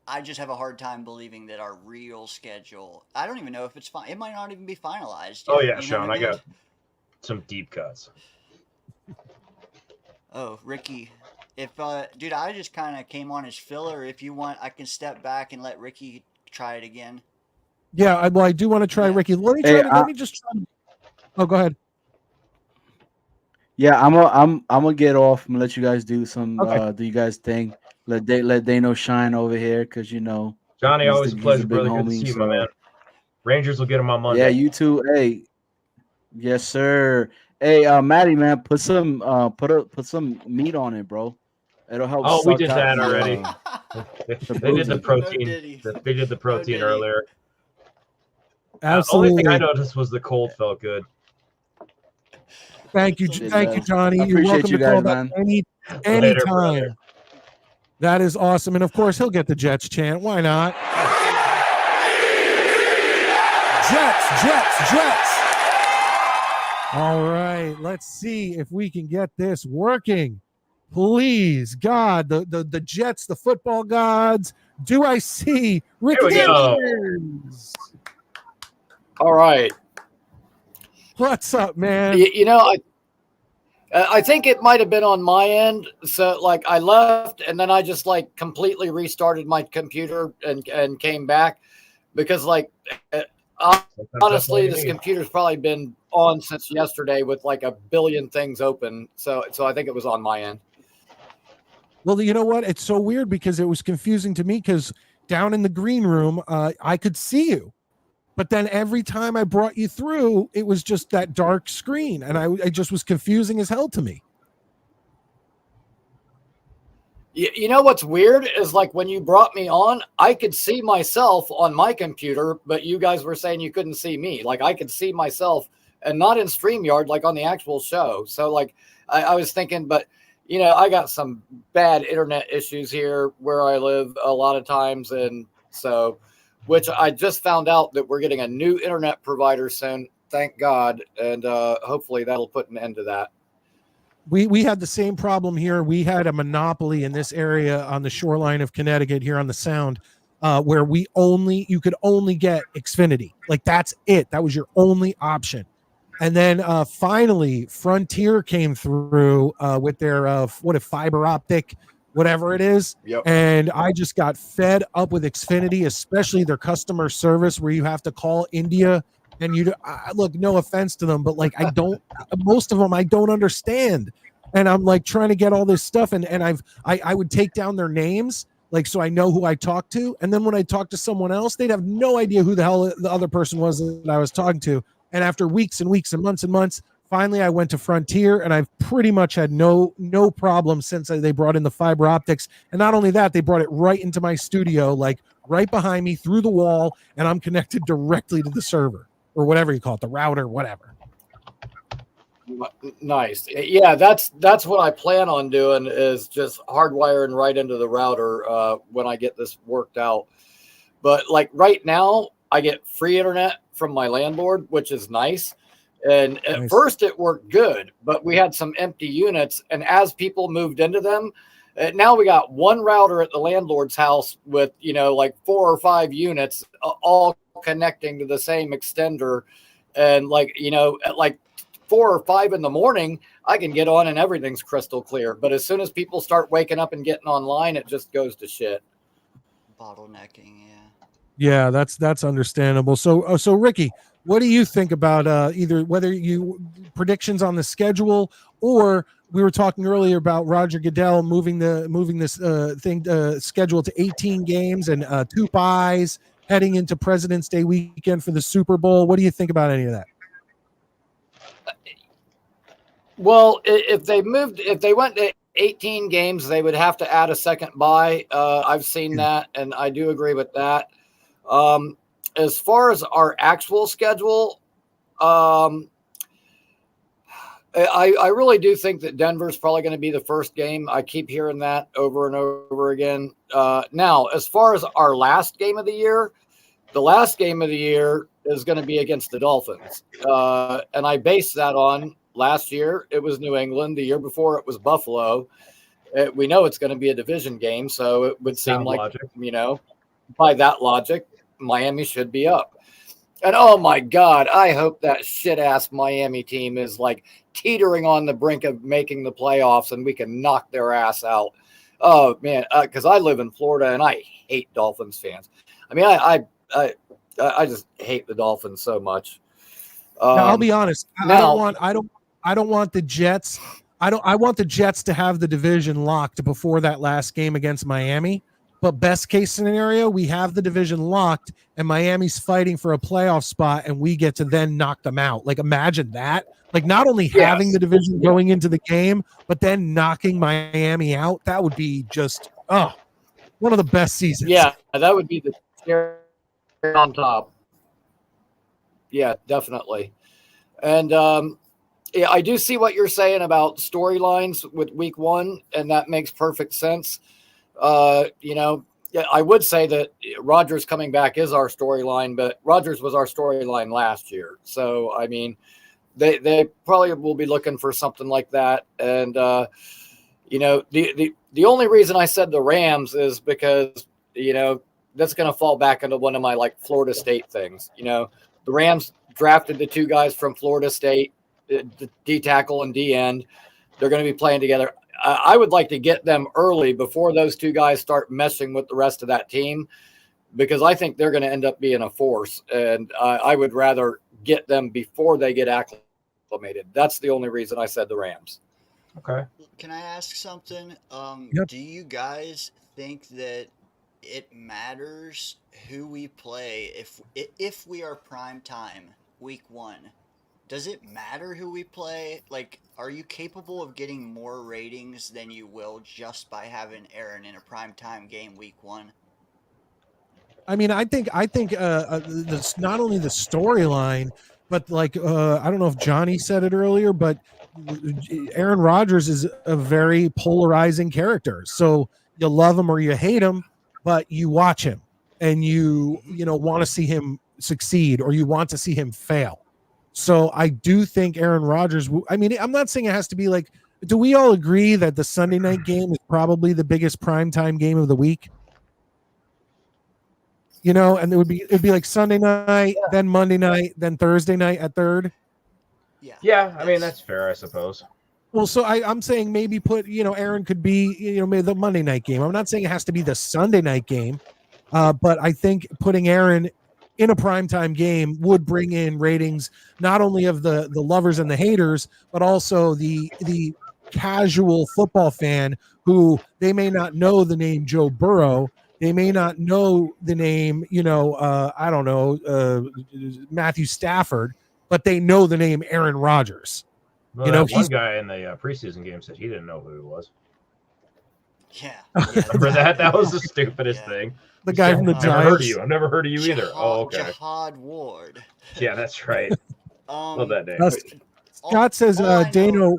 Speaker 7: I just have a hard time believing that our real schedule. I don't even know if it's fine. It might not even be finalized.
Speaker 3: Oh yeah, Sean, I got some deep cuts.
Speaker 7: Oh, Ricky. If dude, I just kind of came on as filler. If you want, I can step back and let Ricky try it again.
Speaker 1: Yeah, I do want to try Ricky. Let me just try. Oh, go ahead.
Speaker 6: Yeah, I'm gonna get off. I'm gonna let you guys do some do you guys thing. Let Dano shine over here, because
Speaker 3: Johnny, always a pleasure, brother. Good to see you, my man. Rangers will get him on Monday.
Speaker 6: Yeah, you too. Hey, yes, sir. Hey, Maddie, man, put some meat on it, bro. It'll help.
Speaker 3: Oh, we did that
Speaker 6: the,
Speaker 3: already. They did the protein. They did the protein earlier.
Speaker 1: Absolutely.
Speaker 3: The only thing I noticed was the cold felt good.
Speaker 1: Thank you, Johnny. You're welcome to call back anytime. Later. That is awesome, and of course he'll get the Jets chant. Why not? Jets. All right, let's see if we can get this working. Please, God, the Jets, the football gods. Do I see Rick Andrews?
Speaker 8: All right.
Speaker 1: What's up, man?
Speaker 8: I think it might have been on my end. So like I left, and then I just like completely restarted my computer and came back, because like honestly, this computer's probably been on since yesterday with like a billion things open. So I think it was on my end.
Speaker 1: Well, you know what? It's so weird, because it was confusing to me, because down in the green room, I could see you. But then every time I brought you through, it was just that dark screen. And I just was confusing as hell to me.
Speaker 8: You know what's weird is, like, when you brought me on, I could see myself on my computer, but you guys were saying you couldn't see me. Like, I could see myself, and not in StreamYard, like on the actual show. So like I was thinking, but I got some bad internet issues here where I live a lot of times. And so, which I just found out that we're getting a new internet provider soon. Thank God. And hopefully that'll put an end to that.
Speaker 1: We had the same problem here. We had a monopoly in this area on the shoreline of Connecticut here on the Sound, where you could only get Xfinity. Like, that's it. That was your only option. And then finally Frontier came through with their fiber optic, whatever it is.
Speaker 8: Yep.
Speaker 1: And I just got fed up with Xfinity, especially their customer service, where you have to call India. And look, no offense to them, but like, most of them I don't understand. And I'm like trying to get all this stuff. And I would take down their names, like, so I know who I talked to. And then when I talked to someone else, they'd have no idea who the hell the other person was that I was talking to. And after weeks and weeks and months, Finally, I went to Frontier, and I've pretty much had no problem since they brought in the fiber optics. And not only that, they brought it right into my studio, like right behind me through the wall, and I'm connected directly to the server or whatever you call it, the router, whatever.
Speaker 8: Nice. Yeah, that's what I plan on doing, is just hardwiring right into the router when I get this worked out. But like right now, I get free internet from my landlord, which is nice. And at first it worked good, but we had some empty units. And as people moved into them, now we got one router at the landlord's house with, like 4 or 5 units all connecting to the same extender. And at like 4 or 5 in the morning, I can get on and everything's crystal clear. But as soon as people start waking up and getting online, it just goes to shit.
Speaker 7: Bottlenecking, yeah.
Speaker 1: Yeah, that's understandable. So Ricky, what do you think about either whether you predictions on the schedule, or we were talking earlier about Roger Goodell moving this schedule to 18 games and 2 byes heading into President's Day weekend for the Super Bowl? What do you think about any of that?
Speaker 8: Well, if they went to 18 games, they would have to add a second bye. I've seen that, and I do agree with that. As far as our actual schedule, I really do think that Denver's probably going to be the first game. I keep hearing that over and over again. Now, as far as our last game of the year, the last game of the year is going to be against the Dolphins. And I base that on last year, it was New England. The year before, it was Buffalo. We know it's going to be a division game, so it would seem like,
Speaker 3: logic.
Speaker 8: By that logic, Miami should be up. And oh my God, I hope that shit ass Miami team is like teetering on the brink of making the playoffs and we can knock their ass out. Oh man, because I live in Florida and I hate Dolphins fans. I mean, I just hate the Dolphins so much.
Speaker 1: Now, I'll be honest. I don't want the Jets. I want the Jets to have the division locked before that last game against Miami. But best case scenario, we have the division locked and Miami's fighting for a playoff spot and we get to then knock them out. Like, imagine that. Like, not only having the division going into the game, but then knocking Miami out. That would be just, one of the best seasons.
Speaker 8: Yeah, that would be the cherry on top. Yeah, definitely. And yeah, I do see what you're saying about storylines with week 1, and that makes perfect sense. I would say that Rodgers coming back is our storyline, but Rodgers was our storyline last year. So, I mean, they probably will be looking for something like that. And, the only reason I said the Rams is because, that's going to fall back into one of my like Florida State things. The Rams drafted the 2 guys from Florida State, the D tackle and D end. They're going to be playing together. I would like to get them early before those 2 guys start messing with the rest of that team, because I think they're going to end up being a force. And I would rather get them before they get acclimated. That's the only reason I said the Rams.
Speaker 3: Okay.
Speaker 7: Can I ask something?
Speaker 1: Yep.
Speaker 7: Do you guys think that it matters who we play if we are prime time week 1? Does it matter who we play? Like, are you capable of getting more ratings than you will just by having Aaron in a primetime game week 1?
Speaker 1: I mean, I think this, not only the storyline, but like I don't know if Johnny said it earlier, but Aaron Rodgers is a very polarizing character. So you love him or you hate him, but you watch him and you want to see him succeed or you want to see him fail. So I do think Aaron Rodgers, I mean, I'm not saying it has to be like, do we all agree that the Sunday night game is probably the biggest primetime game of the week? And it'd be like Sunday night, then Monday night, then Thursday night at 3rd.
Speaker 3: Yeah. I mean, that's fair, I suppose.
Speaker 1: Well, so I'm saying maybe put, Aaron could be, maybe the Monday night game. I'm not saying it has to be the Sunday night game, but I think putting Aaron in a primetime game would bring in ratings, not only of the lovers and the haters, but also the casual football fan who they may not know the name Joe Burrow. They may not know the name, Matthew Stafford, but they know the name Aaron Rodgers.
Speaker 3: Well,
Speaker 1: You know,
Speaker 3: that one
Speaker 1: he's
Speaker 3: guy in the preseason game said he didn't know who he was.
Speaker 7: Yeah.
Speaker 3: Remember that? That was the stupidest
Speaker 7: Yeah.
Speaker 3: thing.
Speaker 1: the
Speaker 3: He
Speaker 1: guy
Speaker 3: said,
Speaker 1: from the
Speaker 3: I've never heard of
Speaker 1: Giants.
Speaker 3: you. I've never heard of you either. Oh, okay.
Speaker 7: Jihad Ward.
Speaker 3: Yeah, that's right. Love that name.
Speaker 1: Scott says,
Speaker 7: all I know-
Speaker 1: Dano,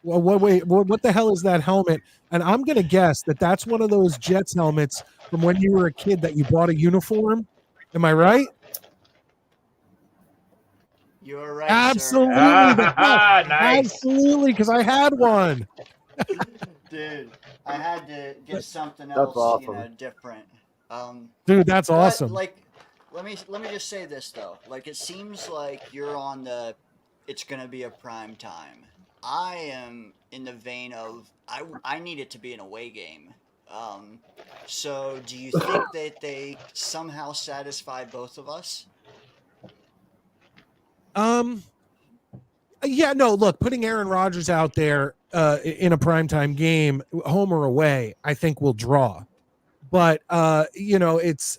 Speaker 1: well, what the hell is that helmet? And I'm going to guess that that's one of those Jets helmets from when you were a kid that you bought a uniform. Am I right?
Speaker 7: You're right,
Speaker 1: Absolutely.
Speaker 7: sir.
Speaker 3: Nice.
Speaker 1: Absolutely, because I had one.
Speaker 7: Dude, I had to get something
Speaker 6: That's
Speaker 7: else,
Speaker 6: awesome.
Speaker 7: different.
Speaker 1: Dude, that's
Speaker 7: But,
Speaker 1: awesome.
Speaker 7: like, let me just say this though. Like, it seems like you're on the. It's gonna be a prime time. I am in the vein of I need it to be an away game. So do you think that they somehow satisfy both of us?
Speaker 1: Yeah, no, look, putting Aaron Rodgers out there in a primetime game, home or away, I think will draw. But it's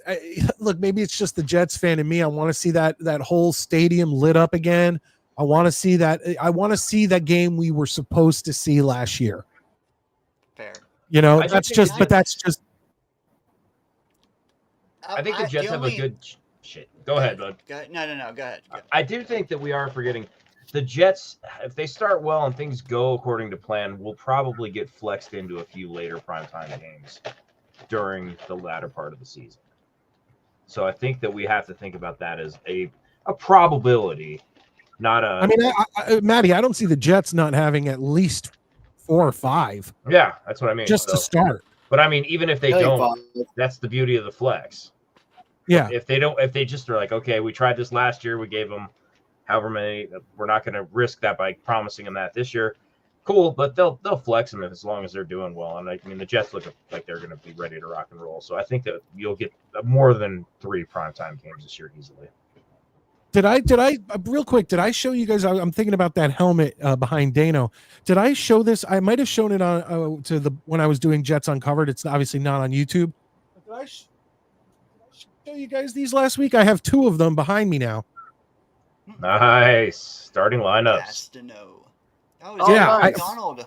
Speaker 1: look, maybe it's just the Jets fan in me. I want to see that whole stadium lit up again. I want to see that. I want to see that game we were supposed to see last year.
Speaker 7: Fair.
Speaker 1: That's just.
Speaker 3: I think the Jets have a good shit. Go ahead, bud.
Speaker 7: No. Go ahead.
Speaker 3: I do think that we are forgetting the Jets. If they start well and things go according to plan, will probably get flexed into a few later primetime games during the latter part of the season. So I think that we have to think about that as a probability, not a.
Speaker 1: I mean, Maddie, I don't see the Jets not having at least 4 or 5.
Speaker 3: Yeah, that's what I mean.
Speaker 1: Just to start.
Speaker 3: But I mean, even if they don't, that's the beauty of the flex.
Speaker 1: Yeah.
Speaker 3: If they just are like, okay, we tried this last year, we gave them however many. We're not going to risk that by promising them that this year. Cool, but they'll flex them as long as they're doing well. And I mean, the Jets look like they're going to be ready to rock and roll. So I think that you'll get more than 3 primetime games this year easily.
Speaker 1: Did I real quick? Did I show you guys? I'm thinking about that helmet behind Dano. Did I show this? I might have shown it on when I was doing Jets Uncovered. It's obviously not on YouTube. Did I show you guys these last week? I have 2 of them behind me now.
Speaker 3: Nice starting lineups.
Speaker 7: Has to know.
Speaker 1: McDonald.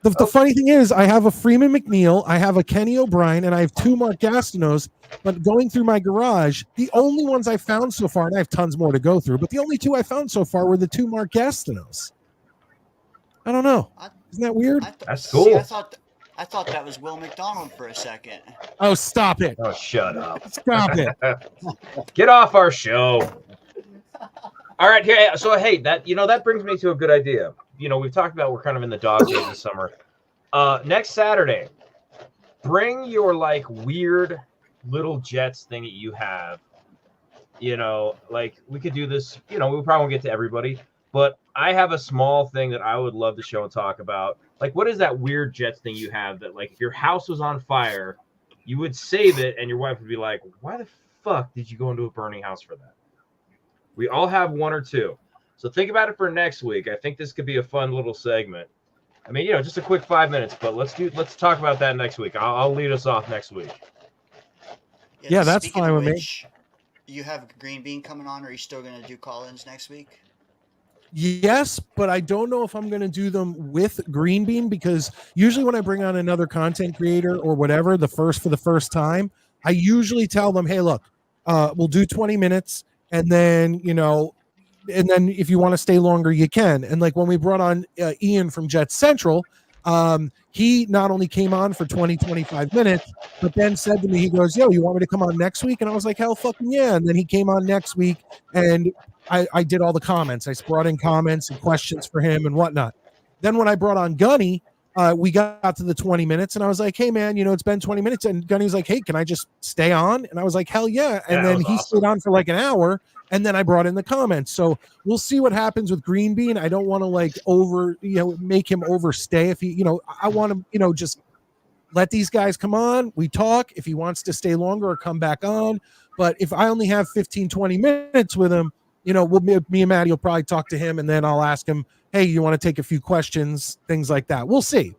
Speaker 1: The funny thing is, I have a Freeman McNeil, I have a Kenny O'Brien, and I have 2 Mark Gastineaus. But going through my garage, the only ones I found so far, and I have tons more to go through, but the only 2 I found so far were the 2 Mark Gastineaus. I don't know. Isn't that weird?
Speaker 3: That's cool.
Speaker 7: See, I thought that was Will McDonald for a second.
Speaker 1: Oh, stop it.
Speaker 3: Oh, shut up.
Speaker 1: Stop it.
Speaker 3: Get off our show. All right, here. So, hey, that brings me to a good idea. We've talked about we're kind of in the dog days this summer. Next Saturday, bring your weird little Jets thing that you have. We could do this. We probably won't get to everybody, but I have a small thing that I would love to show and talk about. What is that weird Jets thing you have that, if your house was on fire, you would save it, and your wife would be like, "Why the fuck did you go into a burning house for that?" We all have 1 or 2. So think about it for next week. I think this could be a fun little segment. I mean, just a quick 5 minutes, but let's talk about that next week. I'll lead us off next week.
Speaker 1: Yeah, that's fine with me.
Speaker 7: You have Green Bean coming on, or are you still going to do call-ins next week?
Speaker 1: Yes, but I don't know if I'm going to do them with Green Bean, because usually when I bring on another content creator or whatever, for the first time, I usually tell them, hey, look, we'll do 20 minutes. And then, if you want to stay longer, you can. And when we brought on Ian from Jet Central, he not only came on for 25 minutes, but then said to me, he goes, yo, you want me to come on next week? And I was like, hell fucking yeah. And then he came on next week, and I did all the comments. I brought in comments and questions for him and whatnot. Then when I brought on Gunny, we got to the 20 minutes, and I was like, hey, man, it's been 20 minutes. And Gunny was like, hey, can I just stay on? And I was like, hell yeah. And then he stayed on for an hour, and then I brought in the comments. So we'll see what happens with Green Bean. I don't want to make him overstay. If he, I want him, just let these guys come on. We talk. If he wants to stay longer or come back on. But if I only have 15, 20 minutes with him, me and Maddie will probably talk to him, and then I'll ask him, hey, you want to take a few questions, things like that. We'll see.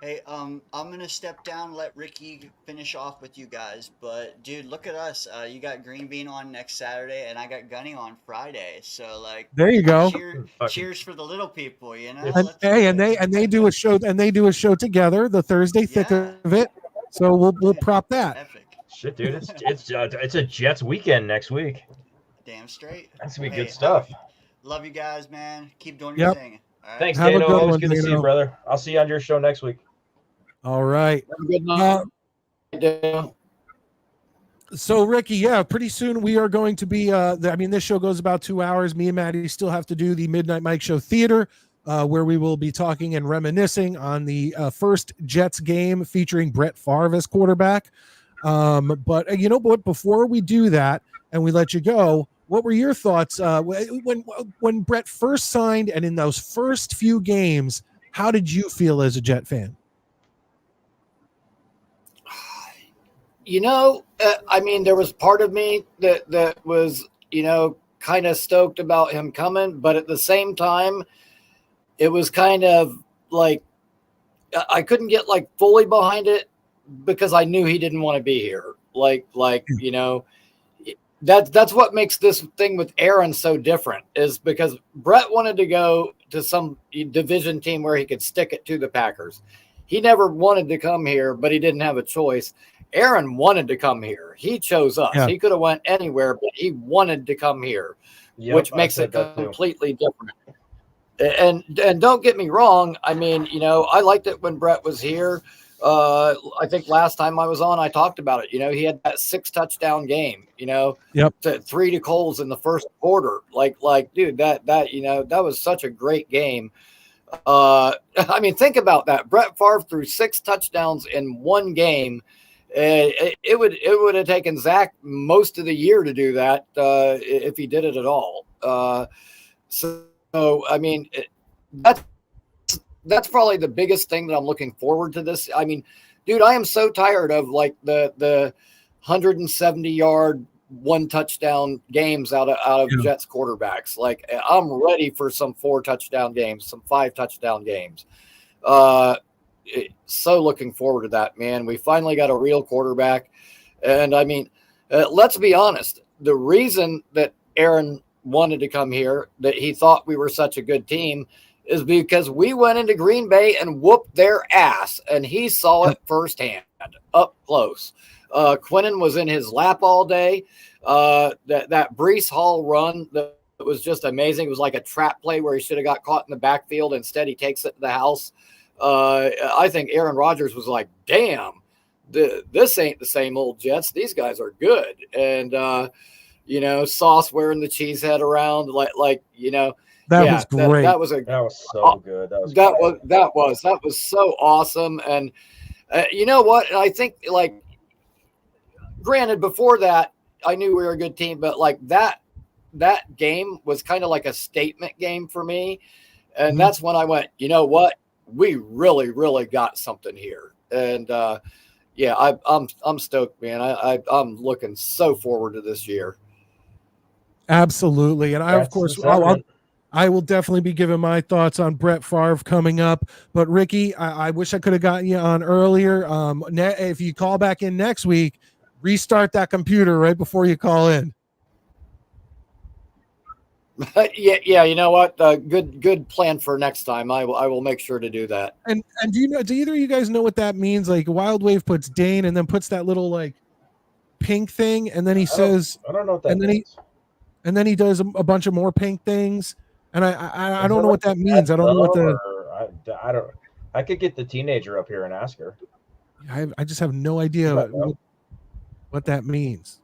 Speaker 7: Hey, I'm gonna step down, let Ricky finish off with you guys. But dude, look at us. You got Green Bean on next Saturday, and I got Gunny on Friday. So like,
Speaker 1: There you go.
Speaker 3: Fucking-
Speaker 7: cheers for the little people, you know.
Speaker 3: It's-
Speaker 1: And
Speaker 7: Let's
Speaker 1: hey,
Speaker 7: do
Speaker 1: and
Speaker 7: it.
Speaker 1: they do a show together the Thursday thick
Speaker 7: Yeah.
Speaker 1: of it. So we'll prop that.
Speaker 7: Epic.
Speaker 3: Shit, dude, it's a Jets weekend next week.
Speaker 7: Damn straight.
Speaker 3: That's gonna be
Speaker 7: Hey,
Speaker 3: good stuff.
Speaker 7: Love you guys, man. Keep doing your
Speaker 1: Yep.
Speaker 7: thing. All right.
Speaker 3: Thanks,
Speaker 1: Have a
Speaker 3: Dano.
Speaker 1: good
Speaker 3: Always
Speaker 1: one,
Speaker 3: good to see you,
Speaker 1: Dano.
Speaker 3: brother. I'll see you on your show next week.
Speaker 1: All right.
Speaker 8: Have a good night. Dale.
Speaker 1: So Ricky, yeah, pretty soon we are going to be this show goes about 2 hours. Me and Maddie still have to do the Midnight Mike Show Theater, where we will be talking and reminiscing on the first Jets game featuring Brett Favre as quarterback. But you know what, before we do that and we let you go, what were your thoughts when Brett first signed and in those first few games? How did you feel as a Jet fan?
Speaker 8: You know, there was part of me that was, kind of stoked about him coming, but at the same time, it was kind of like I couldn't get like fully behind it because I knew he didn't want to be here. That's what makes this thing with Aaron so different, is because Brett wanted to go to some division team where he could stick it to the Packers. He never wanted to come here, but he didn't have a choice. Aaron wanted to come here. He chose us.
Speaker 1: Yeah.
Speaker 8: He could have went anywhere, but he wanted to come here,
Speaker 3: Yep,
Speaker 8: which
Speaker 3: I
Speaker 8: makes
Speaker 3: said
Speaker 8: it
Speaker 3: that too.
Speaker 8: completely different. And don't get me wrong. I liked it when Brett was here. I think last time I was on, I talked about it. He had that 6 touchdown game,
Speaker 1: Yep.
Speaker 8: 3 to Coles in the first quarter. Dude, that was such a great game. Think about that. Brett Favre threw 6 touchdowns in one game. It would have taken Zach most of the year to do that if he did it at all. That's probably the biggest thing that I'm looking forward to this. Dude, I am so tired of like the 170-yard 1 touchdown games out of Jets quarterbacks. Like, I'm ready for some 4 touchdown games, some 5 touchdown games. So looking forward to that, man. We finally got a real quarterback. And let's be honest, the reason that Aaron wanted to come here, that he thought we were such a good team, is because we went into Green Bay and whooped their ass, and he saw it firsthand, up close. Quinnen was in his lap all day. That Breece Hall run that was just amazing. It was like a trap play where he should have got caught in the backfield. Instead, he takes it to the house. I think Aaron Rodgers was like, damn, this ain't the same old Jets. These guys are good. And, Sauce wearing the cheese head around,
Speaker 1: was great.
Speaker 8: That was
Speaker 3: so good.
Speaker 8: That was so awesome. And you know what? I think, like, granted, before that, I knew we were a good team, but like that game was kind of like a statement game for me. And that's when I went, you know what? We really, really got something here. And I'm stoked, man. I'm looking so forward to this year.
Speaker 1: Absolutely. And I will definitely be giving my thoughts on Brett Favre coming up. But Ricky, I wish I could have gotten you on earlier. If you call back in next week, restart that computer right before you call in.
Speaker 8: Yeah. You know what? Good plan for next time. I will make sure to do that.
Speaker 1: And do either of you guys know what that means? Like, Wild Wave puts Dane and then puts that little like pink thing, and then he says,
Speaker 3: I don't know what that means.
Speaker 1: And then he does a bunch of more pink things, and I don't know what that means. I don't know what
Speaker 3: I don't. I could get the teenager up here and ask her.
Speaker 1: I just have no idea what that means.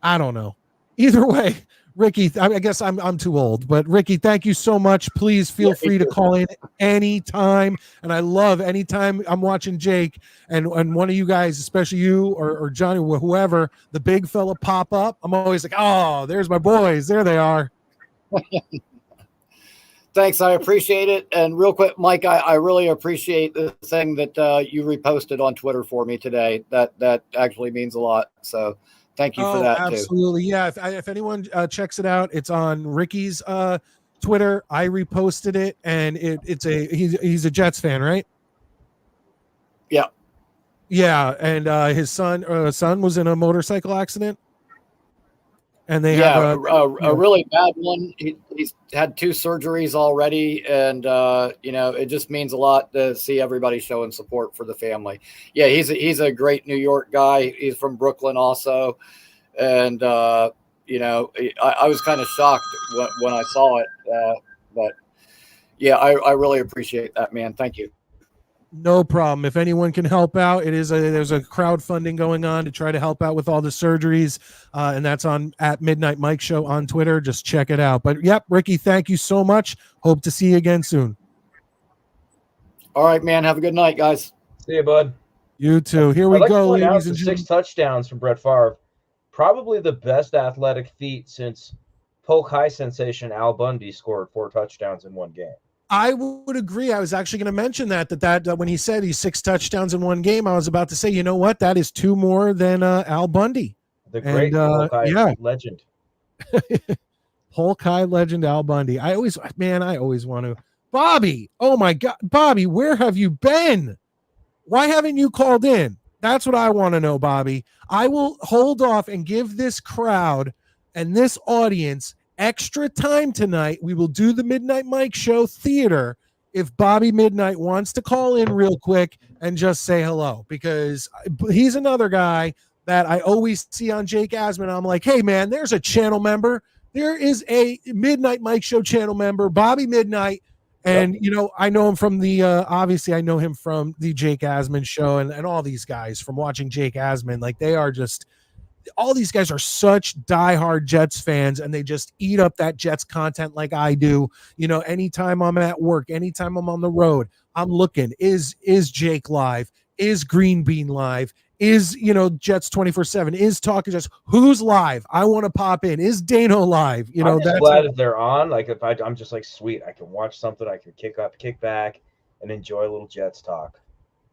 Speaker 1: I don't know. Either way, Ricky, I guess I'm too old, but Ricky, thank you so much. Please feel free to call in anytime. And I love anytime I'm watching Jake and one of you guys, especially you or Johnny or whoever, the big fella pop up. I'm always like, oh, there's my boys. There they are.
Speaker 8: Thanks. I appreciate it. And real quick, Mike, I really appreciate the thing that you reposted on Twitter for me today. That actually means a lot. So thank you for that.
Speaker 1: Absolutely.
Speaker 8: Too.
Speaker 1: Yeah. If anyone checks it out, it's on Ricky's Twitter. I reposted it, and he's a Jets fan, right? Yeah, and his son was in a motorcycle accident, and they
Speaker 8: Yeah,
Speaker 1: have
Speaker 8: a really bad one. He's had 2 surgeries already, and it just means a lot to see everybody showing support for the family. Yeah, he's a great New York guy. He's from Brooklyn also, and I was kind of shocked when I saw it, but yeah, I really appreciate that, man. Thank you.
Speaker 1: No problem. If anyone can help out, there's a crowdfunding going on to try to help out with all the surgeries, and that's on at Midnight Mike Show on Twitter. Just check it out. But yep, Ricky, thank you so much. Hope to see you again soon.
Speaker 8: All right, man. Have a good night, guys.
Speaker 3: See you, bud.
Speaker 1: You too. Here we go, ladies and gentlemen.
Speaker 3: 6 touchdowns from Brett Favre. Probably the best athletic feat since Polk High sensation Al Bundy scored 4 touchdowns in one game.
Speaker 1: I would agree. I was actually going to mention that when he said he's 6 touchdowns in one game, I was about to say, you know what? That is 2 more than Al Bundy.
Speaker 3: The great Polk High legend.
Speaker 1: Polk High legend Al Bundy. I always want to. Bobby, oh my God. Bobby, where have you been? Why haven't you called in? That's what I want to know, Bobby. I will hold off and give this crowd and this audience extra time tonight. We will do the Midnight Mike Show theater if Bobby Midnight wants to call in real quick and just say hello, because he's another guy that I always see on Jake Asman. I'm like, hey man, there's a channel member. There is a Midnight Mike Show channel member, Bobby Midnight. And, I know him from obviously I know him from the Jake Asman show and all these guys from watching Jake Asman. Like they are just, all these guys are such diehard Jets fans, and they just eat up that Jets content like I do. Anytime I'm at work, anytime I'm on the road, I'm looking, is Jake live? Is Green Bean live? Is, Jets 24/7? Is Talking Jets? Who's live? I want to pop in. Is Dano live?
Speaker 3: I'm just glad if they're on. Like if I'm just like, sweet, I can watch something, I can kick back and enjoy a little Jets talk.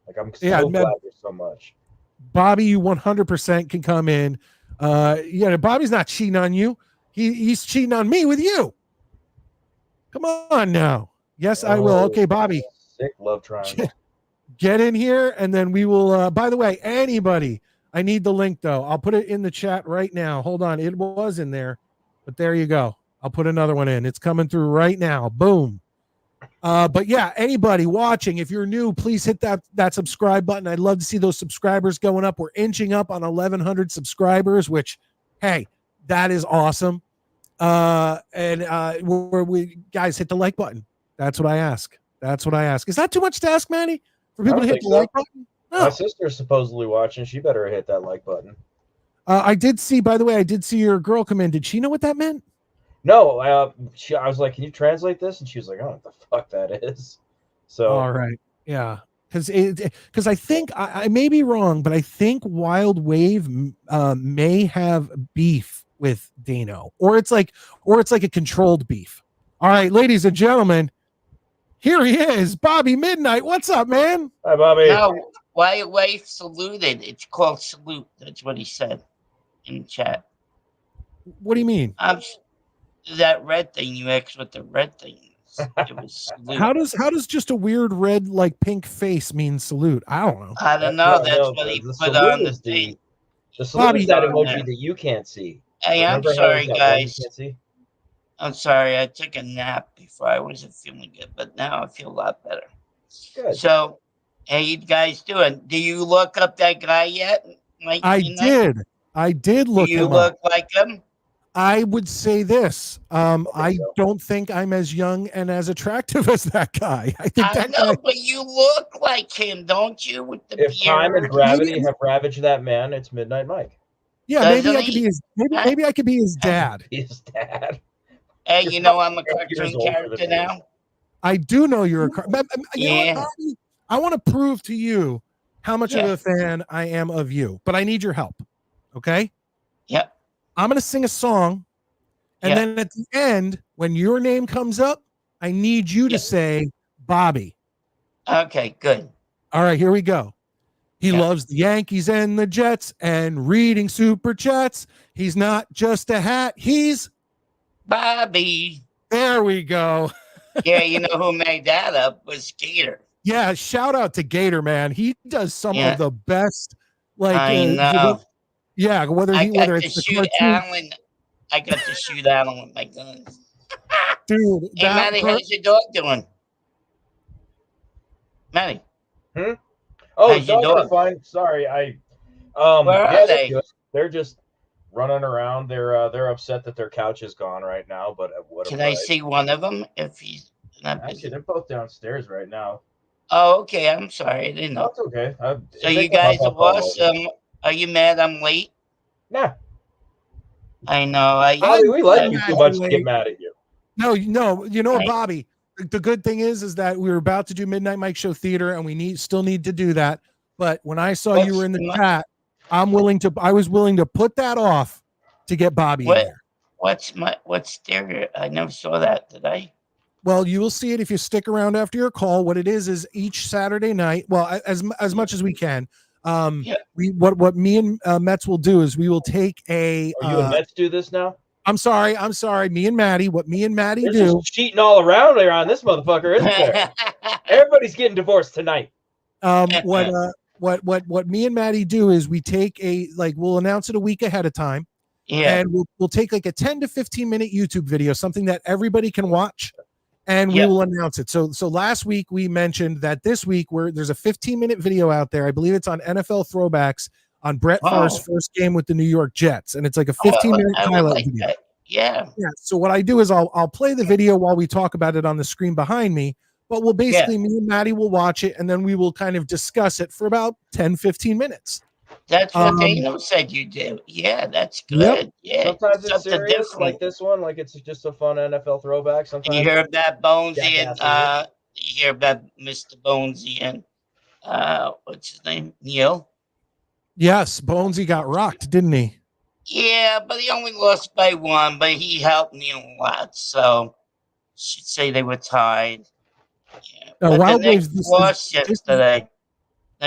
Speaker 3: Like I'm so glad there's so much.
Speaker 1: Bobby, you 100% can come in. Bobby's not cheating on you. He's cheating on me with you. Come on now. Yes, I will. Okay, Bobby.
Speaker 3: Sick love triangle.
Speaker 1: Get in here, and then we will. By the way, anybody, I need the link though. I'll put it in the chat right now. Hold on, it was in there, but there you go. I'll put another one in. It's coming through right now. Boom. But yeah, anybody watching, if you're new, please hit that subscribe button. I'd love to see those subscribers going up. We're inching up on 1,100 subscribers, which, hey, that is awesome. We guys, hit the like button. That's what I ask. Is that too much to ask, Maddie? For people to hit the like button? No.
Speaker 3: My sister's supposedly watching. She better hit that like button.
Speaker 1: I did see your girl come in. Did she know what that meant?
Speaker 3: No, I was like, can you translate this? And she was like, oh, what the fuck that is. So
Speaker 1: all right, yeah, because I think I may be wrong, but I think Wild Wave may have beef with Dano, or it's like a controlled beef. All right, ladies and gentlemen, here he is, Bobby Midnight. What's up, man?
Speaker 3: Hi, Bobby.
Speaker 4: No, Wild Wave saluted. It's called salute. That's what he said in the chat.
Speaker 1: What do you mean?
Speaker 4: That red thing, you asked what the red thing is. It was salute.
Speaker 1: How does just a weird red like pink face mean salute? I don't know.
Speaker 4: I don't know. That's what he put on the thing.
Speaker 3: The salute is that emoji that you can't see.
Speaker 4: Hey, I'm sorry, guys. I'm sorry. I took a nap before. I wasn't feeling good, but now I feel a lot better.
Speaker 3: Good.
Speaker 4: So, how you guys doing? Do you look up that guy yet?
Speaker 1: I did look him up.
Speaker 4: Do you look like him?
Speaker 1: I would say this. I don't think I'm as young and as attractive as that guy. I think
Speaker 4: but you look like him, don't you? With the
Speaker 3: if time and gravity have ravaged that man, it's Midnight Mike.
Speaker 1: Yeah, maybe I could be his dad.
Speaker 3: His dad.
Speaker 4: Hey, I'm a cartoon character now.
Speaker 1: I do know you're a yeah. I want to prove to you how much of a fan I am of you, but I need your help. Okay?
Speaker 4: Yep.
Speaker 1: I'm going to sing a song, and then at the end, when your name comes up, I need you to say Bobby.
Speaker 4: Okay, good.
Speaker 1: All right, here we go. He loves the Yankees and the Jets and reading super chats. He's not just a hat. He's
Speaker 4: Bobby.
Speaker 1: There we go.
Speaker 4: Yeah, you know who made that up was Skeeter.
Speaker 1: Yeah, shout out to Gator, man. He does some
Speaker 9: Yeah.
Speaker 1: of the best. Like,
Speaker 9: I know.
Speaker 1: yeah, whether
Speaker 9: I got
Speaker 1: whether
Speaker 9: to
Speaker 1: it's the
Speaker 9: shoot
Speaker 1: cartoon,
Speaker 9: Alan. I got to shoot Alan with my guns.
Speaker 1: dude.
Speaker 9: Hey, Maddie, how's your dog doing? Maddie,
Speaker 3: Oh,
Speaker 9: how's your
Speaker 3: dogs are
Speaker 9: dog?
Speaker 3: fine. Sorry,
Speaker 9: Where are
Speaker 3: yeah,
Speaker 9: they?
Speaker 3: good. They're just running around. They're upset that their couch is gone right now, but at what a
Speaker 9: Can I
Speaker 3: price.
Speaker 9: see one of them if he's not
Speaker 3: Actually,
Speaker 9: busy?
Speaker 3: they're both downstairs right now.
Speaker 9: Oh, okay. I'm sorry. I didn't know.
Speaker 3: That's okay.
Speaker 9: So you guys are awesome. Are you mad I'm late?
Speaker 3: Nah,
Speaker 9: I know.
Speaker 3: Bobby, we like
Speaker 1: I'm
Speaker 3: you
Speaker 1: mad
Speaker 3: too much
Speaker 1: you're
Speaker 3: to get
Speaker 1: late.
Speaker 3: mad at you.
Speaker 1: No, you know what,
Speaker 9: Right.
Speaker 1: Bobby? The good thing is that we were about to do Midnight Mike Show Theater, and we still need to do that. But when I saw you were in the chat, I was willing to put that off to get Bobby in there.
Speaker 9: What's there? I never saw that. Did I?
Speaker 1: Well, you will see it if you stick around after your call. What it is each Saturday night, well, as much as we can. What me and Metz will do is we will take a.
Speaker 3: Are you and Metz do this now?
Speaker 1: I'm sorry. Me and Maddie. What me and Maddie
Speaker 3: There's
Speaker 1: do?
Speaker 3: just cheating all around there on this motherfucker, isn't there? Everybody's getting divorced tonight.
Speaker 1: What me and Maddie do is we take we'll announce it a week ahead of time.
Speaker 9: Yeah.
Speaker 1: And we'll take like a 10 to 15 minute YouTube video, something that everybody can watch, and we will announce it. So last week we mentioned that this week there's a 15-minute video out there. I believe it's on NFL Throwbacks on Brett Favre's first game with the New York Jets, and it's like a 15-minute highlight video.
Speaker 9: Yeah.
Speaker 1: So what I do is I'll play the video while we talk about it on the screen behind me, but we'll basically me and Maddie will watch it, and then we will kind of discuss it for about 10-15 minutes.
Speaker 9: That's what Dano said you do. Yeah, that's good.
Speaker 1: Yep.
Speaker 9: Yeah,
Speaker 3: Sometimes it's
Speaker 9: something
Speaker 3: serious,
Speaker 9: different.
Speaker 3: like this one, like it's just a fun NFL throwback. Sometimes
Speaker 9: You hear about Bonesy and
Speaker 3: Jackassery.
Speaker 9: you hear about Mr. Bonesy and what's his name? Neil.
Speaker 1: Yes, Bonesy got rocked, didn't he?
Speaker 9: Yeah, but he only lost by one, but he helped Neil a lot. So should say they were tied. Yeah. But
Speaker 1: Wild
Speaker 9: the
Speaker 1: Waves,
Speaker 9: Knicks lost yesterday.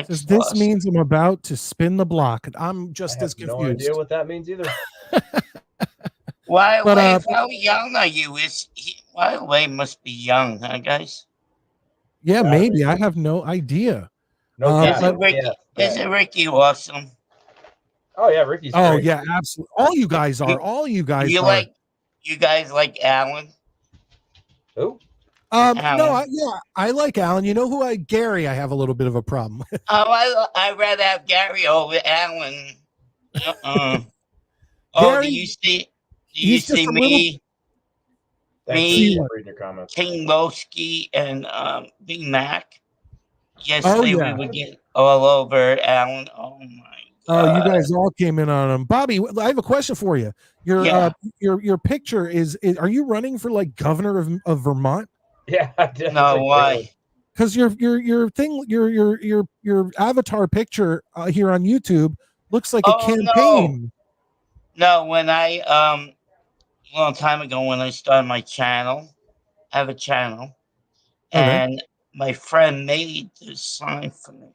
Speaker 1: This means I'm about to spin the block. I'm just as confused.
Speaker 3: No idea what that means either.
Speaker 9: Wild
Speaker 1: But,
Speaker 9: Wave, how young are you? Wild Wave must be young, huh, guys?
Speaker 1: Yeah, maybe. I have no idea.
Speaker 9: Isn't Ricky awesome?
Speaker 3: Oh yeah, Ricky's
Speaker 1: Oh
Speaker 3: great.
Speaker 1: yeah, absolutely. All you guys are.
Speaker 9: You guys like Alan?
Speaker 3: Who?
Speaker 1: I like Alan. You know who Gary I have a little bit of a problem with.
Speaker 9: I'd rather have Gary over Alan.
Speaker 1: Gary,
Speaker 9: do you see me? King Moski and Big Mac. Yesterday we would get all over Alan. Oh my
Speaker 1: God. You guys all came in on him. Bobby, I have a question for you. Your picture is are you running for like governor of Vermont?
Speaker 3: Yeah, I did.
Speaker 9: No, why?
Speaker 1: Because your avatar picture here on YouTube looks like a campaign.
Speaker 9: No, when I a long time ago when I started my channel, I have a channel, and my friend made this sign for me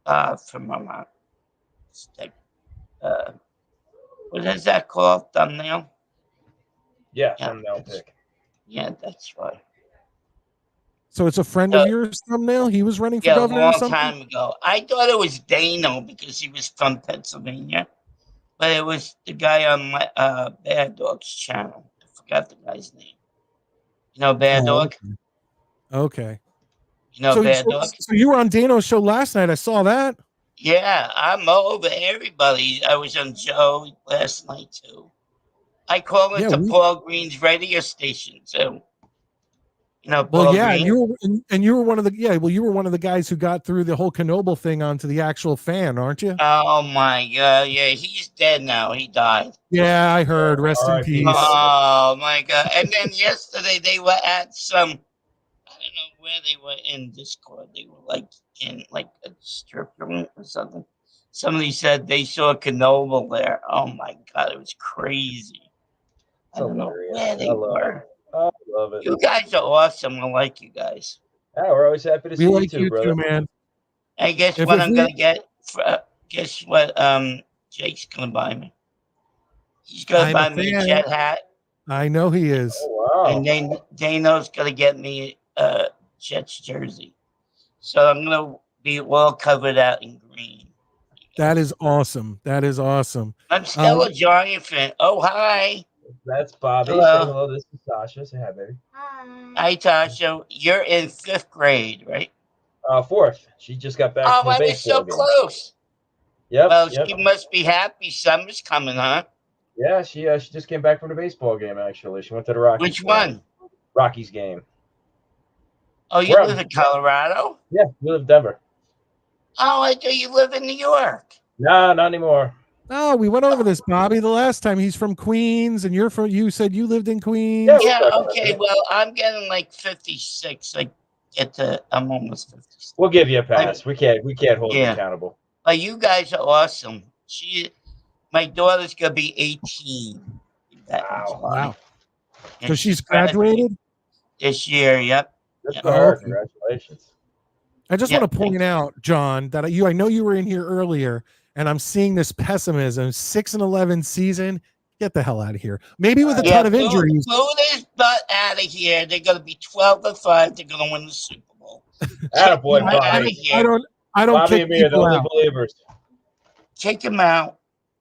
Speaker 9: from Vermont. What is that called? Thumbnail?
Speaker 3: Yeah, thumbnail pic.
Speaker 9: Yeah, that's right.
Speaker 1: So it's a friend of yours thumbnail? He was running for governor
Speaker 9: a
Speaker 1: or
Speaker 9: long
Speaker 1: something?
Speaker 9: time ago. I thought it was Dano because he was from Pennsylvania. But it was the guy on my Bad Dog's channel. I forgot the guy's name. You know Bad Dog?
Speaker 1: Okay.
Speaker 9: You know Bad Dog?
Speaker 1: So you were on Dano's show last night. I saw that.
Speaker 9: Yeah, I'm over everybody. I was on Joe last night too. I call it Paul Green's radio station too. You know, Paul Green?
Speaker 1: you were one of the guys who got through the whole Knoble thing onto the actual fan, aren't you?
Speaker 9: Oh my God! Yeah, he's dead now. He died.
Speaker 1: Yeah, I heard. Rest in peace.
Speaker 9: Oh my God! And then yesterday they were at some. I don't know where they were in Discord. They were like in like a strip joint or something. Somebody said they saw Knoble there. Oh my God! It was crazy. I don't know where they were.
Speaker 3: I love it.
Speaker 9: You guys are awesome. I like you guys.
Speaker 3: Yeah, we're always happy to see you too, brother.
Speaker 1: Too, man.
Speaker 9: Hey, guess what I'm gonna get? Guess what? Jake's gonna buy me. He's gonna buy me a Jet hat.
Speaker 1: I know he is.
Speaker 3: Oh, wow.
Speaker 9: And then Dano's gonna get me a Jets jersey. So I'm gonna be well covered out in green.
Speaker 1: That is awesome. That is awesome.
Speaker 9: I'm still a Giant fan. Oh, hi.
Speaker 3: That's Bobby.
Speaker 9: Hello.
Speaker 3: Say hello. This is Sasha. Say hi, baby.
Speaker 9: Hi, Tasha. You're in 5th grade, right?
Speaker 3: 4th. She just got back
Speaker 9: Oh,
Speaker 3: from the
Speaker 9: I was
Speaker 3: baseball
Speaker 9: so
Speaker 3: game.
Speaker 9: close.
Speaker 3: Yep.
Speaker 9: Well,
Speaker 3: Yep.
Speaker 9: she must be happy summer's coming, huh?
Speaker 3: Yeah, she just came back from the baseball game. Actually, she went to the Rockies.
Speaker 9: Which one?
Speaker 3: Rockies game.
Speaker 9: Oh, you
Speaker 3: Where
Speaker 9: live in Colorado?
Speaker 3: Yeah, we live in Denver.
Speaker 9: Oh, I thought you live in New York.
Speaker 3: No, not anymore.
Speaker 1: Oh, we went over this, Bobby, the last time. He's from Queens, and you said you lived in Queens.
Speaker 3: Yeah,
Speaker 9: Yeah, okay. Well, I'm getting like 56. I'm almost 56.
Speaker 3: We'll give you a pass. We can't hold you
Speaker 9: Yeah.
Speaker 3: accountable.
Speaker 9: But you guys are awesome. My daughter's gonna be 18.
Speaker 1: Wow.
Speaker 9: And
Speaker 1: So she's graduated?
Speaker 9: this year. Yep.
Speaker 3: Good
Speaker 9: Yep.
Speaker 3: for her.
Speaker 1: Okay.
Speaker 3: Congratulations.
Speaker 1: I just
Speaker 9: Yeah,
Speaker 1: want to point out, John, that I know you were in here earlier, and I'm seeing this pessimism. 6-11 season. Get the hell out of here. Maybe with a ton of injuries.
Speaker 9: Move this butt out of here. They're gonna be 12-5. They're gonna win the Super Bowl.
Speaker 3: Attaboy,
Speaker 9: Get 'em out
Speaker 3: Bobby.
Speaker 9: of here.
Speaker 1: I don't
Speaker 3: Bobby
Speaker 1: kick
Speaker 3: and me are the
Speaker 1: people
Speaker 3: only
Speaker 1: out.
Speaker 3: believers.
Speaker 9: Kick him out.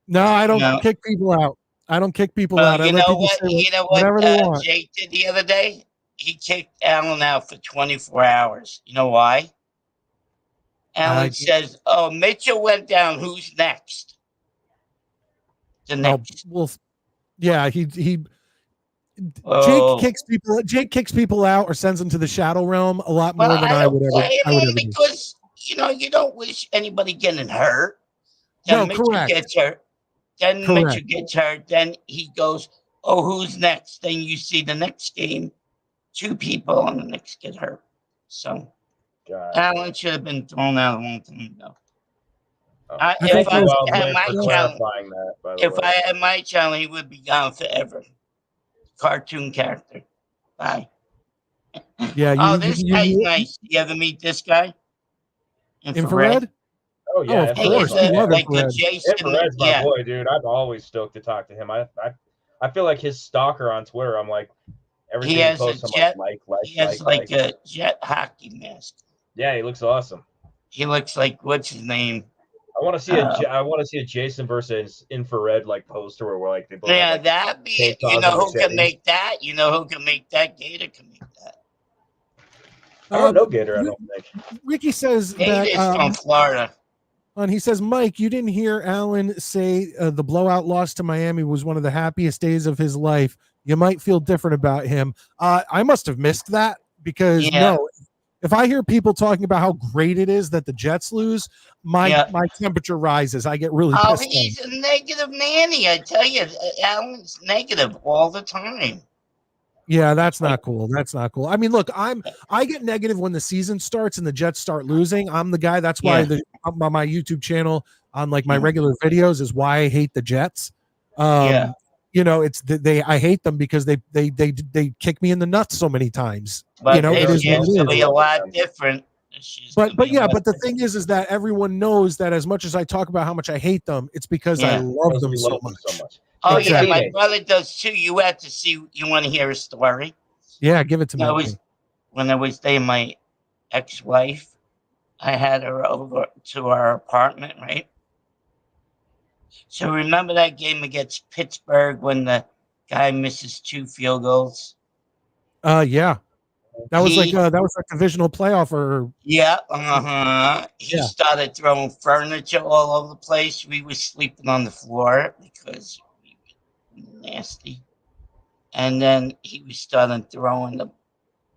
Speaker 1: No, I don't
Speaker 9: No.
Speaker 1: kick people out. I don't kick people out. I
Speaker 9: You
Speaker 1: let
Speaker 9: know
Speaker 1: people
Speaker 9: what?
Speaker 1: say
Speaker 9: You know
Speaker 1: whatever they
Speaker 9: what
Speaker 1: want.
Speaker 9: Jake did the other day? He kicked Alan out for 24 hours. You know why? Alan says, "Oh, Mitchell went down. Who's next?" The next.
Speaker 1: Well, yeah, he
Speaker 9: Oh.
Speaker 1: Jake kicks people out or sends them to the shadow realm a lot more
Speaker 9: Well,
Speaker 1: than
Speaker 9: I
Speaker 1: I would
Speaker 9: don't
Speaker 1: ever.
Speaker 9: blame
Speaker 1: I would
Speaker 9: him
Speaker 1: ever do.
Speaker 9: because you don't wish anybody getting hurt. Then
Speaker 1: No,
Speaker 9: Mitchell
Speaker 1: correct.
Speaker 9: gets hurt. Then
Speaker 1: Correct.
Speaker 9: Mitchell gets hurt. Then he goes, "Oh, who's next?" Then you see the next game, 2 people on the Knicks get hurt. So Alan should have been thrown out a long time ago. If I had my challenge, I had my challenge, he would be gone forever. Cartoon character. Bye.
Speaker 1: Yeah.
Speaker 9: This guy's nice. You ever meet this guy?
Speaker 1: Infrared?
Speaker 3: Oh yeah,
Speaker 1: of course. We love Infrared.
Speaker 3: Infrared's my boy, dude. I'm always stoked to talk to him. I feel like his stalker on Twitter. I'm like everything
Speaker 9: He has
Speaker 3: he posts.
Speaker 9: a
Speaker 3: I'm
Speaker 9: jet.
Speaker 3: like,
Speaker 9: He has like a jet hockey mask.
Speaker 3: Yeah, he looks awesome.
Speaker 9: He looks like what's his name?
Speaker 3: I want to see a Jason versus Infrared like poster where like they both.
Speaker 9: Yeah,
Speaker 3: have, like,
Speaker 9: that be. You know who can make that? You know who can make that? Gator can make that.
Speaker 3: I don't know Gator. I don't think.
Speaker 1: Ricky says
Speaker 9: Gator's
Speaker 1: that
Speaker 9: from Florida.
Speaker 1: And he says, Mike, you didn't hear Alan say the blowout loss to Miami was one of the happiest days of his life. You might feel different about him. I must have missed that because no, if I hear people talking about how great it is that the Jets lose, my temperature rises. I get really pissed.
Speaker 9: He's a negative nanny. I tell you, Alan's negative all the time.
Speaker 1: Yeah, that's not cool. That's not cool. I mean, look, I get negative when the season starts and the Jets start losing. I'm the guy. That's why on my YouTube channel on like my regular videos is why I hate the Jets. You know, it's I hate them because they kick me in the nuts so many times.
Speaker 9: But
Speaker 1: you know, it is
Speaker 9: going to be a lot different.
Speaker 1: But the thing is that everyone knows that as much as I talk about how much I hate them, it's because I love them so much.
Speaker 9: Oh yeah, my brother does too. You have to see. You want to hear a story?
Speaker 1: Yeah, give it to me.
Speaker 9: When I was dating my ex-wife, I had her over to our apartment, right? So remember that game against Pittsburgh when the guy misses 2 field goals?
Speaker 1: Yeah. That was like a divisional playoff or
Speaker 9: He started throwing furniture all over the place. We were sleeping on the floor because we were nasty. And then he was starting throwing the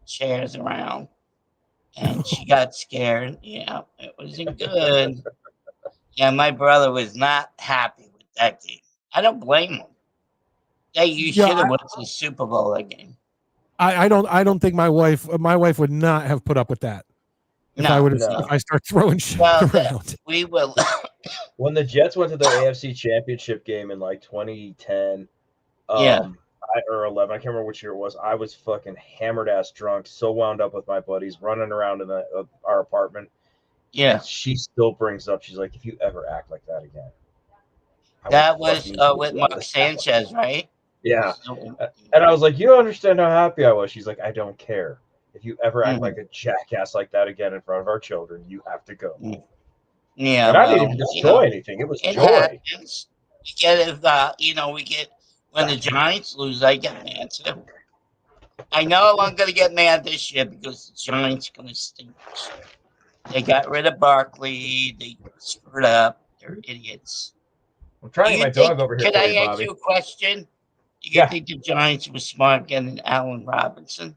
Speaker 9: chairs around. And she got scared. Yeah, it wasn't good. Yeah, my brother was not happy with that game. I don't blame him. You should have went to the Super Bowl that game.
Speaker 1: I don't think my wife would not have put up with that. If I start throwing shit around.
Speaker 9: We will.
Speaker 3: When the Jets went to the AFC Championship game in like 2010, or 11, I can't remember which year it was. I was fucking hammered ass drunk, so wound up with my buddies, running around in our apartment.
Speaker 9: Yeah,
Speaker 3: and she still brings up. She's like, "If you ever act like that again."
Speaker 9: That was with Mark Sanchez, right?
Speaker 3: Yeah. And I was like, "You don't understand how happy I was." She's like, "I don't care. if you ever act like a jackass like that again in front of our children, you have to go.
Speaker 9: Yeah,
Speaker 3: And I didn't even destroy anything. It was joy.
Speaker 9: Happens. We get we get when the Giants lose, I get mad too. I know I'm gonna get mad this year because the Giants are gonna stink. They got rid of Barkley. They screwed up. They're idiots.
Speaker 3: I'm trying to get my dog over here.
Speaker 9: Can I ask you a question? Do you think the Giants were smart getting Allen Robinson?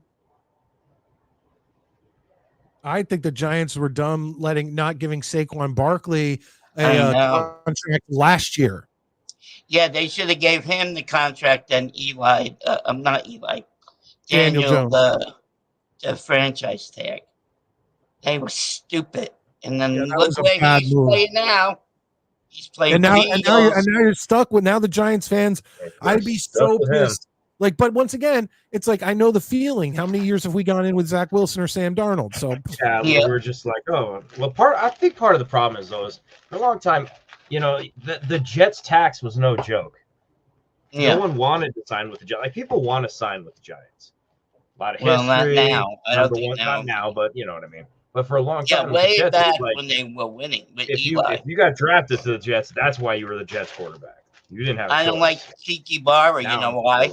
Speaker 1: I think the Giants were dumb not giving Saquon Barkley a contract last year.
Speaker 9: Yeah, they should have gave him the contract and Eli. I'm not Eli.
Speaker 1: Daniel Jones.
Speaker 9: The franchise tag. They were stupid. And then
Speaker 1: that
Speaker 9: look
Speaker 1: was a
Speaker 9: where
Speaker 1: bad
Speaker 9: he's
Speaker 1: move.
Speaker 9: playing now. He's playing
Speaker 1: and now you're stuck with the Giants fans. I'd be so pissed. Like, but once again, it's like I know the feeling. How many years have we gone in with Zach Wilson or Sam Darnold? So
Speaker 3: we were just like, oh, well, I think part of the problem is though is for a long time, the Jets tax was no joke. No one wanted to sign with the Giants. Like people want to sign with the Giants. A lot of history.
Speaker 9: Not now. I don't think
Speaker 3: not now, but you know what I mean. But for a long time,
Speaker 9: yeah, way Jets, back when they were winning.
Speaker 3: If you got drafted to the Jets, that's why you were the Jets quarterback. You didn't have.
Speaker 9: I don't like Tiki Barber. You know why?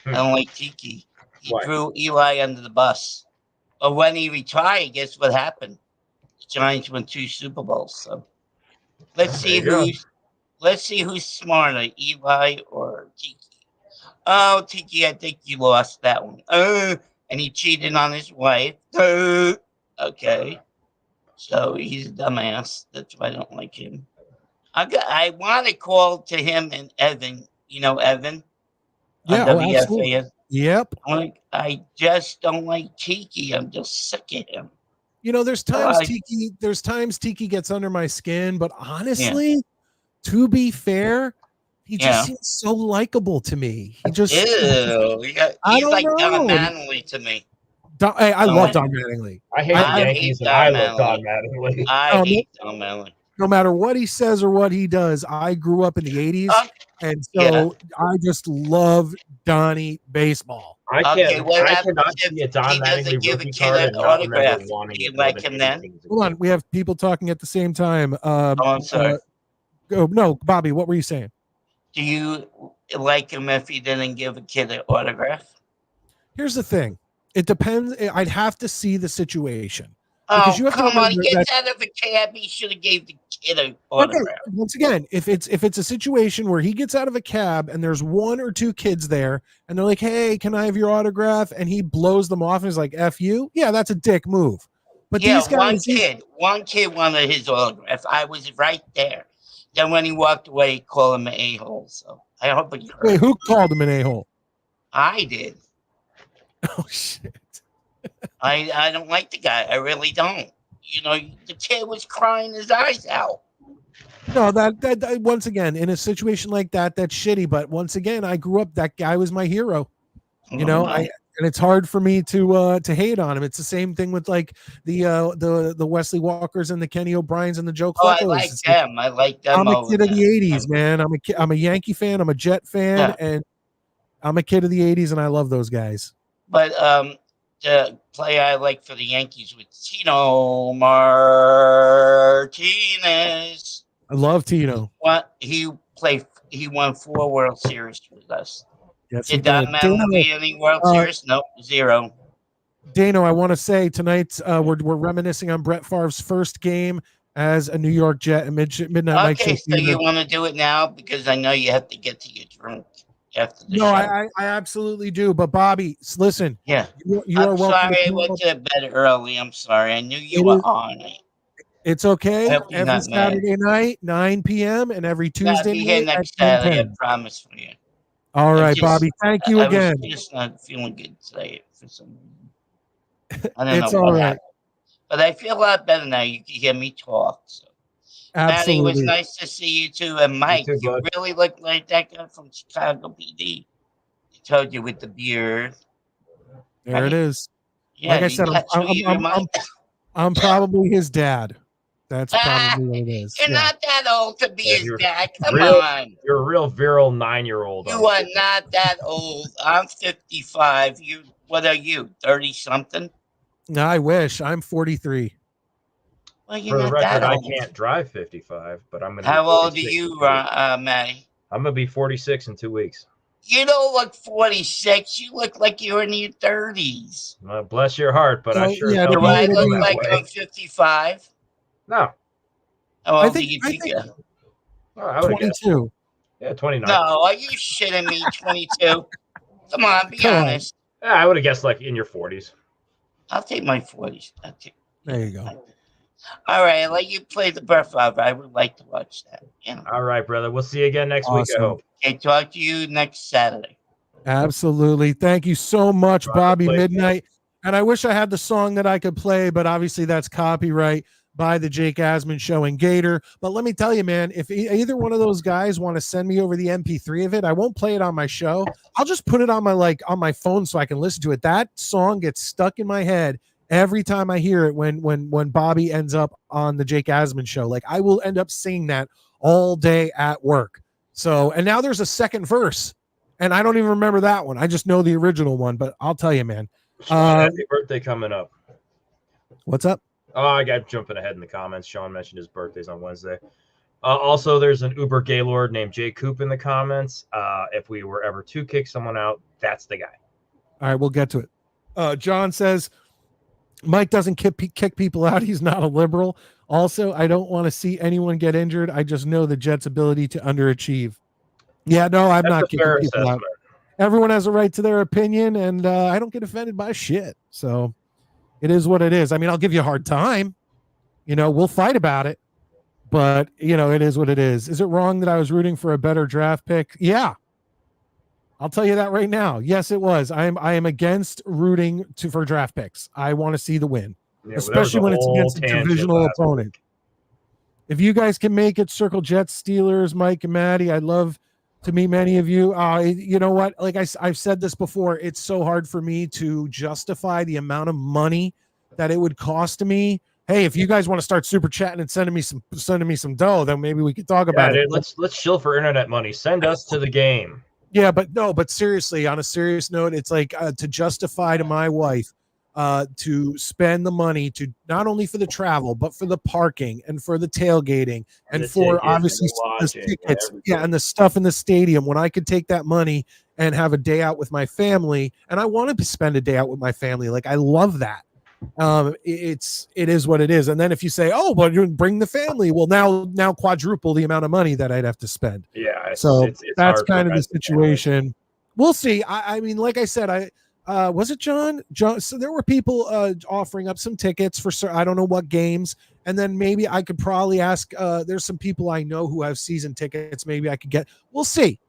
Speaker 9: I don't like Tiki. He threw Eli under the bus. But when he retired, guess what happened? The Giants won 2 Super Bowls. So let's see who's smarter, Eli or Tiki. Oh, Tiki, I think you lost that one. And he cheated on his wife. Okay. So he's a dumbass. That's why I don't like him. I want to call to him and Evan. You know Evan?
Speaker 1: Yeah, absolutely. Yep.
Speaker 9: I just don't like Tiki. I'm just sick of him.
Speaker 1: There's times Tiki gets under my skin, but honestly, to be fair, he just seems so likable to me. He just
Speaker 9: he's like Don Mattingly to me.
Speaker 1: I love Don Mattingly.
Speaker 3: I hate the Yankees and I love Don Mattingly.
Speaker 9: I hate Don Mattingly.
Speaker 1: No matter what he says or what he does, I grew up in the 80s, and so I just love Donnie baseball.
Speaker 3: I cannot see a Don Mattingly
Speaker 9: give a
Speaker 3: rookie
Speaker 9: kid
Speaker 3: card
Speaker 9: an
Speaker 3: and not remember
Speaker 9: autograph.
Speaker 3: wanting
Speaker 9: Do you
Speaker 3: it
Speaker 9: like him then?
Speaker 1: Hold on, we have people talking at the same time.
Speaker 9: I'm sorry.
Speaker 1: No, Bobby, what were you saying?
Speaker 9: Do you like him if he didn't give a kid an autograph?
Speaker 1: Here's the thing. It depends. I'd have to see the situation.
Speaker 9: Oh, come on. He gets out of a cab. He should have gave the kid an autograph.
Speaker 1: Okay. Once again, if it's a situation where he gets out of a cab and there's 1 or 2 kids there and they're like, hey, can I have your autograph? And he blows them off and is like, F you. Yeah, that's a dick move. But these guys.
Speaker 9: One kid wanted his autograph. I was right there. Then when he walked away, he called him an a-hole. So I hope he heard.
Speaker 1: Wait, who called him an a-hole?
Speaker 9: I did.
Speaker 1: Oh, shit.
Speaker 9: I don't like the guy. I really don't. The kid was crying his eyes out.
Speaker 1: No, that once again, in a situation like that, that's shitty. But once again, I grew up. That guy was my hero. And it's hard for me to hate on him. It's the same thing with like the Wesley Walkers and the Kenny O'Briens and the Joe Clark.
Speaker 9: I like them. I like them.
Speaker 1: I'm a kid of the '80s, man. I'm a Yankee fan. I'm a Jet fan, and I'm a kid of the '80s, and I love those guys.
Speaker 9: But the player I like for the Yankees was Tino Martinez.
Speaker 1: I love Tino.
Speaker 9: He won 4 World Series with us.
Speaker 1: Yes,
Speaker 9: did Don Mattingly win any World Series? Nope, 0.
Speaker 1: Dano, I want to say tonight we're reminiscing on Brett Favre's first game as a New York Jet and midnight Mike.
Speaker 9: Okay, so you want to do it now because I know you have to get to your drink after the show.
Speaker 1: I absolutely do. But Bobby, listen.
Speaker 9: Yeah,
Speaker 1: you are welcome.
Speaker 9: Sorry, I went to bed early. I'm sorry. I knew you were on it.
Speaker 1: It's okay. Every Saturday night, 9 p.m. and every Tuesday
Speaker 9: night. Be here next Saturday. I promise for you.
Speaker 1: All right, Bobby. Thank you again.
Speaker 9: I was just not feeling good today for some reason. I don't
Speaker 1: it's
Speaker 9: know
Speaker 1: all
Speaker 9: what
Speaker 1: right.
Speaker 9: happened. But I feel a lot better now. You can hear me talk. So. Maddie, it was nice to see you too. And Mike, you really look like that guy from Chicago PD. I told you with the beard.
Speaker 1: There it is.
Speaker 9: Yeah,
Speaker 1: like I said, I'm probably his dad. That's probably what it is.
Speaker 9: You're not that old to be his dad. Come on.
Speaker 3: You're a real virile 9-year-old.
Speaker 9: You are not that old. I'm 55. You're what are you, 30 something?
Speaker 1: No, I wish. I'm 43.
Speaker 9: Well, you're
Speaker 3: For the
Speaker 9: not
Speaker 3: record,
Speaker 9: that
Speaker 3: I
Speaker 9: old.
Speaker 3: can't drive 55, but I'm going to
Speaker 9: How
Speaker 3: be
Speaker 9: old are
Speaker 3: 46
Speaker 9: you,
Speaker 3: in 2 weeks.
Speaker 9: Maddie?
Speaker 3: I'm going to be 46 in 2 weeks.
Speaker 9: You don't look 46. You look like you're in your 30s.
Speaker 3: Well, bless your heart, but I
Speaker 1: Well,
Speaker 3: sure
Speaker 1: yeah,
Speaker 3: as hell
Speaker 1: to
Speaker 9: Do
Speaker 1: be-
Speaker 3: don't
Speaker 9: I
Speaker 3: feel
Speaker 9: look
Speaker 3: that
Speaker 9: like
Speaker 3: way.
Speaker 9: I'm 55?
Speaker 3: No.
Speaker 9: How
Speaker 1: I
Speaker 9: old do
Speaker 1: think
Speaker 9: you
Speaker 1: I
Speaker 9: think?
Speaker 1: think
Speaker 3: Oh, I would have guessed.
Speaker 1: 22.
Speaker 3: Yeah, 29.
Speaker 9: No, are you shitting me? 22? Come on, be
Speaker 1: Come on.
Speaker 9: honest.
Speaker 3: Yeah, I would have guessed like in your 40s.
Speaker 9: I'll take my 40s.
Speaker 1: There you go.
Speaker 9: All right, I'll let you play the Breath of. I would like to watch that. Yeah.
Speaker 3: All right, brother. We'll see you again next week, I
Speaker 1: Awesome.
Speaker 3: hope.
Speaker 9: Okay, talk to you next Saturday.
Speaker 1: Absolutely. Thank you so much,
Speaker 3: Right,
Speaker 1: Bobby
Speaker 3: play.
Speaker 1: Midnight. And I wish I had the song that I could play, but obviously that's copyright by the Jake Asman Show and Gator. But let me tell you, man, if either one of those guys want to send me over the MP3 of it, I won't play it on my show. I'll just put it on my phone so I can listen to it. That song gets stuck in my head every time I hear it when Bobby ends up on the Jake Asman Show. Like I will end up singing that all day at work. So, and now there's a second verse. And I don't even remember that one. I just know the original one, but I'll tell you, man.
Speaker 3: Sean, happy birthday coming up.
Speaker 1: What's up?
Speaker 3: Oh, I got jumping ahead in the comments. Sean mentioned his birthday's on Wednesday. Also, there's an Uber Gaylord named Jay Coop in the comments. If we were ever to kick someone out, that's the guy.
Speaker 1: All right, we'll get to it. John says, Mike doesn't kick people out. He's not a liberal. Also, I don't want to see anyone get injured. I just know the Jets' ability to underachieve. Yeah, no, I'm not kicking people out. Everyone has a right to their opinion, and I don't get offended by shit. So it is what it is. I mean, I'll give you a hard time. You know, we'll fight about it. But, you know, it is what it is. Is it wrong that I was rooting for a better draft pick? Yeah. I'll tell you that right now. Yes, it was. I am against rooting for draft picks. I want to see the win, especially when it's against a divisional opponent. If you guys can make it, circle Jets, Steelers, Mike and Maddie, I'd love to meet many of you. You know what? Like I've said this before, it's so hard for me to justify the amount of money that it would cost me. Hey, if you guys want to start super chatting and sending me some dough, then maybe we could talk about it.
Speaker 3: Dude, let's chill for internet money. Send us to the game.
Speaker 1: Yeah, but seriously, on a serious note, it's like to justify to my wife to spend the money to not only for the travel, but for the parking and for the tailgating and for obviously the tickets, and the stuff in the stadium. When I could take that money and have a day out with my family, and I wanted to spend a day out with my family, like I love that. It is what it is. And then if you say, oh, but you bring the family, well, now quadruple the amount of money that I'd have to spend.
Speaker 3: Yeah.
Speaker 1: So that's kind of the situation. We'll see. I mean, like I said, was it John? So there were people offering up some tickets for, I don't know what games. And then maybe I could probably ask, there's some people I know who have season tickets. Maybe I could get, we'll see.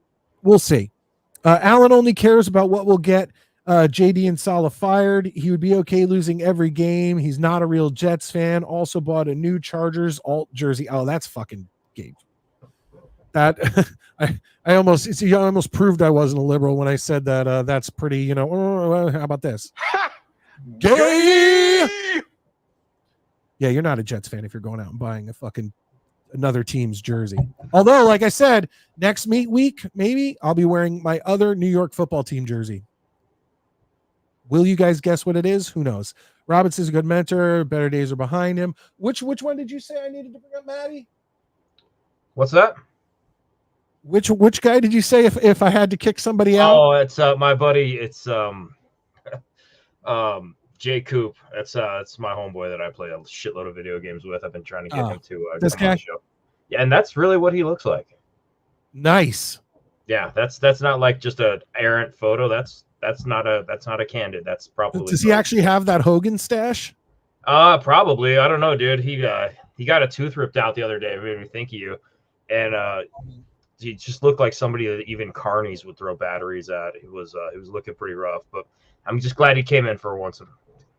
Speaker 1: Alan only cares about what we'll get. JD and Salah fired. He would be okay losing every game. He's not a real Jets fan. Also bought a new Chargers alt jersey. Oh, that's fucking gay. That I almost proved I wasn't a liberal when I said that. That's pretty, you know. How about this? Gay. Yeah, you're not a Jets fan if you're going out and buying a fucking another team's jersey. Although, like I said, next meet week, maybe I'll be wearing my other New York football team jersey. Will you guys guess what it is? Who knows? Robinson's a good mentor. Better days are behind him. Which one did you say I needed to bring up, Maddie?
Speaker 3: What's that?
Speaker 1: Which guy did you say if I had to kick somebody out?
Speaker 3: Oh, it's my buddy. It's Jay Coop. That's my homeboy that I play a shitload of video games with. I've been trying to get him to
Speaker 1: this
Speaker 3: come on
Speaker 1: guy?
Speaker 3: the show. Yeah, and that's really what he looks like.
Speaker 1: Nice.
Speaker 3: Yeah, that's not like just a errant photo. That's not a candid. That's probably.
Speaker 1: Does he actually have that Hogan stash?
Speaker 3: Probably. I don't know, dude. He got a tooth ripped out the other day. It made me think of you, and he just looked like somebody that even carnies would throw batteries at. He was looking pretty rough, but I'm just glad he came in for once.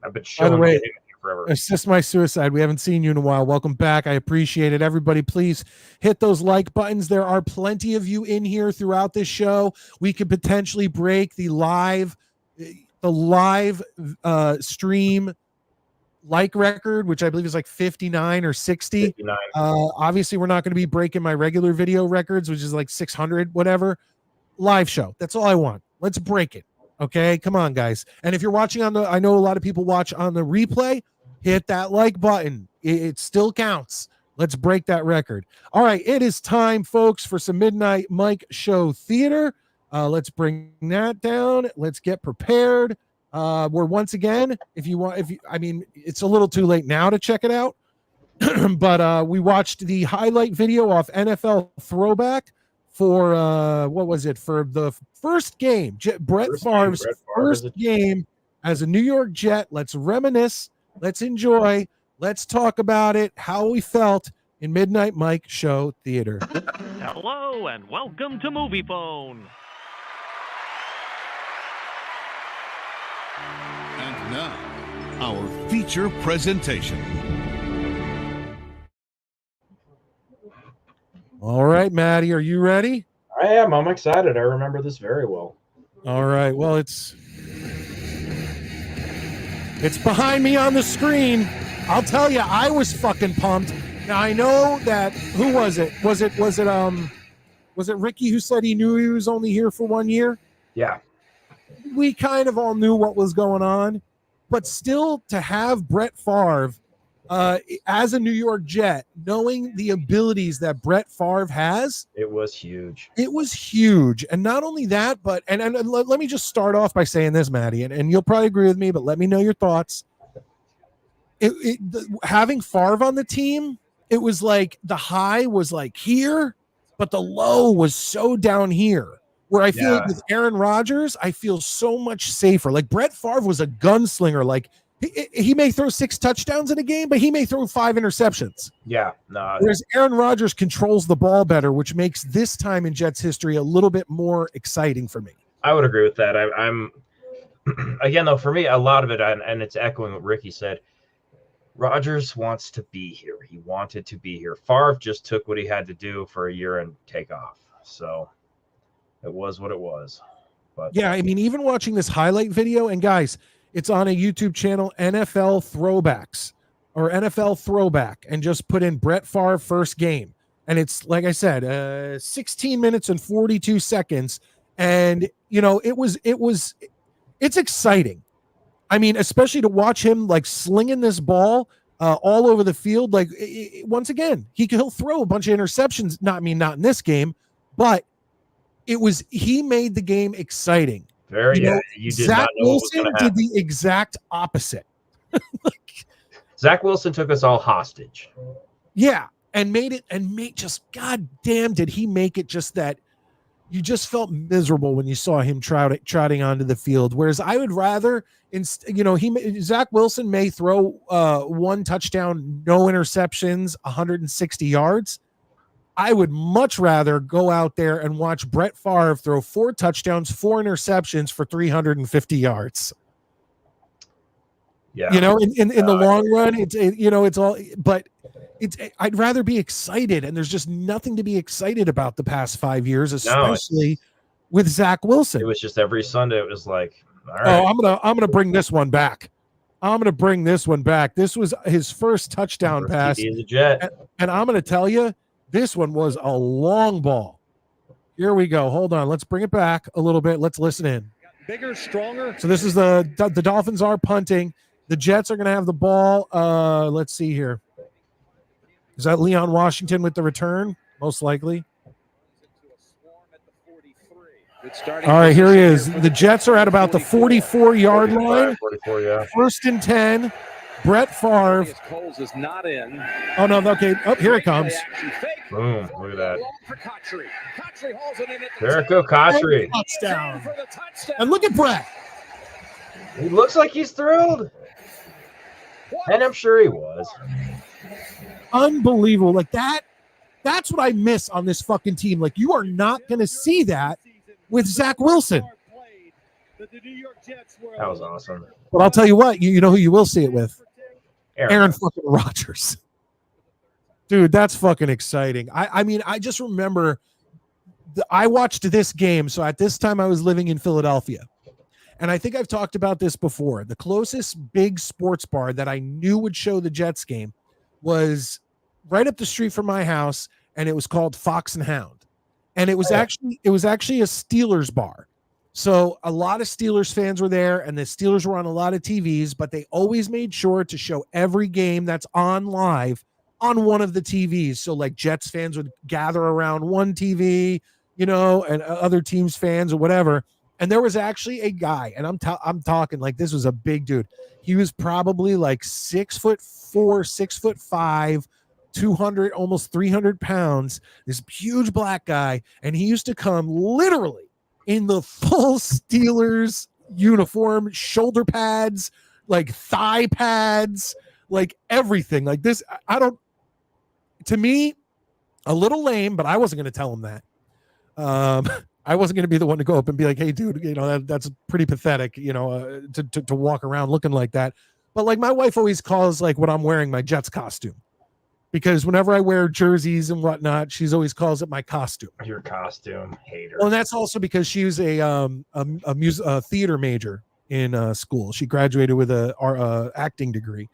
Speaker 3: I've been showing him forever.
Speaker 1: Assist my suicide. We haven't seen you in a while. Welcome back. I appreciate it. Everybody, please hit those like buttons. There are plenty of you in here throughout this show. We could potentially break the live stream like record, which I believe is like 59 or 60.
Speaker 3: 59.
Speaker 1: Obviously, we're not going to be breaking my regular video records, which is like 600, whatever. Live show. That's all I want. Let's break it. Okay, come on, guys. And if you're watching on I know a lot of people watch on the replay, hit that like button. It still counts. Let's break that record. All right, it is time, folks, for some Midnight Mike Show Theater. Let's bring that down. Let's get prepared. We're once again, it's a little too late now to check it out, but we watched the highlight video off NFL Throwback for what was it, for the first game, Brett Favre's first game as a New York Jet. Let's reminisce, let's enjoy, let's talk about it, how we felt in Midnight Mike Show Theater.
Speaker 10: Hello and welcome to Movie Phone.
Speaker 11: And now, our feature presentation.
Speaker 1: All right, Maddie, are you ready?
Speaker 3: I am. I'm excited. I remember this very well.
Speaker 1: All right. Well, it's behind me on the screen. I'll tell you, I was fucking pumped. Now I know that. Who was it? Was it Ricky who said he knew he was only here for 1 year?
Speaker 3: Yeah.
Speaker 1: We kind of all knew what was going on, but still to have Brett Favre as a New York Jet, knowing the abilities that Brett Favre has,
Speaker 3: it was huge. It
Speaker 1: was huge. And not only that, but and let me just start off by saying this, Maddie, and you'll probably agree with me, but let me know your thoughts. Having Favre on the team, it was like the high was like here, but the low was so down here. Where I feel like with Aaron Rodgers, I feel so much safer. Like Brett Favre was a gunslinger. Like he may throw 6 touchdowns in a game, but he may throw 5 interceptions.
Speaker 3: Yeah. No.
Speaker 1: Whereas Aaron Rodgers controls the ball better, which makes this time in Jets history a little bit more exciting for me.
Speaker 3: I would agree with that. I'm again, though, for me, a lot of it, and it's echoing what Ricky said, Rodgers wants to be here. He wanted to be here. Favre just took what he had to do for a year and take off. So it was what it was. But
Speaker 1: yeah, I mean, even watching this highlight video, and guys, it's on a YouTube channel, NFL Throwbacks or NFL Throwback, and just put in Brett Favre first game. And it's, like I said, 16 minutes and 42 seconds. And, you know, it's exciting. I mean, especially to watch him like slinging this ball all over the field. Like, once again, he'll throw a bunch of interceptions. Not in this game, but he made the game exciting.
Speaker 3: Very, you did
Speaker 1: Zach
Speaker 3: not know
Speaker 1: Wilson
Speaker 3: what was gonna
Speaker 1: did the exact opposite.
Speaker 3: Zach Wilson took us all hostage.
Speaker 1: Yeah, and just goddamn, did he make it just that you just felt miserable when you saw him trotting onto the field. Whereas I would rather, Zach Wilson may throw 1 touchdown, no interceptions, 160 yards. I would much rather go out there and watch Brett Favre throw 4 touchdowns, 4 interceptions for 350 yards.
Speaker 3: Yeah.
Speaker 1: You know, in the long run, it's all, but I'd rather be excited, and there's just nothing to be excited about the past 5 years, especially with Zach Wilson.
Speaker 3: It was just every Sunday. It was like, all right.
Speaker 1: Oh, I'm gonna bring this one back. This was his first touchdown pass.
Speaker 3: He's a Jet.
Speaker 1: And I'm gonna tell you, this one was a long ball. Here we go. Hold on. Let's bring it back a little bit. Let's listen in.
Speaker 10: Bigger, stronger.
Speaker 1: So this is the Dolphins are punting. The Jets are going to have the ball. Let's see here. Is that Leon Washington with the return? Most likely. All right, here he is. The Jets are at about the 44-yard line.
Speaker 3: 44, yeah.
Speaker 1: 1st and 10. Brett Favre.
Speaker 10: Coles is not in.
Speaker 1: Oh, no. Okay. Oh, here it comes.
Speaker 3: Boom. Look at that. There it goes, Kotri.
Speaker 1: Touchdown. And look at Brett.
Speaker 3: He looks like he's thrilled. And I'm sure he was.
Speaker 1: Unbelievable. Like that's what I miss on this fucking team. Like, you are not going to see that with Zach Wilson.
Speaker 3: That was awesome.
Speaker 1: But I'll tell you what, you know who you will see it with? Aaron fucking Rodgers. Dude, that's fucking exciting. I mean, I just remember I watched this game. So at this time I was living in Philadelphia. And I think I've talked about this before. The closest big sports bar that I knew would show the Jets game was right up the street from my house, and it was called Fox and Hound. And it was actually a Steelers bar. So a lot of Steelers fans were there, and the Steelers were on a lot of TVs, but they always made sure to show every game that's on live on one of the TVs. So like Jets fans would gather around one TV, and other teams fans or whatever. And there was actually a guy, and I'm talking like this was a big dude. He was probably like 6'4", 6'5", 200, almost 300 pounds, this huge black guy. And he used to come literally in the full Steelers uniform, shoulder pads, like thigh pads, like everything like this. To me, a little lame, but I wasn't going to tell him that. I wasn't going to be the one to go up and be like, hey dude, that's pretty pathetic, to walk around looking like that. But like my wife always calls like what I'm wearing my Jets costume, because whenever I wear jerseys and whatnot, she's always calls it my costume.
Speaker 3: Your costume hater.
Speaker 1: Well, and that's also because she was a theater major in school. She graduated with a acting degree.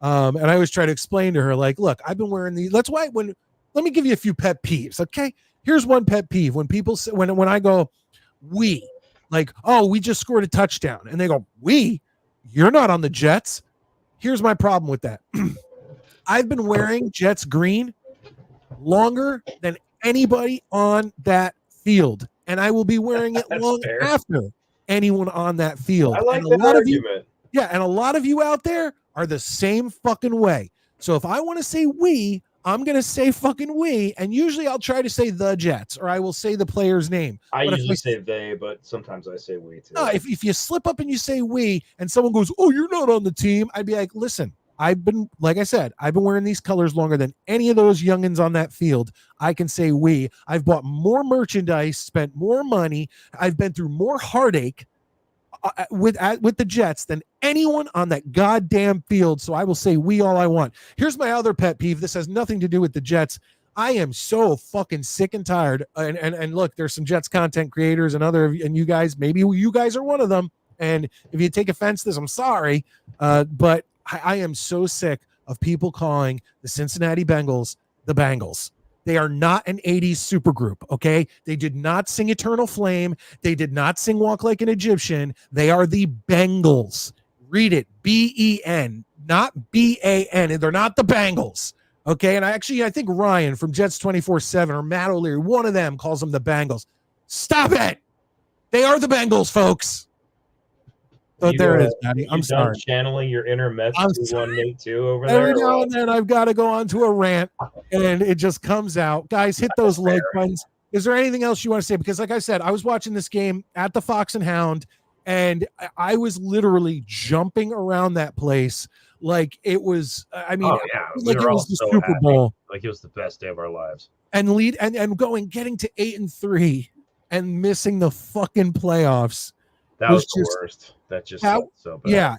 Speaker 1: And I always try to explain to her, like, look, I've been wearing these. That's why let me give you a few pet peeves. Okay. Here's one pet peeve. When people say, when I go, we, like, oh, we just scored a touchdown. And they go, you're not on the Jets. Here's my problem with that. I've been wearing Jets green longer than anybody on that field. And I will be wearing it long after anyone on that field.
Speaker 3: I like
Speaker 1: and
Speaker 3: that argument.
Speaker 1: And a lot of you out there are the same fucking way. So if I want to say we, I'm going to say fucking we. And usually I'll try to say the Jets, or I will say the player's name.
Speaker 3: I usually say they, but sometimes I say we too.
Speaker 1: No, if you slip up and you say we and someone goes, oh, you're not on the team, I'd be like, listen, like I said, I've been wearing these colors longer than any of those youngins on that field. I can say we. I've bought more merchandise, spent more money. I've been through more heartache with the Jets than anyone on that goddamn field. So I will say we all I want. Here's my other pet peeve. This has nothing to do with the Jets. I am so fucking sick and tired. And look, there's some Jets content creators and you guys, maybe you guys are one of them. And if you take offense to this, I'm sorry. But I am so sick of people calling the Cincinnati Bengals the Bengals. They are not an 80s supergroup, okay? They did not sing Eternal Flame. They did not sing Walk Like an Egyptian. They are the Bengals. Read it, B-E-N, not B-A-N. And they're not the Bengals, okay? And I think Ryan from Jets 24/7 or Matt O'Leary, one of them calls them the Bengals. Stop it. They are the Bengals, folks. But there it is, Maddie. I'm sorry.
Speaker 3: Channeling your inner Mets 2182 over there.
Speaker 1: Every now and then I've got to go on to a rant, and it just comes out. Guys, hit those like buttons. Is there anything else you want to say? Because like I said, I was watching this game at the Fox and Hound, and I was literally jumping around that place like it was. I mean, like it was the Super Bowl.
Speaker 3: Like it was the best day of our lives.
Speaker 1: And getting to 8-3 and missing the fucking playoffs.
Speaker 3: That was the worst. That just felt so bad.
Speaker 1: Yeah,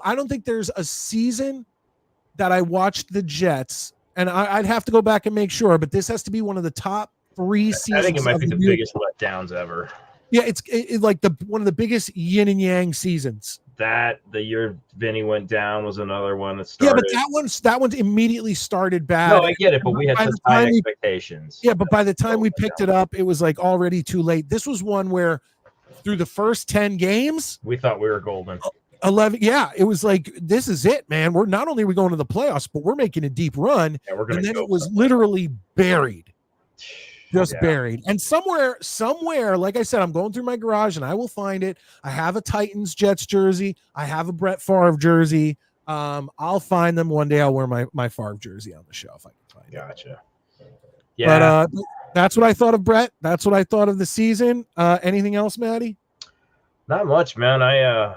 Speaker 1: I don't think there's a season that I watched the Jets, and I'd have to go back and make sure, but this has to be one of the top 3 seasons.
Speaker 3: I think it might be the biggest letdowns ever.
Speaker 1: Yeah, it's like one of the biggest yin and yang seasons.
Speaker 3: The year Vinny went down was another one that started.
Speaker 1: Yeah, but that one immediately started bad.
Speaker 3: No, I get it, but we had such high expectations.
Speaker 1: Yeah, but by the time we picked it up, it was like already too late. This was one where through the first 10 games,
Speaker 3: we thought we were golden.
Speaker 1: 11, yeah, it was like, this is it, man. We're not only are we going to the playoffs, but we're making a deep run.
Speaker 3: Yeah, and
Speaker 1: then it was literally buried. Buried. And somewhere, like I said, I'm going through my garage and I will find it. I have a Titans Jets jersey. I have a Brett Favre jersey. I'll find them one day. I'll wear my Favre jersey on the show if I can find it.
Speaker 3: Gotcha. Yeah.
Speaker 1: But that's what I thought of Brett. That's what I thought of the season. Anything else, Maddie?
Speaker 3: Not much, man. I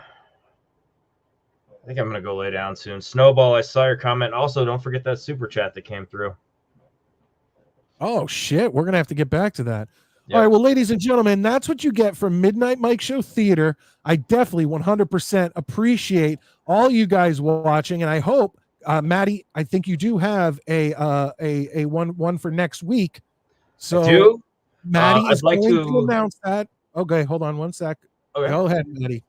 Speaker 3: think I'm gonna go lay down soon. Snowball, I saw your comment. Also, don't forget that super chat that came through.
Speaker 1: Oh shit, we're gonna have to get back to that.
Speaker 3: Yep.
Speaker 1: All right, well, ladies and gentlemen, that's what you get from Midnight Mike Show Theater. I definitely 100% appreciate all you guys watching, and I hope, Maddie, I think you do have a one for next week. So,
Speaker 3: I do?
Speaker 1: Maddie is
Speaker 3: I'd like
Speaker 1: going
Speaker 3: to
Speaker 1: to announce that. Okay, hold on one sec.
Speaker 3: Okay.
Speaker 1: Go ahead, Maddie.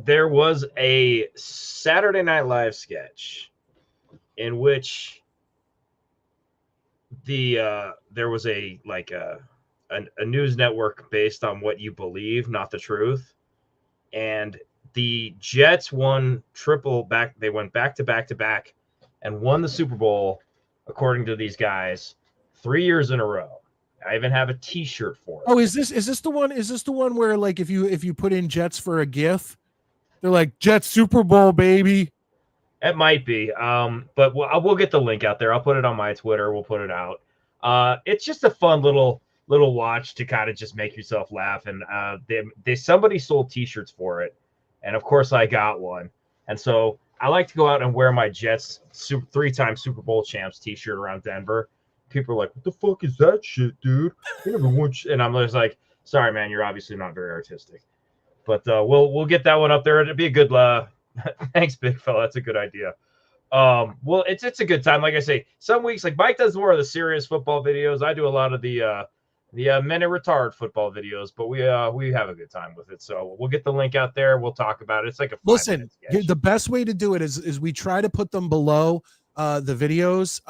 Speaker 3: There was a Saturday Night Live sketch in which there was a a news network based on what you believe, not the truth. And the Jets won triple back. They went back to back to back and won the Super Bowl, according to these guys, 3 years in a row. I even have a T-shirt for it.
Speaker 1: Oh, is this the one? Is this the one where like if you put in Jets for a GIF, they're like Jets Super Bowl, baby?
Speaker 3: It might be, but we'll get the link out there. I'll put it on my Twitter. We'll put it out. It's just a fun little watch to kind of just make yourself laugh. And somebody sold T-shirts for it, and of course I got one. And so I like to go out and wear my Jets 3-time Super Bowl champs T-shirt around Denver. People are like, "What the fuck is that shit, dude?" You never watch. And I'm just like, "Sorry, man, you're obviously not very artistic." But we'll get that one up there. It'd be a good. Thanks, big fella. That's a good idea. Well, it's a good time. Like I say, some weeks like Mike does more of the serious football videos. I do a lot of the men in retard football videos, but we have a good time with it. So we'll get the link out there. We'll talk about it. It's like a 5-minute sketch.
Speaker 1: The best way to do it is we try to put them below the videos,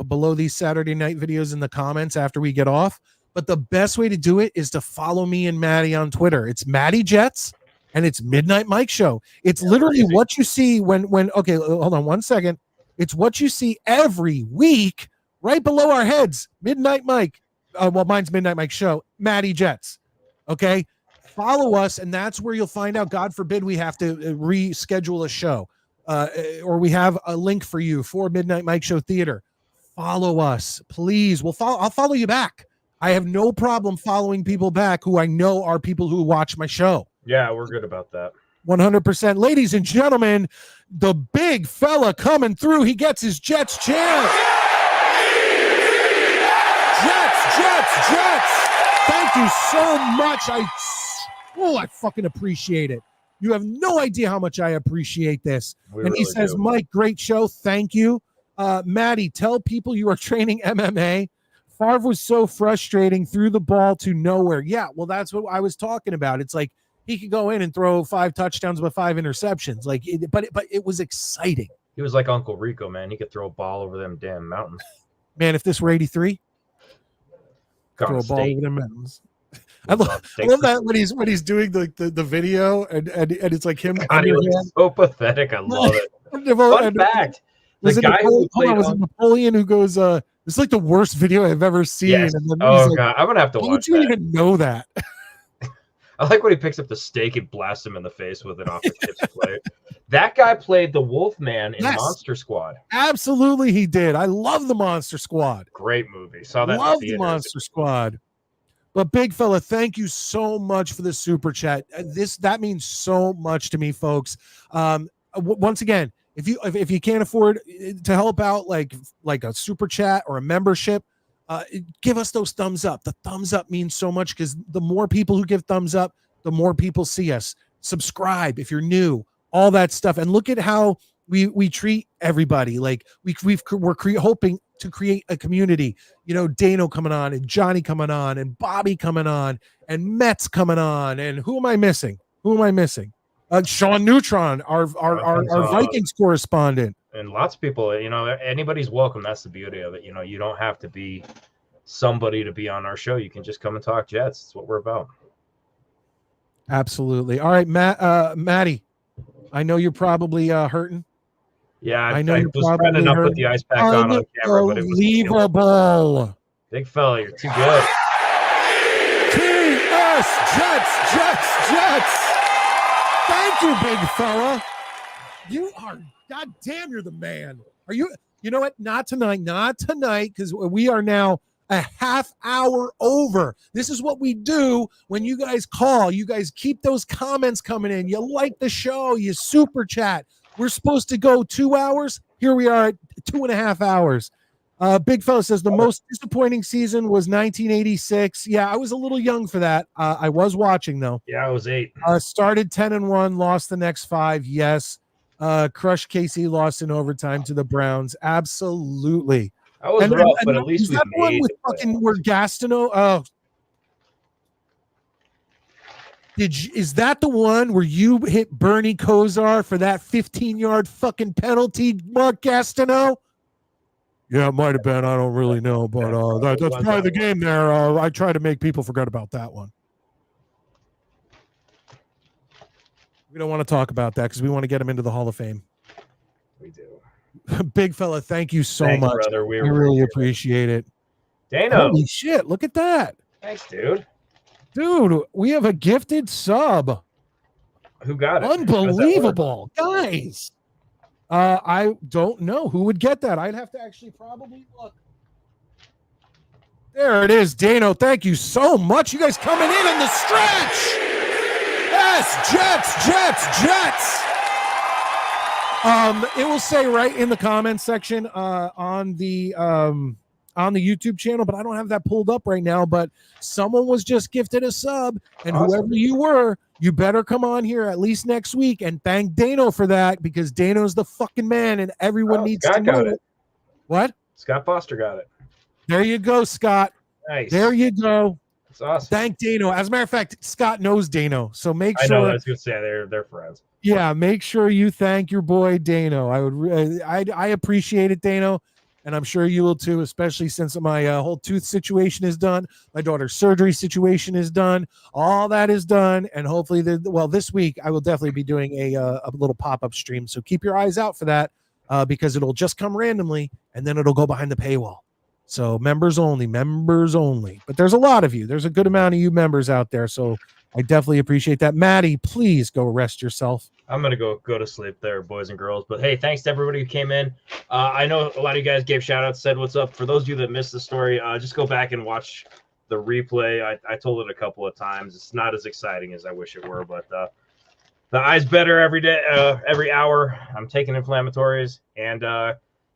Speaker 1: below these Saturday night videos in the comments after we get off. But the best way to do it is to follow me and Maddie on Twitter. It's Maddie Jets. And it's Midnight Mike Show. It's literally what you see when okay, hold on 1 second. It's what you see every week right below our heads. Midnight Mike. Well, mine's Midnight Mike Show. Maddie Jets. Okay. Follow us, and that's where you'll find out. God forbid we have to reschedule a show, or we have a link for you for Midnight Mike Show Theater. Follow us, please. I'll follow you back. I have no problem following people back who I know are people who watch my show.
Speaker 3: Yeah, we're good about that.
Speaker 1: 100%. Ladies and gentlemen, the big fella coming through. He gets his Jets chance. Jets. Thank you so much. I fucking appreciate it. You have no idea how much I appreciate this. He says, Mike, great show. Thank you. Maddie, tell people you are training MMA. Favre was so frustrating, threw the ball to nowhere. Yeah, well, that's what I was talking about. It's like, he could go in and throw 5 touchdowns with 5 interceptions. But it was exciting.
Speaker 3: He was like Uncle Rico, man. He could throw a ball over them damn mountains.
Speaker 1: Man, if this were 83, throw a ball over them mountains. I love that when he's doing the video and it's like him.
Speaker 3: God, he looks so pathetic. I love it. Fun fact: the guy who played
Speaker 1: was it Napoleon who goes, "It's like the worst video I've ever seen."
Speaker 3: Yes.
Speaker 1: And then
Speaker 3: God, I'm gonna have to watch.
Speaker 1: How would you even know that?
Speaker 3: I like when he picks up the steak and blasts him in the face with it off the chips plate. That guy played the Wolfman in Monster Squad.
Speaker 1: Absolutely, he did. I love the Monster Squad.
Speaker 3: Great movie. Saw that.
Speaker 1: Love the Monster Squad. But big fella, thank you so much for the super chat. That means so much to me, folks. Once again, if you can't afford to help out like a super chat or a membership, give us those thumbs up. The thumbs up means so much because the more people who give thumbs up, the more people see us. Subscribe if you're new, all that stuff. And look at how we treat everybody. Like we're hoping to create a community. You know, Dano coming on and Johnny coming on and Bobby coming on and Mets coming on. And who am I missing? Sean Neutron, our Vikings correspondent.
Speaker 3: And lots of people, anybody's welcome. That's the beauty of it. You don't have to be somebody to be on our show. You can just come and talk Jets. That's what we're about.
Speaker 1: Absolutely. All right, Maddie, I know you're probably hurting.
Speaker 3: Yeah, I know you're was trying to not put the ice pack on camera, but it was
Speaker 1: unbelievable.
Speaker 3: Big fella, you're too good.
Speaker 1: TS Jets. Thank you, big fella. You are, goddamn, you're the man. Are you? You know what? Not tonight, because we are now a half hour over. This is what we do when you guys call. You guys keep those comments coming in. You like the show. You super chat. We're supposed to go 2 hours. Here we are at 2.5 hours. Big fella says the most disappointing season was 1986. Yeah, I was a little young for that. I was watching though.
Speaker 3: Yeah, I was 8.
Speaker 1: Started 10-1, lost the next 5. Yes. Crushed KC, lost in overtime to the Browns. Absolutely.
Speaker 3: I was rough, but at least we made
Speaker 1: with fucking where Gastineau. Oh, is that the one where you hit Bernie Kosar for that 15-yard fucking penalty, Mark Gastineau? Yeah, it might have been. I don't really know, but that's probably the game there. I try to make people forget about that one. We don't want to talk about that because we want to get him into the Hall of Fame.
Speaker 3: We do.
Speaker 1: Big fella, thank you so
Speaker 3: Thanks,
Speaker 1: much.
Speaker 3: brother.
Speaker 1: We really appreciate it.
Speaker 3: Dano.
Speaker 1: Holy shit, look at that.
Speaker 3: Thanks, dude.
Speaker 1: Dude, we have a gifted sub.
Speaker 3: Who got it?
Speaker 1: Unbelievable. Guys. I don't know who would get that. I'd have to actually probably look. There it is, Dano. Thank you so much. You guys coming in the stretch. Yes, Jets. It will say right in the comments section on the YouTube channel, but I don't have that pulled up right now. But someone was just gifted a sub, and whoever you were, you better come on here at least next week and thank Dano for that, because Dano's the fucking man, and everyone needs to know it. What?
Speaker 3: Scott Foster got it.
Speaker 1: There you go, Scott.
Speaker 3: Nice.
Speaker 1: There you go.
Speaker 3: That's awesome.
Speaker 1: Thank Dano. As a matter of fact, Scott knows Dano, so make
Speaker 3: I
Speaker 1: sure.
Speaker 3: know, that's good to say. They're friends.
Speaker 1: Yeah, make sure you thank your boy Dano. I appreciate it, Dano, and I'm sure you will too, especially since my whole tooth situation is done, my daughter's surgery situation is done, all that is done, and hopefully, this week I will definitely be doing a little pop-up stream. So keep your eyes out for that, because it'll just come randomly and then it'll go behind the paywall. So members only. But there's a lot of you. There's a good amount of you members out there. So I definitely appreciate that. Maddie, please go rest yourself.
Speaker 3: I'm going to go to sleep there, boys and girls. But hey, thanks to everybody who came in. I know a lot of you guys gave shout outs, said what's up. For those of you that missed the story, just go back and watch the replay. I told it a couple of times. It's not as exciting as I wish it were, but the eye's better every day, every hour. I'm taking inflammatories, and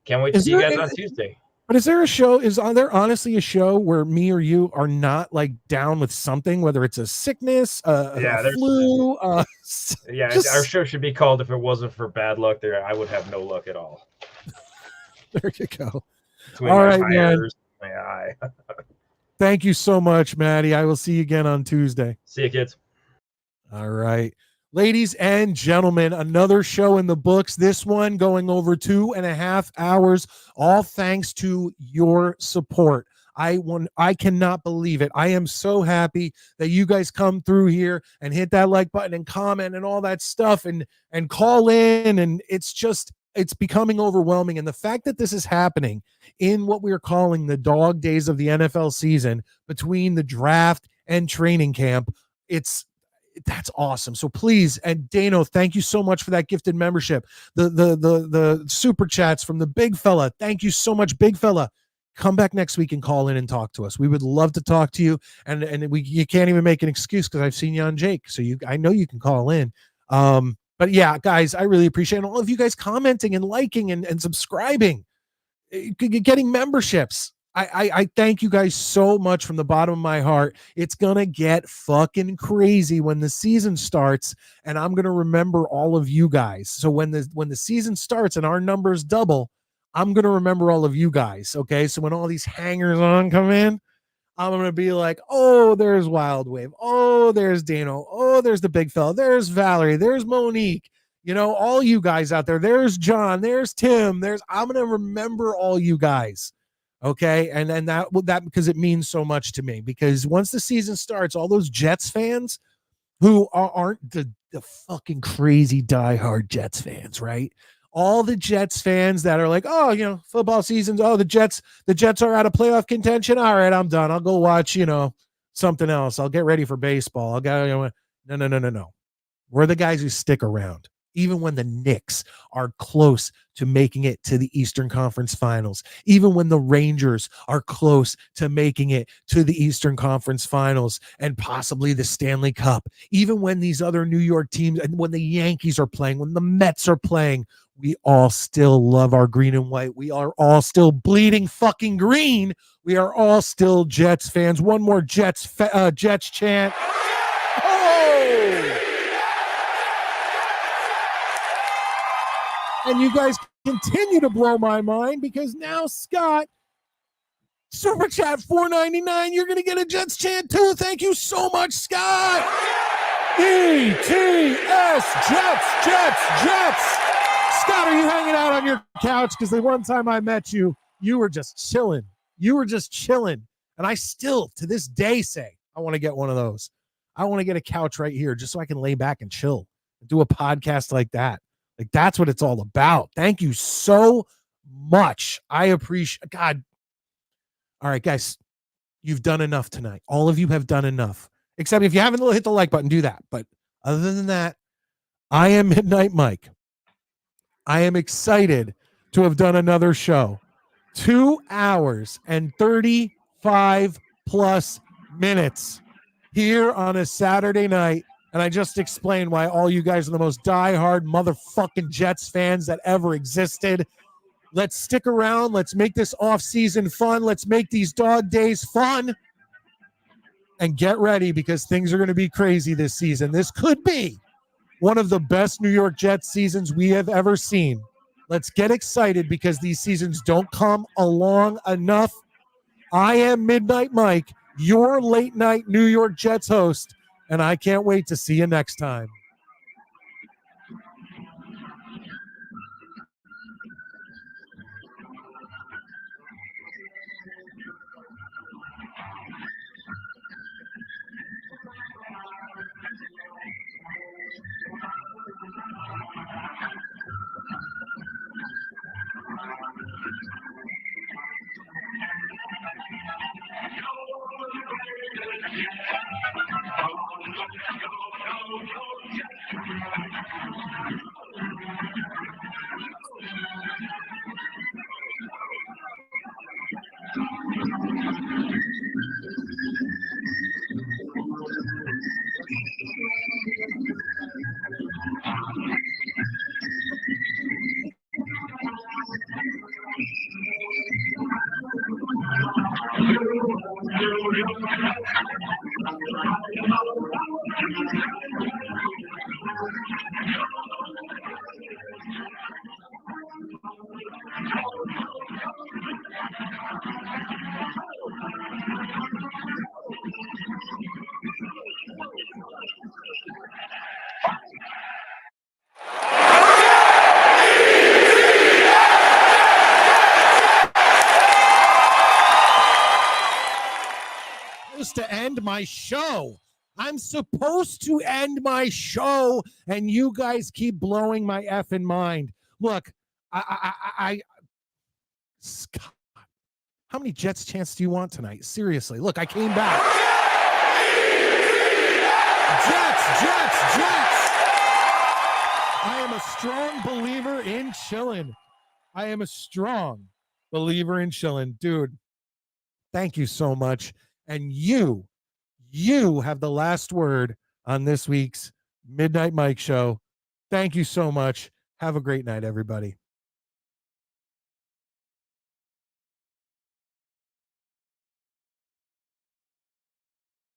Speaker 3: can't wait to see you guys on Tuesday.
Speaker 1: But is there a show? Is there honestly a show where me or you are not like down with something, whether it's a sickness, a flu?
Speaker 3: Our show should be called "If It Wasn't for Bad Luck." There, I would have no luck at all.
Speaker 1: There you go.
Speaker 3: Between
Speaker 1: all
Speaker 3: my
Speaker 1: right,
Speaker 3: tires,
Speaker 1: man.
Speaker 3: My eye.
Speaker 1: Thank you so much, Maddie. I will see you again on Tuesday.
Speaker 3: See you, kids.
Speaker 1: All right. Ladies and gentlemen, another show in the books. This one going over 2.5 hours, all thanks to your support. I cannot believe it. I am so happy that you guys come through here and hit that like button and comment and all that stuff and call in. And it's becoming overwhelming. And the fact that this is happening in what we're calling the dog days of the NFL season between the draft and training camp, that's awesome. So please, and Dano, thank you so much for that gifted membership. The super chats from the big fella. Thank you so much, big fella. Come back next week and call in and talk to us. We would love to talk to you. And you can't even make an excuse because I've seen you on Jake. So I know you can call in. But yeah, guys, I really appreciate all of you guys commenting and liking and subscribing, getting memberships. I thank you guys so much from the bottom of my heart. It's going to get fucking crazy when the season starts, and I'm going to remember all of you guys. So when the season starts and our numbers double, I'm going to remember all of you guys, okay? So when all these hangers on come in, I'm going to be like, oh, there's Wild Wave. Oh, there's Dano. Oh, there's the big fella. There's Valerie. There's Monique. All you guys out there. There's John. There's Tim. I'm going to remember all you guys. Okay. And that because it means so much to me, because once the season starts, all those Jets fans who aren't the fucking crazy diehard Jets fans, right? All the Jets fans that are like, oh, football season's, oh, the Jets are out of playoff contention. All right, I'm done. I'll go watch, something else. I'll get ready for baseball. I'll go, no. We're the guys who stick around. Even when the Knicks are close to making it to the Eastern Conference Finals, even when the Rangers are close to making it to the Eastern Conference Finals and possibly the Stanley Cup, even when these other New York teams and when the Yankees are playing, when the Mets are playing, we all still love our green and white. We are all still bleeding fucking green. We are all still Jets fans. One more Jets chant. Oh! And you guys continue to blow my mind, because now Scott, Super Chat $4.99, you're going to get a Jets chant too. Thank you so much, Scott. ETS, Jets. Scott, are you hanging out on your couch? Because the one time I met you, You were just chilling. You were just chilling. And I still, to this day, say, I want to get one of those. I want to get a couch right here just so I can lay back and chill and do a podcast like that. Like, that's what it's all about. Thank you so much. I appreciate, God. All right, guys, you've done enough tonight. All of you have done enough. Except if you haven't hit the like button, do that. But other than that, I am Midnight Mike. I am excited to have done another show. 2 hours and 35 plus minutes here on a Saturday night. And I just explained why all you guys are the most diehard motherfucking Jets fans that ever existed. Let's stick around. Let's make this off-season fun. Let's make these dog days fun. And get ready because things are going to be crazy this season. This could be one of the best New York Jets seasons we have ever seen. Let's get excited because these seasons don't come along enough. I am Midnight Mike, your late night New York Jets host, and I can't wait to see you next time. To end my show. I'm supposed to end my show, and you guys keep blowing my effing mind. Look, Scott, how many Jets chants do you want tonight? Seriously, look, I came back. Jets. I am a strong believer in chilling. I am a strong believer in chilling. Dude, thank you so much. And you have the last word on this week's Midnight Mike show. Thank you so much. Have a great night, everybody.